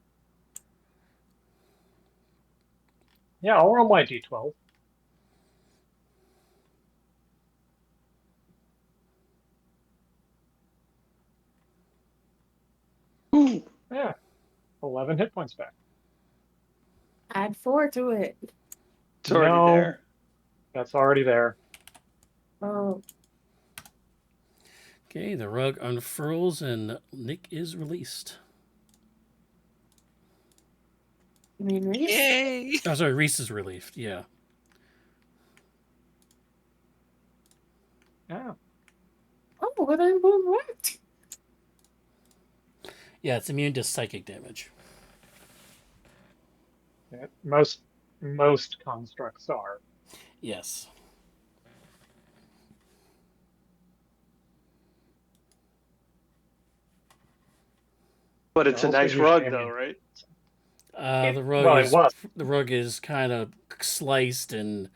Yeah, I'll roll my d12. Ooh, Yeah, 11 hit points back. Add 4 to it. it's already No. there. That's already there. Oh, Okay, the rug unfurls and Nick is released. you mean Reese? Yay! Oh, sorry, Reese is relieved. Yeah. Yeah. Oh, Wither and Bloom worked. Yeah, it's immune to psychic damage. Yeah, most constructs are. Yes. But it's a Also, nice usually, rug, I though, mean, right? The it was. rug is kind of sliced and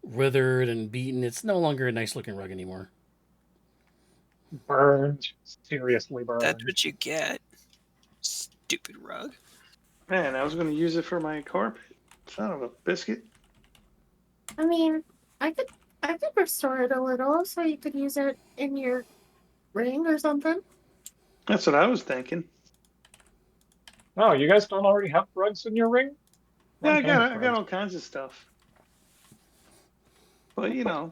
withered and beaten. It's no longer a nice looking rug anymore. Burned, seriously That's burned. what you get. Stupid rug. Man, I was going to use it for my carpet. Son of a biscuit. I mean, I could I could restore it a little so you could use it in your ring or something. That's what I was thinking. Oh, you guys don't already have rugs in your ring? Yeah, Run came with I got rugs. all kinds of stuff. But you know,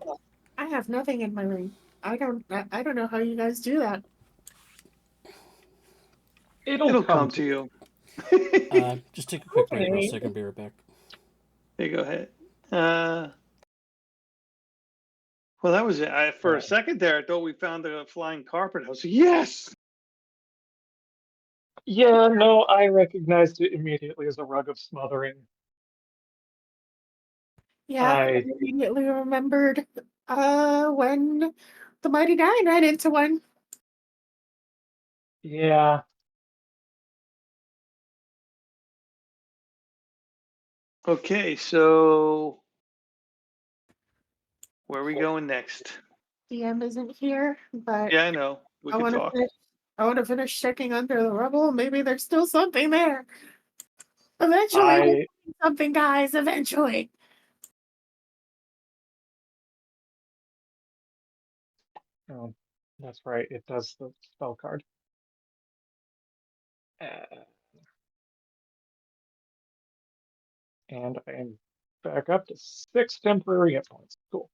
I have nothing in my ring. I don't know how you guys do that. It'll come come to you. Just take a quick break real Okay. second. Be right back. Hey, go ahead. Well, that was it. For a second there, I thought we found the flying carpet. I was like, yes. Yeah, no, I recognized it immediately as a rug of smothering. Yeah, I immediately remembered when the Mighty Nine ran into one. Yeah. Okay, so where are we going next? DM isn't here, but Yeah, I know. We I can want to talk. finish. I want to finish checking under the rubble. Maybe there's still something there. Eventually, we'll I find something, guys. Eventually. oh, that's right, it does the spell card. And I am back up to 6 temporary hit points. Cool.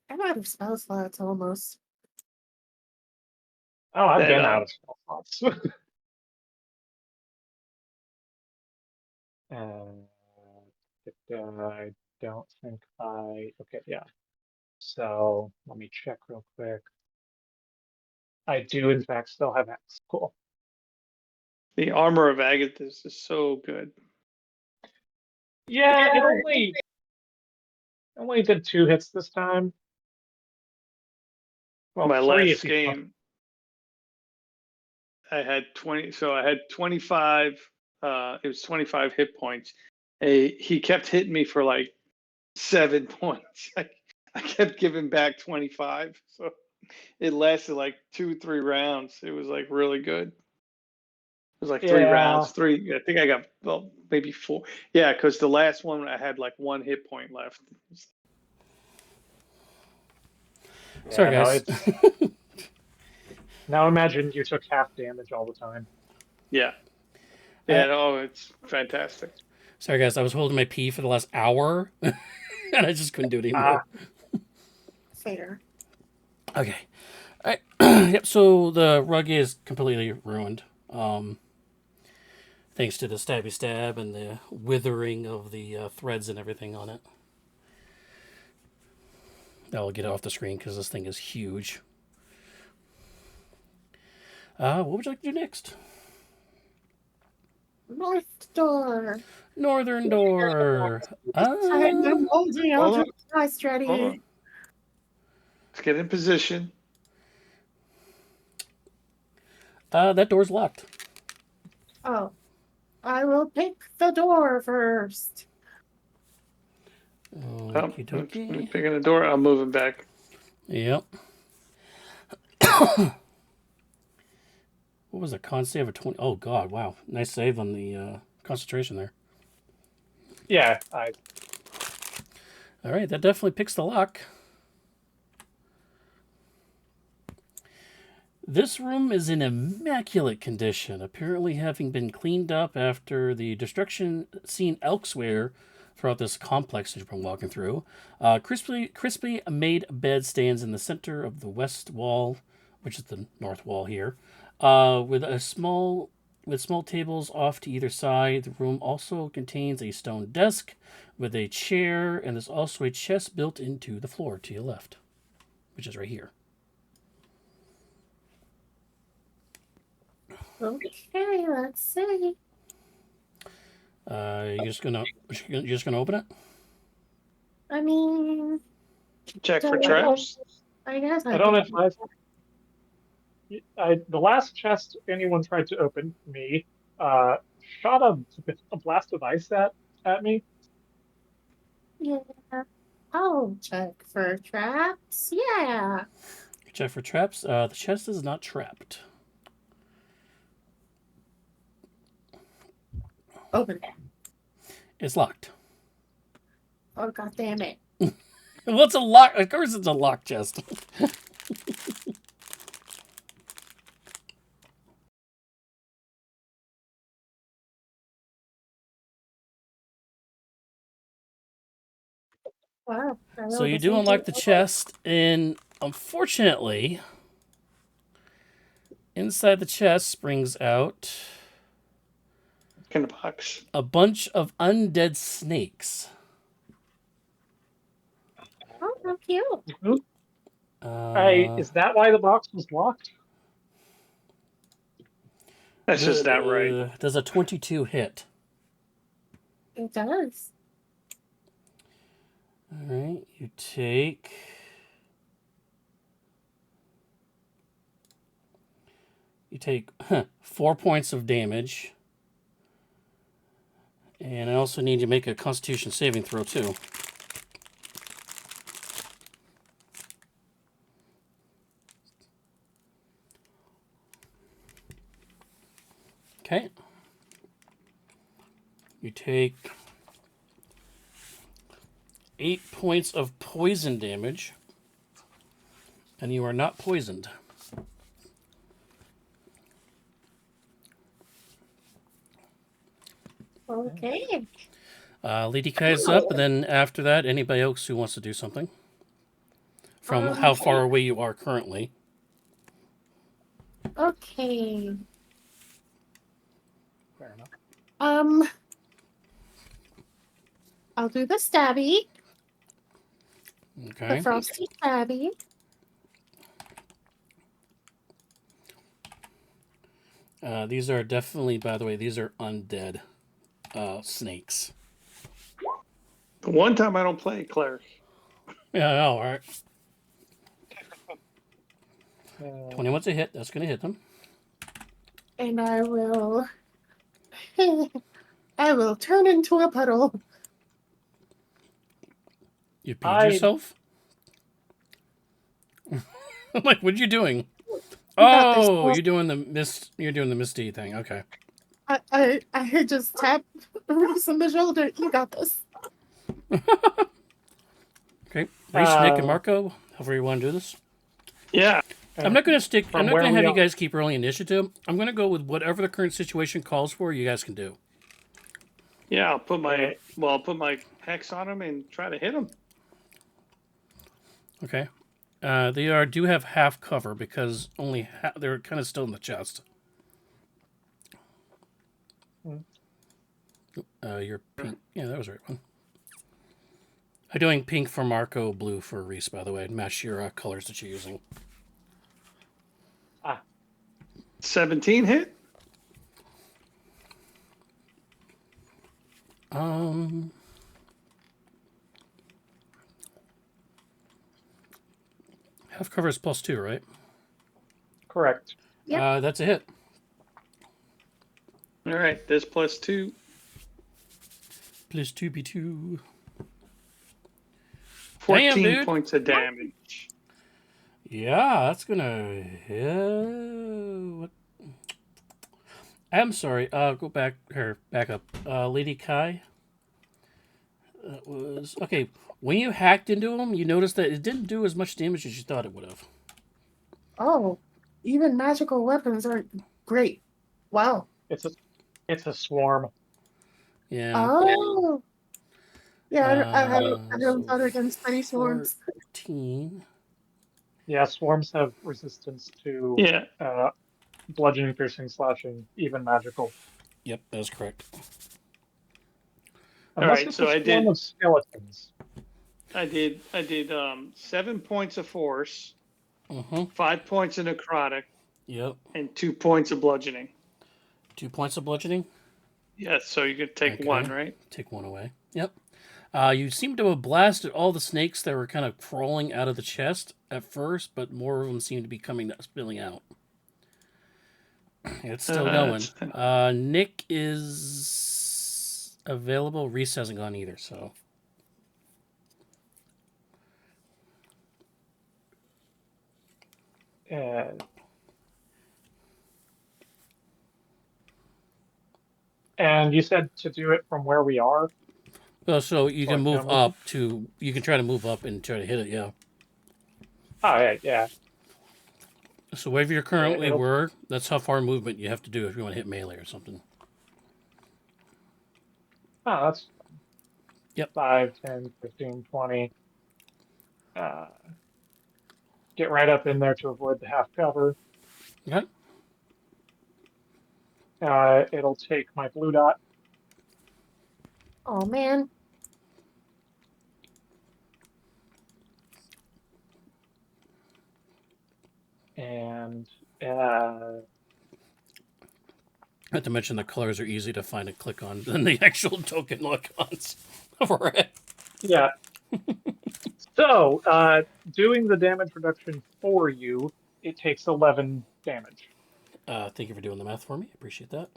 I'm out of spell slots almost. Oh, I've That been out of spell slots. I don't think okay, yeah. So let me check real quick. I do, in fact, still have X. Cool. the armor of Agathis is so good. Yeah, it only did 2 hits this time. Well, My 3 last if you count. game, I had 20. So I had 25. It was 25 hit points. He kept hitting me for like 7 points. I kept giving back 25. So it lasted like 2, 3 rounds. It was like really good. It was like 3 rounds. I think I got, well, maybe 4. Yeah, because the last one I had like 1 hit point left. Sorry, No, guys. now imagine you took half damage all the time. Yeah. Yeah, no, it's fantastic. Sorry, guys. I was holding my pee for the last hour, and I just couldn't do it anymore. Fair. Okay. All right. Yep. So the rug is completely ruined. Thanks to the stabby stab and the withering of the threads and everything on it. I'll get it off the screen because this thing is huge. What would you like to do next? North door. Northern door. I'm holding Hold Eldritch Blast Hold ready. on. Let's get in position. That door's locked. Oh, I will pick the door first. Okie dokie. Picking the door. I'm moving back. Yep. What was a con save of 20? Oh, God, wow. Nice save on the concentration there. Yeah, All right, that definitely picks the lock. This room is in immaculate condition, apparently having been cleaned up after the destruction seen elsewhere throughout this complex that you've been walking through. Crisply made bed stands in the center of the west wall, which is the north wall here, with small tables off to either side. The room also contains a stone desk with a chair, and there's also a chest built into the floor to your left, which is right here. Okay, let's see. You're just gonna open it? I mean, Check for So, traps. I guess I don't advise. The last chest anyone tried to open, me, shot a blast of ice at me. Yeah. I'll check for traps. Yeah. Check for traps. The chest is not trapped. Open it. It's locked. Oh, god damn it. Well, it's a lock. Of course, it's a locked chest. Wow. So you do unlock the chest, and unfortunately, inside the chest springs out In the box. a bunch of undead snakes. Oh, how cute. Mhm. Uh, Is that why the box was locked? That's just not right. Does a 22 hit? It does. All right, you take. You take 4 points of damage. And I also need you to make a Constitution saving throw, too. Okay. You take 8 points of poison damage. And you are not poisoned. Okay. Lady Kai is up, and then after that, anybody else who wants to do something. From how far away you are currently. Okay. Fair enough. I'll do the stabby. Okay. The frosty stabby. These are definitely, by the way, these are undead snakes. The one time I don't play cleric. Yeah, I know, all right. Uh, 21's a hit. That's going to hit them. And I will. I will turn into a puddle. You peed yourself? I'm like, what are you doing? got this. Oh, you're doing the mist. You're doing the misty thing. Okay. I just tap Reese on the shoulder. You got this. Okay. Reese, Nick, and Marco, however you want to do this. Yeah. I'm not going to stick. I'm From not where going to we have you are. guys keep rolling initiative. I'm going to go with whatever the current situation calls for. You guys can do. Yeah, I'll put my hex on them and try to hit them. Okay. They do have half cover because only they're kind of still in the chest. You're pink. Yeah, that was the right one. I'm doing pink for Marco, blue for Reese, by the way. Match your colors that you're using. 17 hit. Half cover is +2, right? correct. Yep. That's a hit. All right, this +2. +2 B2. 14 dude. points of damage. Yeah, that's gonna hit. What? I'm sorry. Go back here. Back up. Lady Kai. That was okay. When you hacked into him, you noticed that it didn't do as much damage as you thought it would have. Oh, even magical weapons are great. Wow. It's a swarm. Yeah. Oh. Yeah, I haven't thought against any swarms. 14. Yeah, swarms have resistance to Yeah. bludgeoning, piercing, slashing, even magical. Yep, that's correct. Unless right, it's so a I swarm did- of skeletons. I did 7 points of force, Mm-hmm. 5 points of necrotic, Yep. and 2 points of bludgeoning. 2 points of bludgeoning. Yes, so you could take Okay. one, right? Take one away. Yep. You seem to have blasted all the snakes that were kind of crawling out of the chest at first, but more of them seem to be spilling out. It's still going. Nick is available. Reese hasn't gone either, so. And you said to do it from where we are? So you So can I move can up to. You can try to move up and try to hit it. Yeah. Oh, yeah. So wherever you currently It'll- were, that's how far movement you have to do if you want to hit melee or something. Oh, that's Yep. 5, 10, 15, 20. Get right up in there to avoid the half cover. Okay. It'll take my blue dot. Oh man. And Not to mention the colors are easy to find and click on than the actual token icons for it. yeah. So, doing the damage reduction for you, it takes 11 damage. Thank you for doing the math for me. Appreciate that.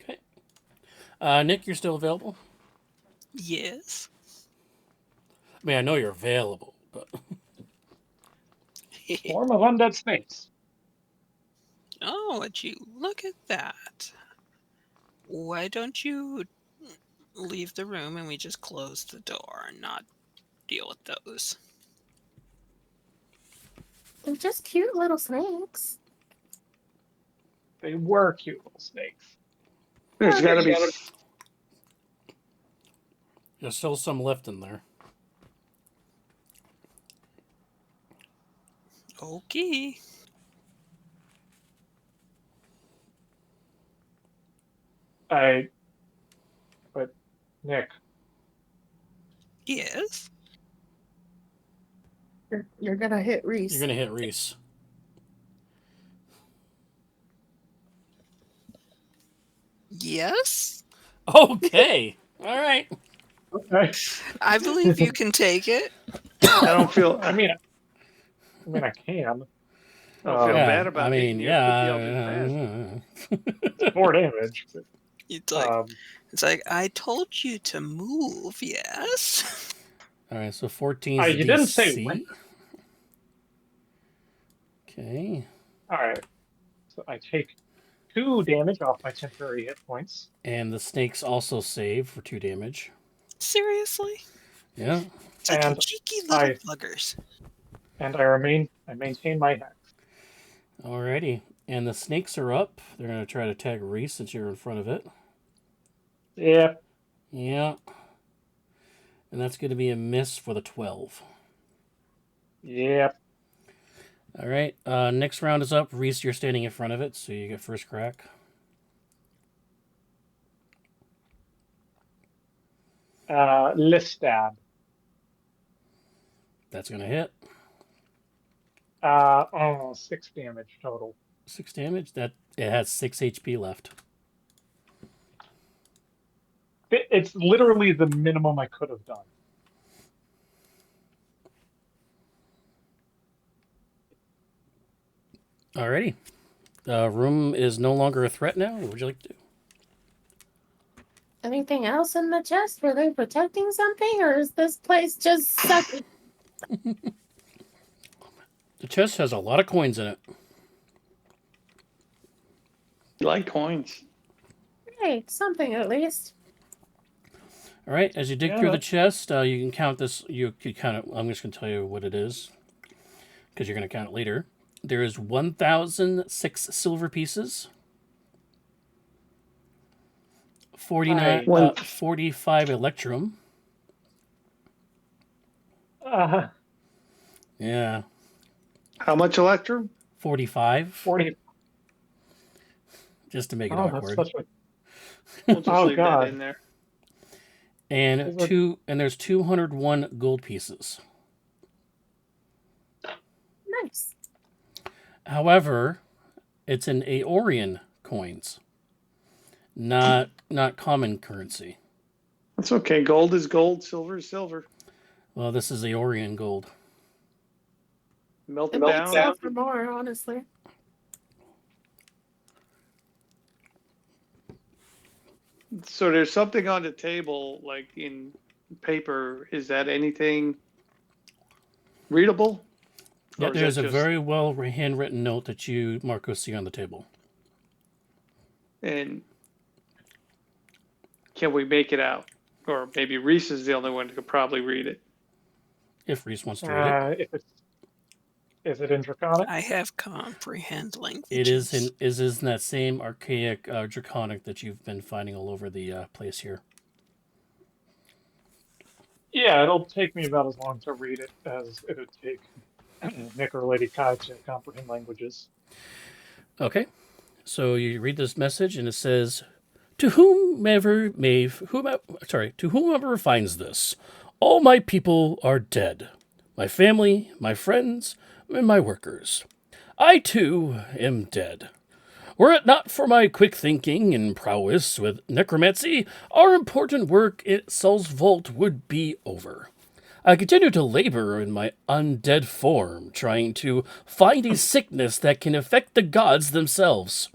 Okay. Nick, you're still available? Yes. I mean, I know you're available, but Swarm of undead snakes. Oh, would you look at that? Why don't you leave the room and we just close the door and not deal with those? They're just cute little snakes. They were cute little snakes. There's got to be. there's still some left in there. Okay. But Nick, Yes. You're gonna hit Reese. You're going to hit Reese. Yes. Okay. All right. okay. I believe you can take it. I don't feel. I mean, I can. I don't feel Yeah, bad about I mean, hitting you. yeah. It's 4 damage. But, It's like I told you to move. Yes. All right, so 14 is you DC. didn't say when. Okay. All right. So I take 2 damage off my temporary hit points. And the snakes also save for 2 damage. Seriously? Yeah. It's like you And cheeky little buggers. And I maintain my hex. Alrighty. And the snakes are up. They're going to try to tag Reese since you're in front of it. Yeah. Yeah. And that's going to be a miss for the 12. Yep. All right. Next round is up. Reese, you're standing in front of it, so you get first crack. Listab. That's going to hit. 6 damage total. 6 damage. That it has 6 HP left. It's literally the minimum I could have done. Alrighty. Room is no longer a threat now. What would you like to do? Anything else in the chest? Were they protecting something, or is this place just sucking? The chest has a lot of coins in it. You like coins. Hey, something at least. All right. As you dig through the chest, you can count this. You could count it. I'm just going to tell you what it is because you're going to count it later. There is 1,006 silver pieces. 45 electrum. Yeah. How much electrum? 45. 40. Just to make it awkward. We'll just leave that in there. And there's 201 gold pieces. Nice. However, it's in Aeorian coins. not common currency. That's okay. Gold is gold, silver is silver. Well, this is Aeorian gold. Melt It it makes down. sense for more, honestly. So there's something on the table, like in paper. Is that anything readable? Yeah, Or is there's that a just, very well handwritten note that you, Marco, see on the table. and can we make it out? Or maybe Reese is the only one who could probably read it. If Reese wants to read it. If it's is it in Draconic? I have comprehend languages. It is in that same archaic draconic that you've been finding all over the place here. Yeah, it'll take me about as long to read it as it would take Nick or Lady Kai to comprehend languages. Okay, so you read this message and it says, to whomever finds this, all my people are dead. My family, my friends, and my workers. I too am dead. Were it not for my quick thinking and prowess with necromancy, our important work at Sol's Vault would be over. I continue to labor in my undead form, trying to find a sickness that can affect the gods themselves.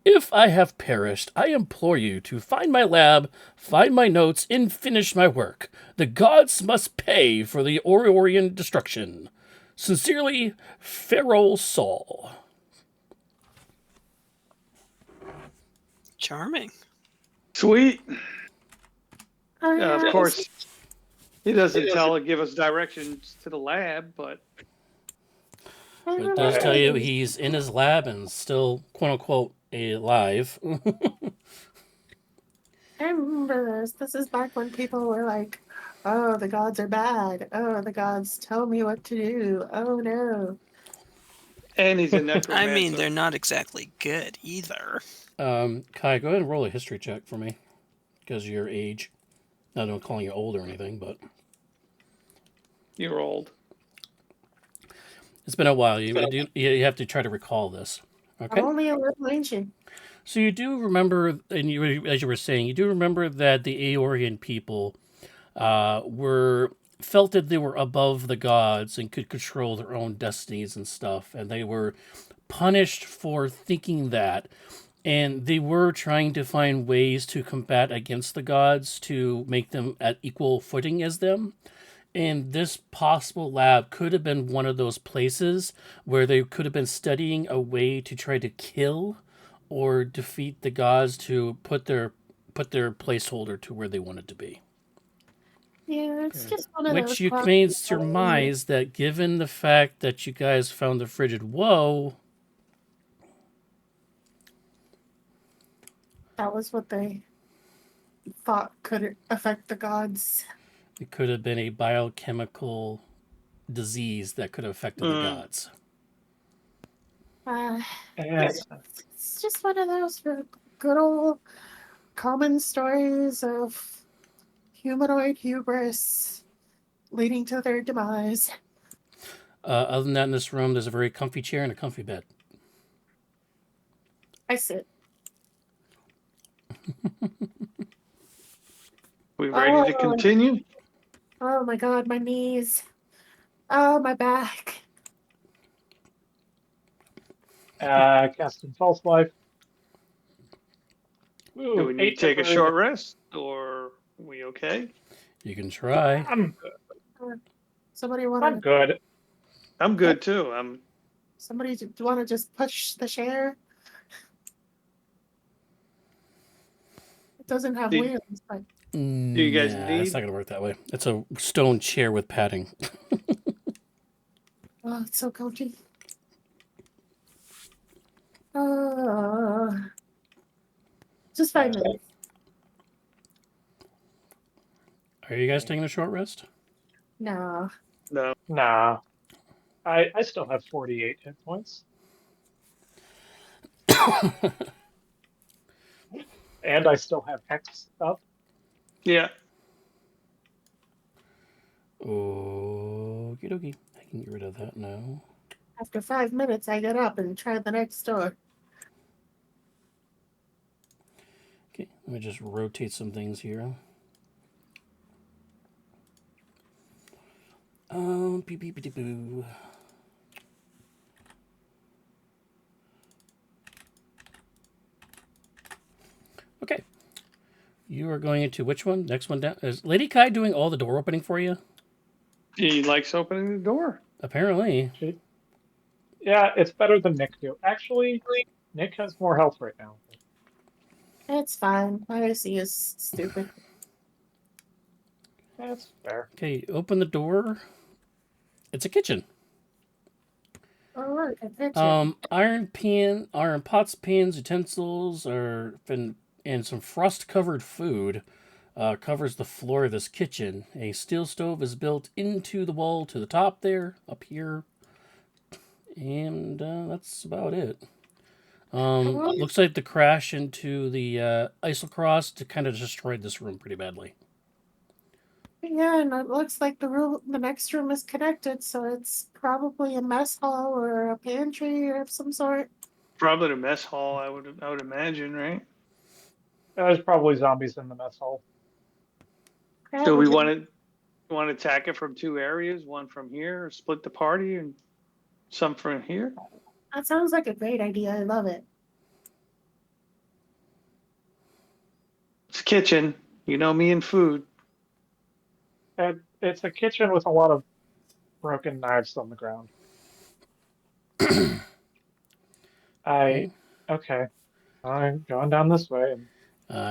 If I have perished, I implore you to find my lab, find my notes, and finish my work. The gods must pay for the Aeorian destruction. Sincerely, Feral Saul. Charming. Sweet. Of Yes. course, he doesn't give us directions to the lab, but But it does tell you he's in his lab and still, quote unquote, alive. I remember this. This is back when people were like, oh, the gods are bad. Oh, the gods tell me what to do. Oh, no. and he's a necromancer. I mean, they're not exactly good either. Kai, go ahead and roll a history check for me. Because of your age. Not that I'm calling you old or anything, but You're old. it's been a while. You have to try to recall this. Okay? I'm only a little ancient. So you do remember, and as you were saying, you do remember that the Aeorian people felt that they were above the gods and could control their own destinies and stuff, and they were punished for thinking that. And they were trying to find ways to combat against the gods to make them at equal footing as them. And this possible lab could have been one of those places where they could have been studying a way to try to kill or defeat the gods to put their placeholder to where they wanted to be. Yeah, it's just one of those. Which you may surmise that given the fact that you guys found the Frigid Woe, that was what they thought could affect the gods. it could have been a biochemical disease that could have affected the gods. It's just one of those good old common stories of humanoid hubris leading to their demise. Other than that, in this room, there's a very comfy chair and a comfy bed. I sit. We ready to continue? Oh my god, my knees. Oh, my back. Casting False Life. Ooh, Do we need to take a short rest, or are we okay? You can try. I'm good. Somebody I'm want to? good. I'm good too. Somebody want to just push the chair? It doesn't have wheels, but Do you guys need? It's not going to work that way. It's a stone chair with padding. oh, it's so comfy. Just 5 minutes. Are you guys taking a short rest? No. No. Nah. I still have 48 hit points. And I still have Hex up. Yeah. Okie dokie. I can get rid of that now. After 5 minutes, I get up and try the next door. Okay, let me just rotate some things here. Beep, beep, beep, boo. Okay. You are going into which one? Next one down. Is Lady Kai doing all the door opening for you? He likes opening the door. Apparently. Yeah, it's better than Nick do. Actually, Nick has more health right now. It's fine. My AC is stupid. That's fair. Okay, open the door. It's a kitchen. Oh, look, a picture. Iron pots, pans, utensils, and some frost-covered food covers the floor of this kitchen. A steel stove is built into the wall to the top there, up here, and that's about it. Looks like the crash into the isocross kind of destroyed this room pretty badly. Yeah, and it looks like the next room is connected, so it's probably a mess hall or a pantry of some sort. Probably the mess hall, I would imagine, right? There's probably zombies in the mess hall. So we Probably. want to attack it from two areas, one from here, or split the party, and some from here. That sounds like a great idea. I love it. It's a kitchen. You know me and food. And it's a kitchen with a lot of broken knives on the ground. Okay. Okay. I'm going down this way.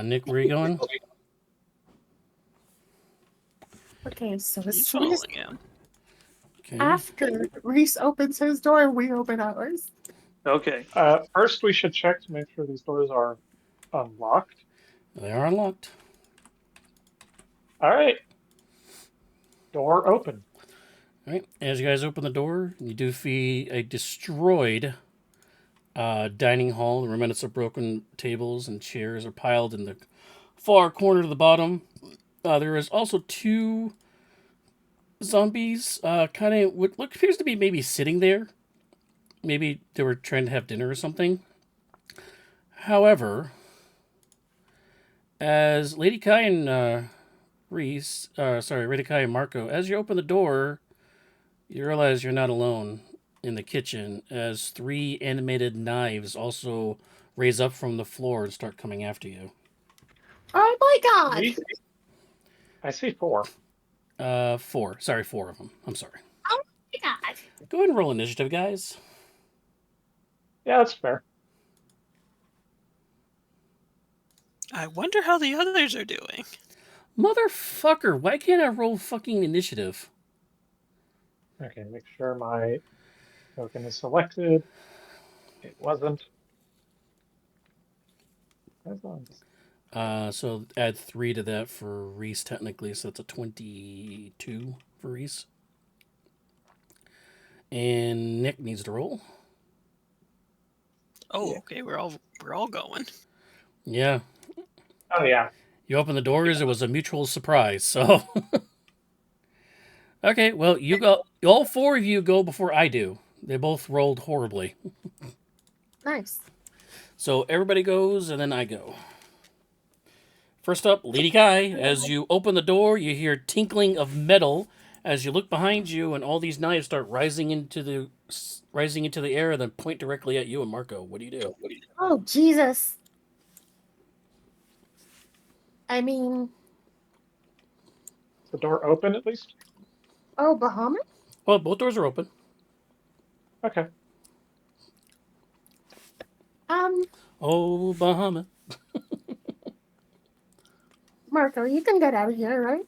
Nick, where are you going? Okay, so as He's soon as following him. Okay. after Reese opens his door, we open ours. Okay. First, we should check to make sure these doors are unlocked. They are unlocked. All right. Door open. All right. As you guys open the door, you do see a destroyed dining hall. The remnants of broken tables and chairs are piled in the far corner to the bottom. There is also two zombies, kind of what appears to be maybe sitting there. Maybe they were trying to have dinner or something. However, as Lady Kai and Lady Kai and Marco, as you open the door, you realize you're not alone in the kitchen, as three animated knives also raise up from the floor and start coming after you. Oh my god! I see four. Four. Sorry, four of them. I'm sorry. Oh my god! Go ahead and roll initiative, guys. Yeah, that's fair. I wonder how the others are doing. Motherfucker, why can't I roll fucking initiative? Okay, make sure my token is selected. It wasn't. So add 3 to that for Reese, technically, so that's a 22 for Reese. And Nick needs to roll. Oh, Yeah. okay, we're all going. Yeah. Oh yeah. You open the doors, it was a mutual surprise, so. Okay, well, you go. All 4 of you go before I do. They both rolled horribly. Nice. So everybody goes, and then I go. First up, Lady Kai. As you open the door, you hear tinkling of metal. As you look behind you, and all these knives start rising into the air, and then point directly at you and Marco. What do you do? Oh Jesus! I mean, Is the door open at least? oh Bahamut? Well, both doors are open. Okay. Oh, Bahamut. Marco, you can get out of here, right?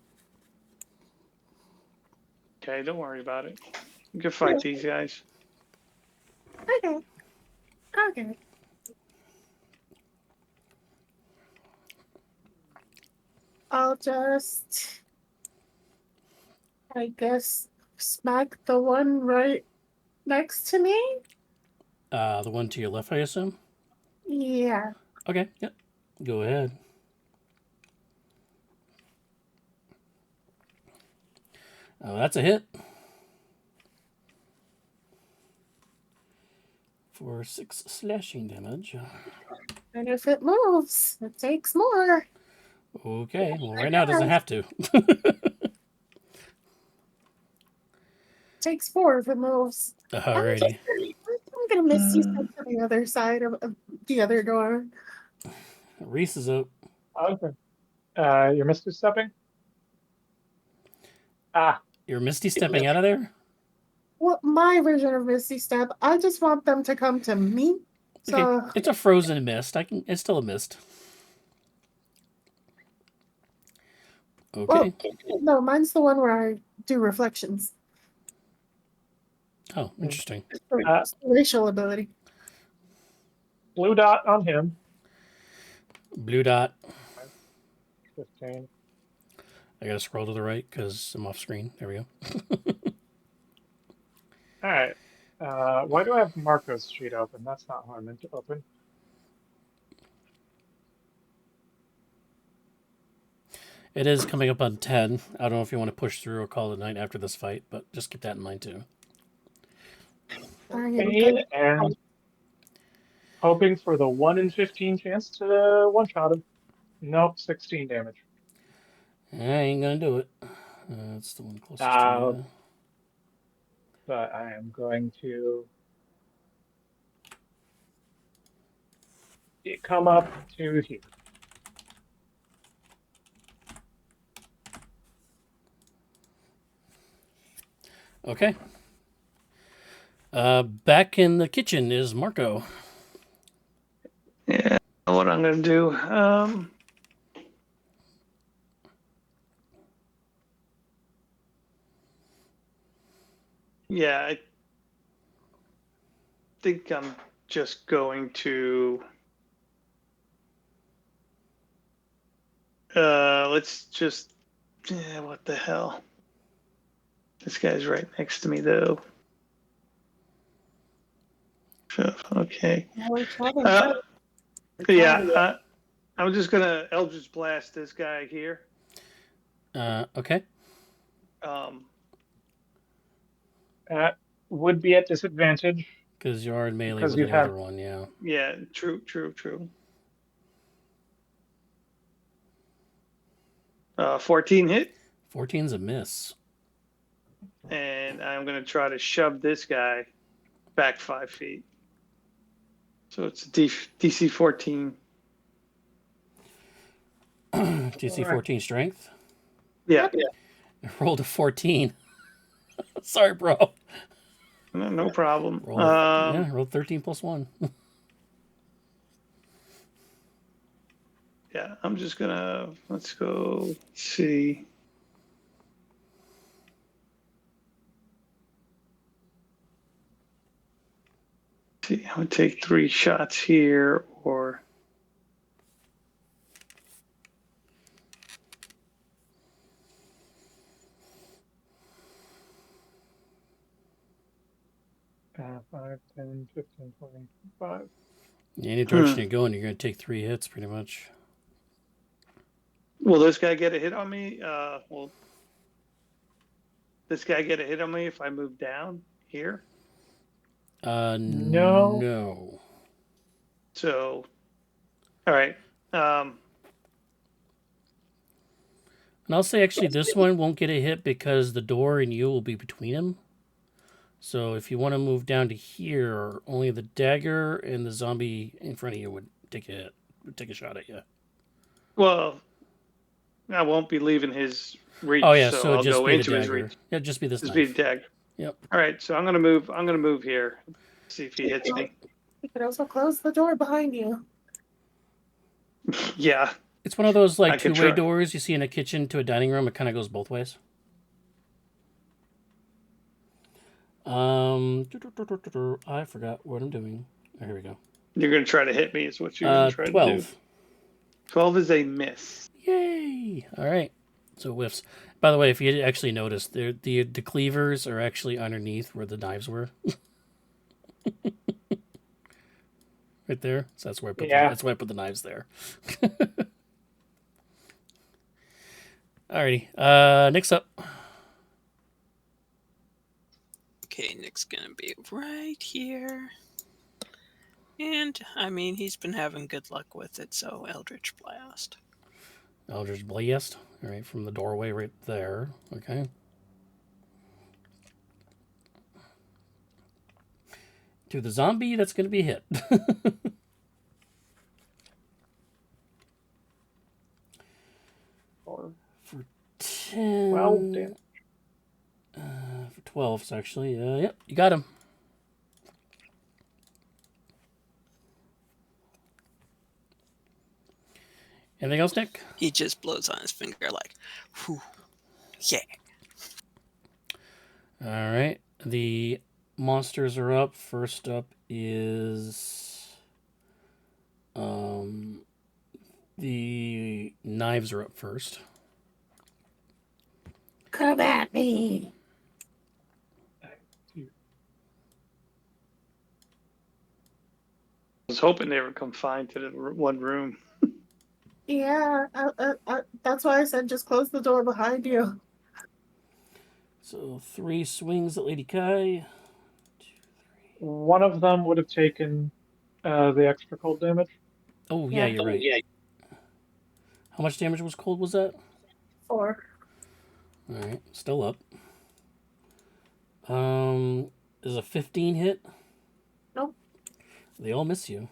Okay, don't worry about it. You can fight these guys. Okay. Okay. I'll just, I guess, smack the one right next to me. The one to your left, I assume? Yeah. Okay, yep. Go ahead. Oh, that's a hit. for 6 slashing damage. And if it moves, it takes more. Okay, well, right now it doesn't have to. Takes 4 if it moves. Alrighty. I'm gonna miss you to the other side of the other door. Reese is up. Okay. You're Misty stepping? Ah, You're Misty stepping out of there? Well, my version of Misty Step, I just want them to come to me. Okay, So, it's a frozen mist. It's still a mist. Okay. well, no, mine's the one where I do reflections. Oh, interesting. It's the racial ability. blue dot on him. Blue dot. 15. I gotta scroll to the right because I'm off screen. There we go. All right. Why do I have Marco's sheet open? That's not how I meant to open. It is coming up on 10. I don't know if you want to push through or call it a night after this fight, but just keep that in mind too. Pain and hoping for the 1 in 15 chance to one-shot him. Nope, 16 damage. I ain't gonna do it. That's the one closest to you. But I am going to come up to here. Okay. Back in the kitchen is Marco. Yeah, what I'm gonna do. Yeah, I think I'm just going to. Let's just. Yeah, what the hell? This guy's right next to me, though. Okay. Yeah, I'm just gonna Eldritch Blast this guy here. Okay. That would be at disadvantage. Because you are in melee Because with you the have- other one, yeah. Yeah, true. 14 hit, 14's a miss. and I'm gonna try to shove this guy back 5 feet. So it's DC 14. DC 14 strength. Yeah, I rolled a 14. Sorry, bro. no problem. Rolled 13 plus 1. Yeah, I'm just gonna, let's go see. See, I would take 3 shots here, or 5, 10, 15, 25. Any direction you're going, you're going to take 3 hits pretty much. will this guy get a hit on me? Will this guy get a hit on me if I move down here? No. So, all right. And I'll say actually this one won't get a hit because the door and you will be between them. So if you want to move down to here, only the dagger and the zombie in front of you would take a hit, would take a shot at you. Well, I won't be leaving his reach. Oh yeah, so so I'll just go be the into his dagger. reach. Yeah, just be this Just knife. be the dagger. Yep. All right, so I'm gonna move here. See if he hits me. You could also close the door behind you. Yeah. It's one of those I like could two-way try. doors you see in a kitchen to a dining room. It kind of goes both ways. I forgot what I'm doing. Oh, here we go. You're gonna try to hit me, is what you're gonna try 12. to do. 12 is a miss. Yay! All right. So whiffs. By the way, if you actually noticed, the cleavers are actually underneath where the knives were. Right there. So that's where I put that's why I put the knives there. Alrighty. Next up. Okay, Nick's gonna be right here. And, I mean, he's been having good luck with it, so Eldritch Blast. Eldritch Blast. All right, from the doorway right there. Okay. To the zombie, that's going to be hit. Or For 10. 12 damage. For 12, actually. Yep, you got him. Anything else, Nick? He just blows on his finger like, whew, yeah. All right. The monsters are up. First up is the knives are up first. Come at me. You- I was hoping they were confined to the one room. Yeah, that's why I said just close the door behind you. So 3 swings at Lady Kai. One of them would have taken the extra cold damage. Oh yeah, you're right. Yeah. How much damage was cold? Was that? 4. All right, still up. Is a 15 hit? Nope. They all miss you.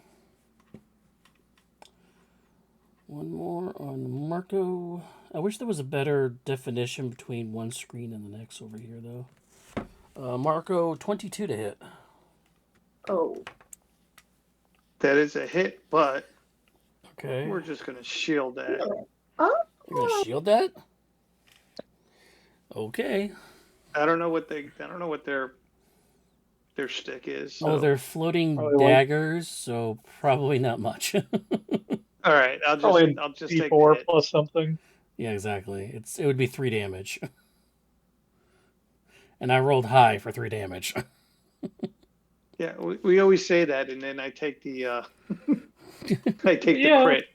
One more on Marco. I wish there was a better definition between one screen and the next over here, though. Marco, 22 to hit. Oh. That is a hit, but Okay. we're just going to shield that. Oh. You're gonna shield that? Okay. I don't know what their shtick is. So. Oh, they're floating Probably like- daggers, so probably not much. All right, I'll Probably just take the D4 hit. plus something. Yeah, exactly. It would be 3 damage. And I rolled high for 3 damage. Yeah, we always say that, and then I take the I take Yeah. the crit.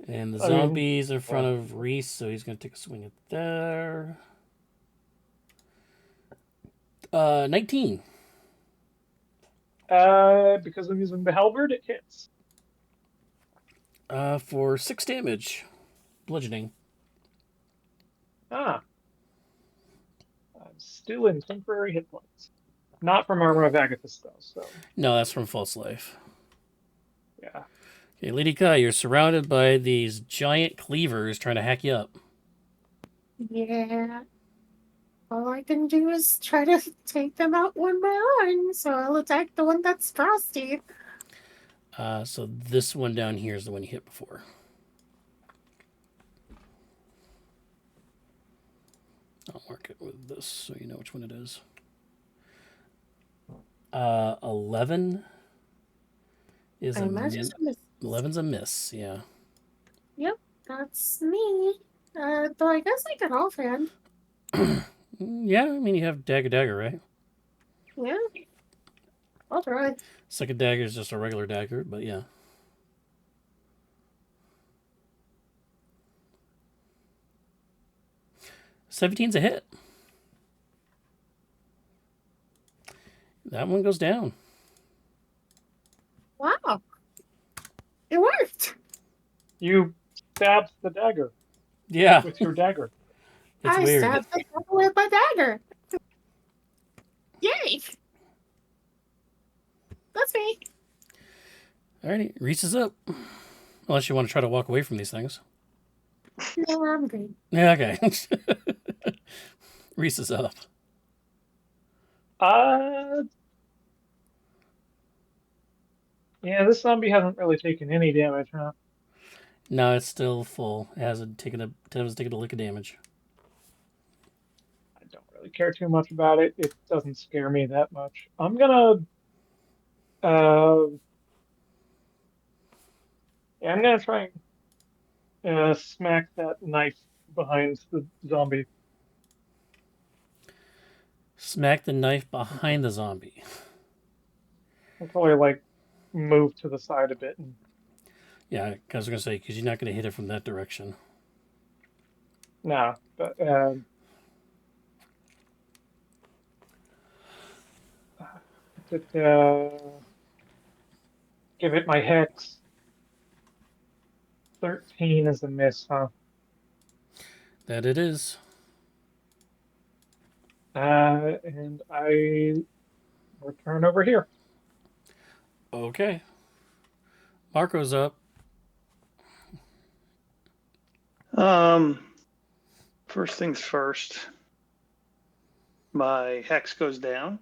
And the I mean, zombies in front of Reese, so he's going to take a swing at there. 19. Because I'm using the halberd, it hits. For 6 damage. Bludgeoning. I'm still in temporary hit points. Not from Armor of Agathis, though, so No, that's from False Life. yeah. Okay, Lady Kai, you're surrounded by these giant cleavers trying to hack you up. Yeah. All I can do is try to take them out one by one, so I'll attack the one that's frosty. So this one down here is the one you hit before. I'll mark it with this so you know which one it is. 11 is I a imagine it's a miss. 11's a miss, yeah. Yep, that's me. Though I guess I can offhand. Yeah, I mean you have dagger, right? Yeah. I'll try. Second dagger is just a regular dagger, but yeah. $17's a hit. That one goes down. Wow. It worked. You stabbed the dagger Yeah, with your dagger. it's I weird. stabbed the devil with my dagger. Yay. That's me. Alrighty, Reese is up. Unless you want to try to walk away from these things. No, I'm good. Yeah, okay. Reese is up. Yeah, this zombie hasn't really taken any damage, huh? No, it's still full. It hasn't taken a lick of damage. I don't really care too much about it. It doesn't scare me that much. I'm gonna I'm gonna try and smack that knife behind the zombie. Smack the knife behind the zombie. I'll probably like move to the side a bit. And... Yeah, I was gonna say because you're not gonna hit it from that direction. No, but Give it my hex. 13 is a miss, huh? That it is. And I return over here. Okay. Marco's up. First things first. My hex goes down.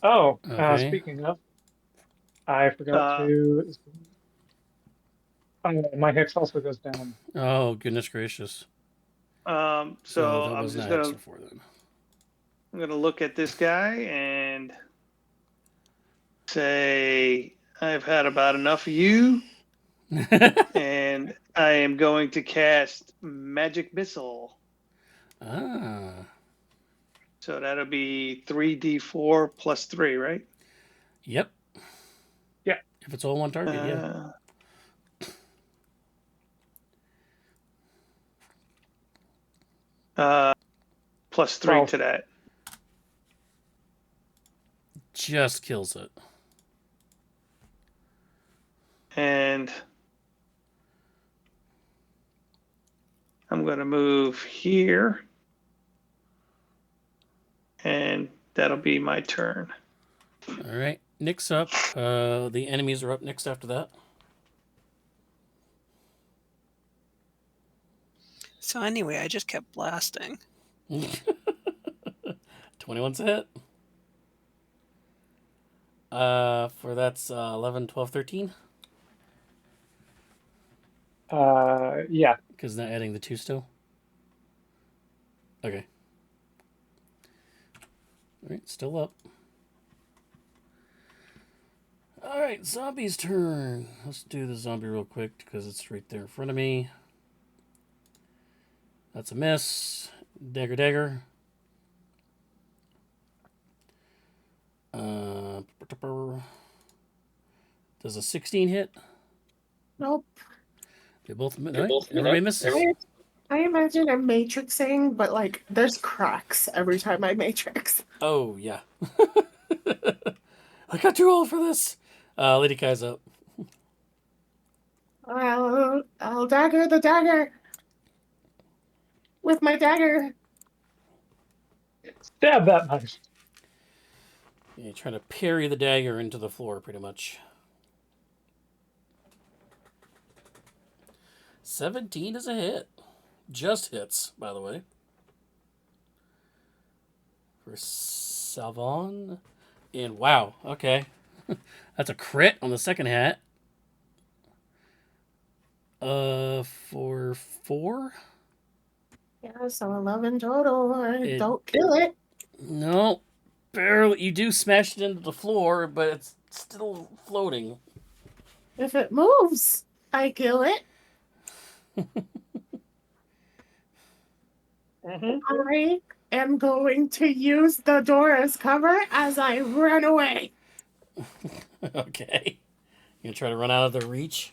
Oh, Okay. speaking of, I forgot Uh, to. My hex also goes down. Oh, goodness gracious. so that I'm was just not gonna Hex before then. I'm gonna look at this guy and say I've had about enough of you, and I am going to cast Magic Missile. Ah. So that'll be 3d4 plus 3, right? Yep. Yeah. If it's all one target, yeah. Plus 3 12. to that. Just kills it. And I'm going to move here. And that'll be my turn. All right. Nick's up. The enemies are up next after that. So anyway, I just kept blasting. 21's a hit. For that's 11, 12, 13. Yeah. Because not adding the 2 still. Okay. All right, still up. All right, zombie's turn. Let's do the zombie real quick because it's right there in front of me. That's a miss. Dagger, dagger. Does a 16 hit? Nope. They both. Everybody misses. I imagine I'm matrixing, but like there's cracks every time I matrix. Oh yeah. I got too old for this. Lady Kai's up. I'll dagger the dagger with my dagger. Stab that knife. You're trying to parry the dagger into the floor, pretty much. 17 is a hit. Just hits, by the way. For Salvon. And wow, okay. That's a crit on the second hat. For 4? Yeah, so 11 total. It- Don't kill it. No, barely. You do smash it into the floor, but it's still floating. If it moves, I kill it. I am going to use the door as cover as I run away. Okay. You gonna try to run out of their reach?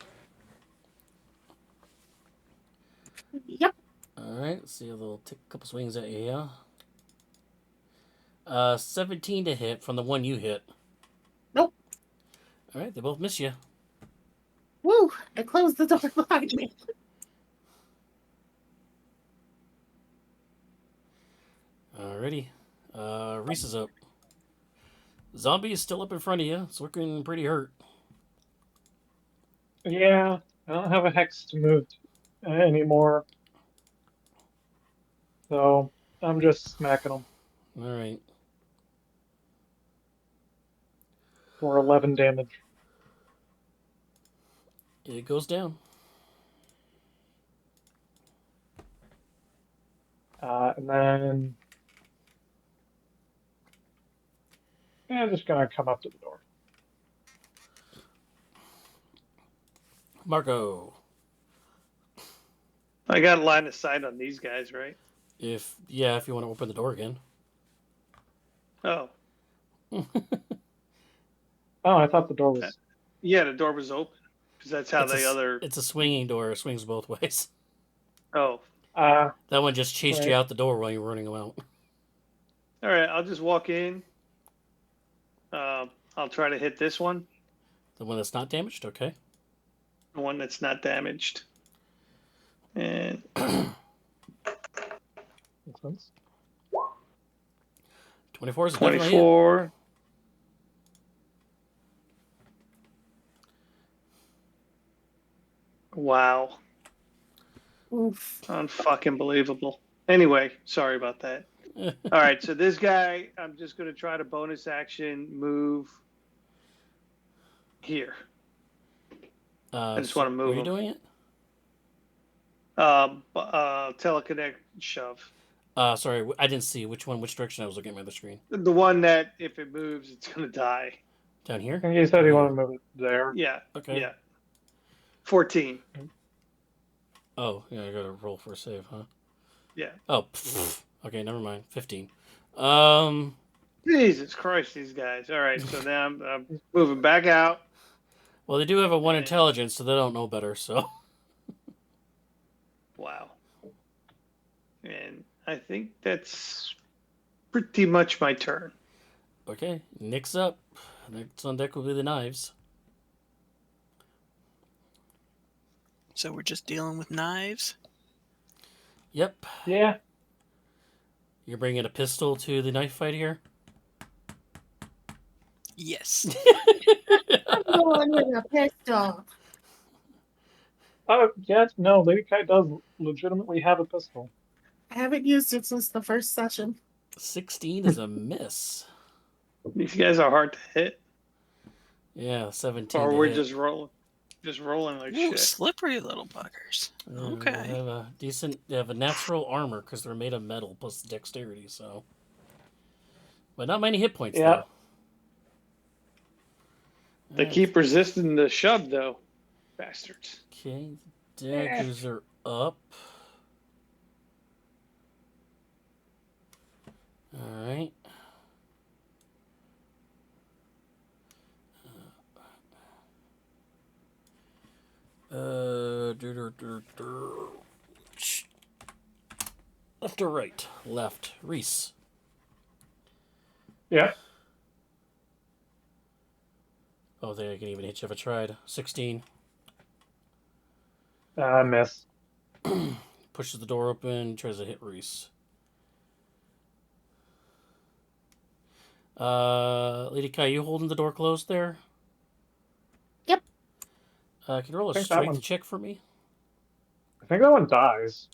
Yep. Alright, see they'll take a couple swings at you, yeah? 17 to hit from the one you hit. Nope. Alright, they both miss you. Woo! I closed the door behind me. Alrighty. Reese is up. Zombie is still up in front of you. It's looking pretty hurt. Yeah, I don't have a hex to move anymore. So I'm just smacking them Alright. for 11 damage. It goes down. And then I'm just gonna come up to the door. Marco. I got line of sight on these guys, right? If you want to open the door again. Oh. Oh, I thought the door was. Yeah, the door was open. Because that's how It's a swinging door. It swings both ways. Oh. That one just chased you Right. out the door while you were running out. All right, I'll just walk in. I'll try to hit this one. The one that's not damaged? Okay. The one that's not damaged. And Makes sense. 24 is definitely a hit. 24. Wow. Oof. Unfucking believable. Anyway, sorry about that. All right, so this guy, I'm just going to try to bonus action move here. I just want to move Are you him. doing it? Teleconnect shove. Sorry, I didn't see which direction I was looking at my other screen. The one that if it moves, it's going to die. Down here? I think you said you want to move it there. Yeah. Okay. Yeah. 14. Oh, yeah, I gotta roll for a save, huh? Yeah. Oh, okay, never mind. 15. Jesus Christ, these guys. All right, so now I'm moving back out. Well, they do have a 1 And- intelligence, so they don't know better, so. Wow. And I think that's pretty much my turn. Okay, Nick's up. Next on deck will be the knives. So we're just dealing with knives? Yep. Yeah. You're bringing a pistol to the knife fight here? Yes. I'm going with a pistol. Oh, yeah, no, Lady Kite does legitimately have a pistol. I haven't used it since the first session. 16 is a miss. These guys are hard to hit. Yeah, 17 Or to we're hit. just rolling like Ooh, shit. slippery little buggers. They Okay. have a they have a natural armor because they're made of metal plus dexterity, so. But not many hit points, Yeah. though. They Alright. keep resisting the shove, though. Bastards. Okay, daggers are up. Alright. Left or right? Left. Reese. Yeah. Oh, they can even hit you if I tried. 16. Miss. Pushes the door open, tries to hit Reese. Lady Kai, you holding the door closed there? Yep. Can you roll a think that strength one- check for me? I think that one dies.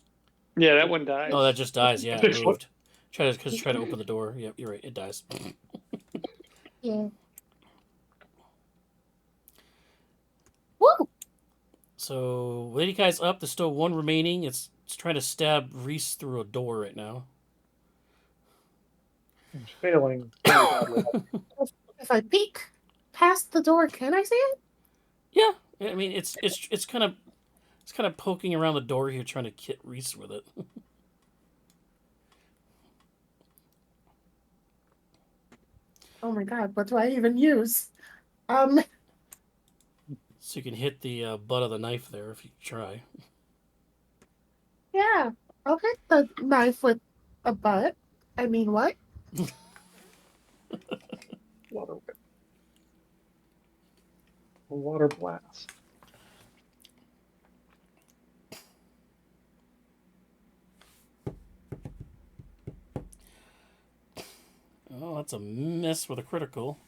Yeah, that one dies. Oh, that just dies. Yeah, it Actually- moved. Try to open the door. Yep, you're right. It dies. Yeah. Woo! So Lady Kai's up. There's still one remaining. It's trying to stab Reese through a door right now. I'm failing very badly. If I peek past the door, can I see it? Yeah, I mean it's kind of poking around the door here, trying to hit Reese with it. Oh my god, what do I even use? So you can hit the butt of the knife there if you try. Yeah, I'll hit the knife with a butt. I mean, what? Water whip. A water blast. Oh, that's a miss with a critical.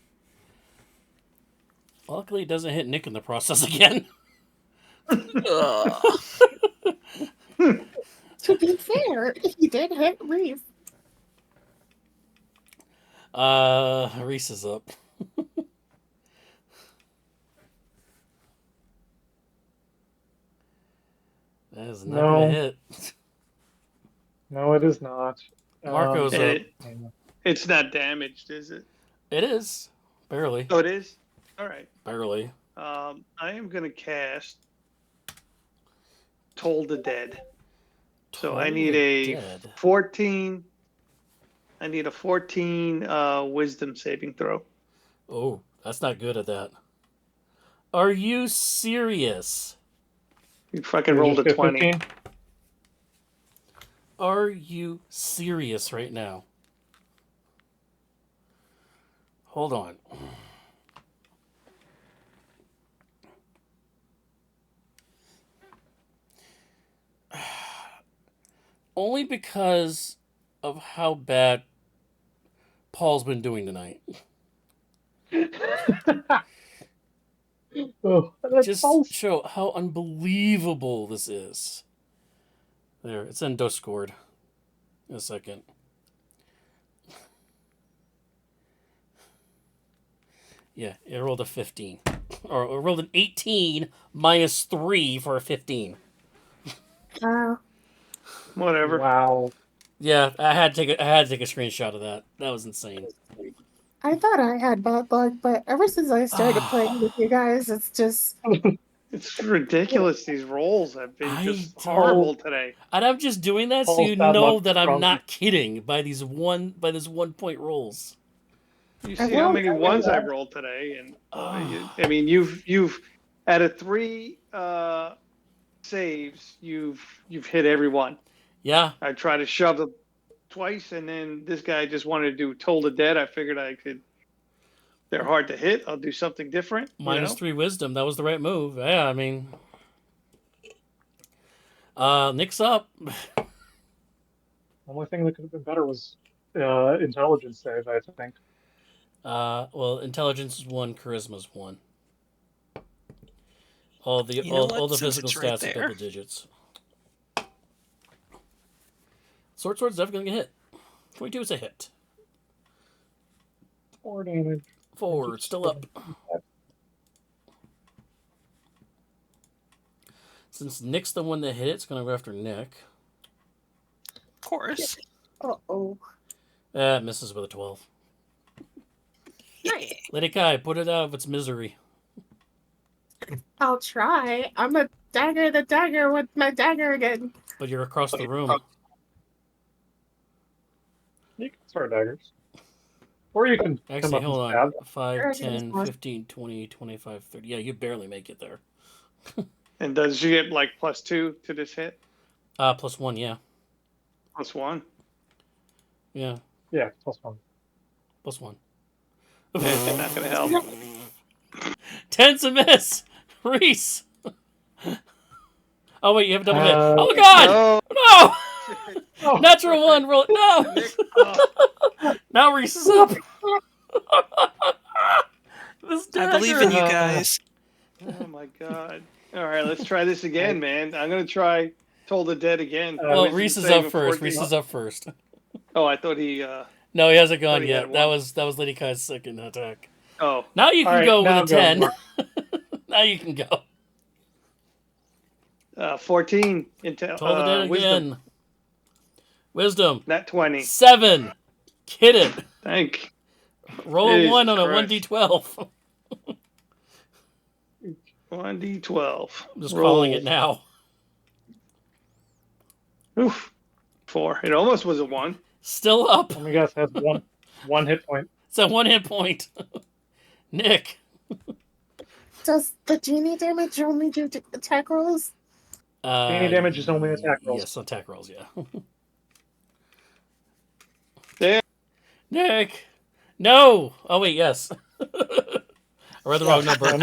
Luckily, it doesn't hit Nick in the process again. Ugh. To be fair, he did hit Reese. Reese is up. That is not No. gonna hit. No, it is not. Marco's And up. it's not damaged, is it? It is. Barely. Oh, it is? All right. Barely. I am going to cast Toll the Dead. So I Toll need the a Dead. 14. I need a 14 wisdom saving throw. Oh, that's not good at that. Are you serious? You fucking rolled a 20. 15? Are you serious right now? Hold on. Only because of how bad Paul's been doing tonight. Oh, that's Just false. show how unbelievable this is. There, it's in Discord. In a second. Yeah, it rolled a 15. Or it rolled an 18 minus 3 for a 15. Whatever. Wow. Yeah, I had to take a screenshot of that. That was insane. I thought I had bad luck, but ever since I started playing with you guys, it's just It's ridiculous. These rolls have been I just don't- horrible today. And I'm just doing that so Paul's you bad know luck that I'm strong. not kidding by these 1 point rolls. You I see how will many tell you ones I that. rolled today, and Oh. I mean, you've out of 3 saves, you've hit every one. Yeah, I tried to shove them twice, and then this guy just wanted to do Toll the Dead. I figured I could. They're hard to hit. I'll do something different. minus 3 wisdom. That was the right move. Yeah, I mean, Nick's up. Only thing that could have been better was intelligence save, I think. Well, intelligence is 1, charisma is 1. All the You know all the what? Since physical it's right stats are there. double digits. Sword's definitely gonna hit. 22 is a hit. 4 damage. 4, it's still up. Since Nick's the one that hit it, it's gonna go after Nick. Of course. uh-oh. It misses with a 12. Yeah. Lady Kai, put it out of its misery. I'll try. I'm a dagger the dagger with my dagger again. But you're across the room. You can throw daggers. Or you can come Actually, up hold and on. stab. 5, There 10, is one. 15, 20, 25, 30. Yeah, you barely make it there. And does she get like +2 to this hit? Plus 1, yeah. +1. Yeah, Yeah, +1. plus 1. Not gonna help. 10's a miss! Reese! Oh, wait, you have a double hit. Uh, Oh, God! No. No! Oh, Natural 1, roll it. No! Nick, oh, Now Reese is up. This I believe in you dagger. guys. oh my God. All right, let's try this again, man. I'm gonna try Toll the Dead again. Well, Wisdom Reese is saving up first. 14. Reese is up first. Oh, I thought he. No, he hasn't Thought gone he yet. had That one. was Lady Kai's second attack. Oh, Now you can All right, go now with a I'm going 10. Now you can go. 14 into Toll the dead wisdom. again. Wisdom. Not 20. 7. Hit it. Thank. Roll a Jesus 1 on a Christ. 1d12. 1d12. I'm just Roll. calling it now. Oof. 4. It almost was a 1. Still up. Let me guess, has one hit point. It's a 1 hit point. Nick. Does the genie damage only do attack rolls? Any damage is only attack rolls. Yes, attack rolls, yeah. There. Nick. No. Oh, wait, yes. I read the wrong number.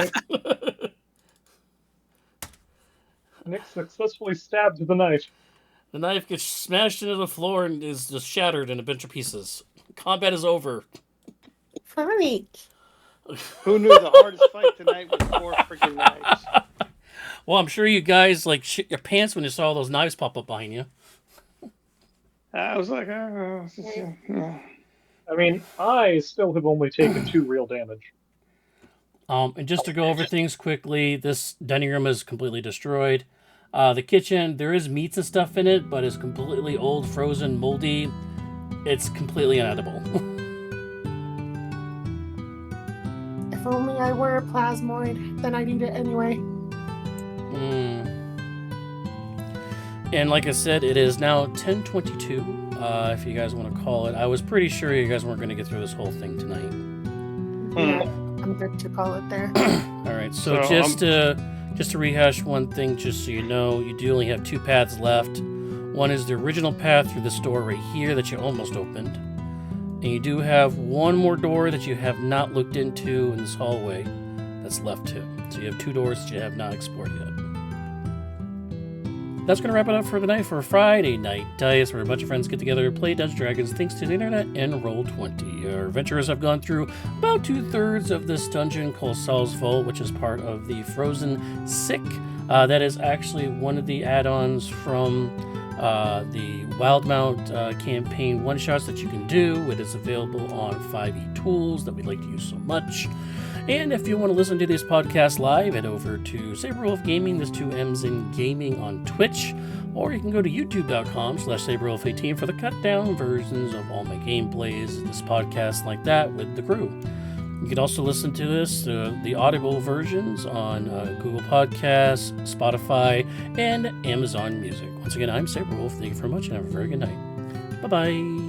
Nick successfully stabbed the knife. The knife gets smashed into the floor and is just shattered in a bunch of pieces. Combat is over. Funny. Who knew the hardest fight tonight was 4 freaking knives? Well, I'm sure you guys like shit your pants when you saw those knives pop up behind you. I was like, I mean, I still have only taken 2 real damage. And just to go over things quickly, this dining room is completely destroyed. The kitchen, there is meats and stuff in it, but it's completely old, frozen, moldy. It's completely inedible. If only I were a plasmoid, then I'd eat it anyway. And like I said, it is now 10:22. If you guys want to call it, I was pretty sure you guys weren't going to get through this whole thing tonight. Yeah, I'm good to call it there. All right, so just to rehash one thing, just so you know, you do only have 2 paths left. One is the original path through this door right here that you almost opened. And you do have one more door that you have not looked into in this hallway that's left too. So you have 2 doors that you have not explored yet. That's going to wrap it up for the night for Friday Night Dice, where a bunch of friends get together, play Dungeons & Dragons thanks to the internet, and Roll20. Our adventurers have gone through about 2/3 of this dungeon called Saul's Vault, which is part of the Frozen Sick. That is actually one of the add-ons from the Wildmount campaign one-shots that you can do. It is available on 5e Tools that we like to use so much. And if you want to listen to these podcasts live, head over to Sabre Wolf Gaming, there's 2 M's in gaming on Twitch, or you can go to youtube.com/SabreWolf18 for the cut-down versions of all my gameplays, this podcast like that with the crew. You can also listen to this, the audible versions on Google Podcasts, Spotify, and Amazon Music. Once again, I'm Sabre Wolf. Thank you very much and have a very good night. Bye-bye.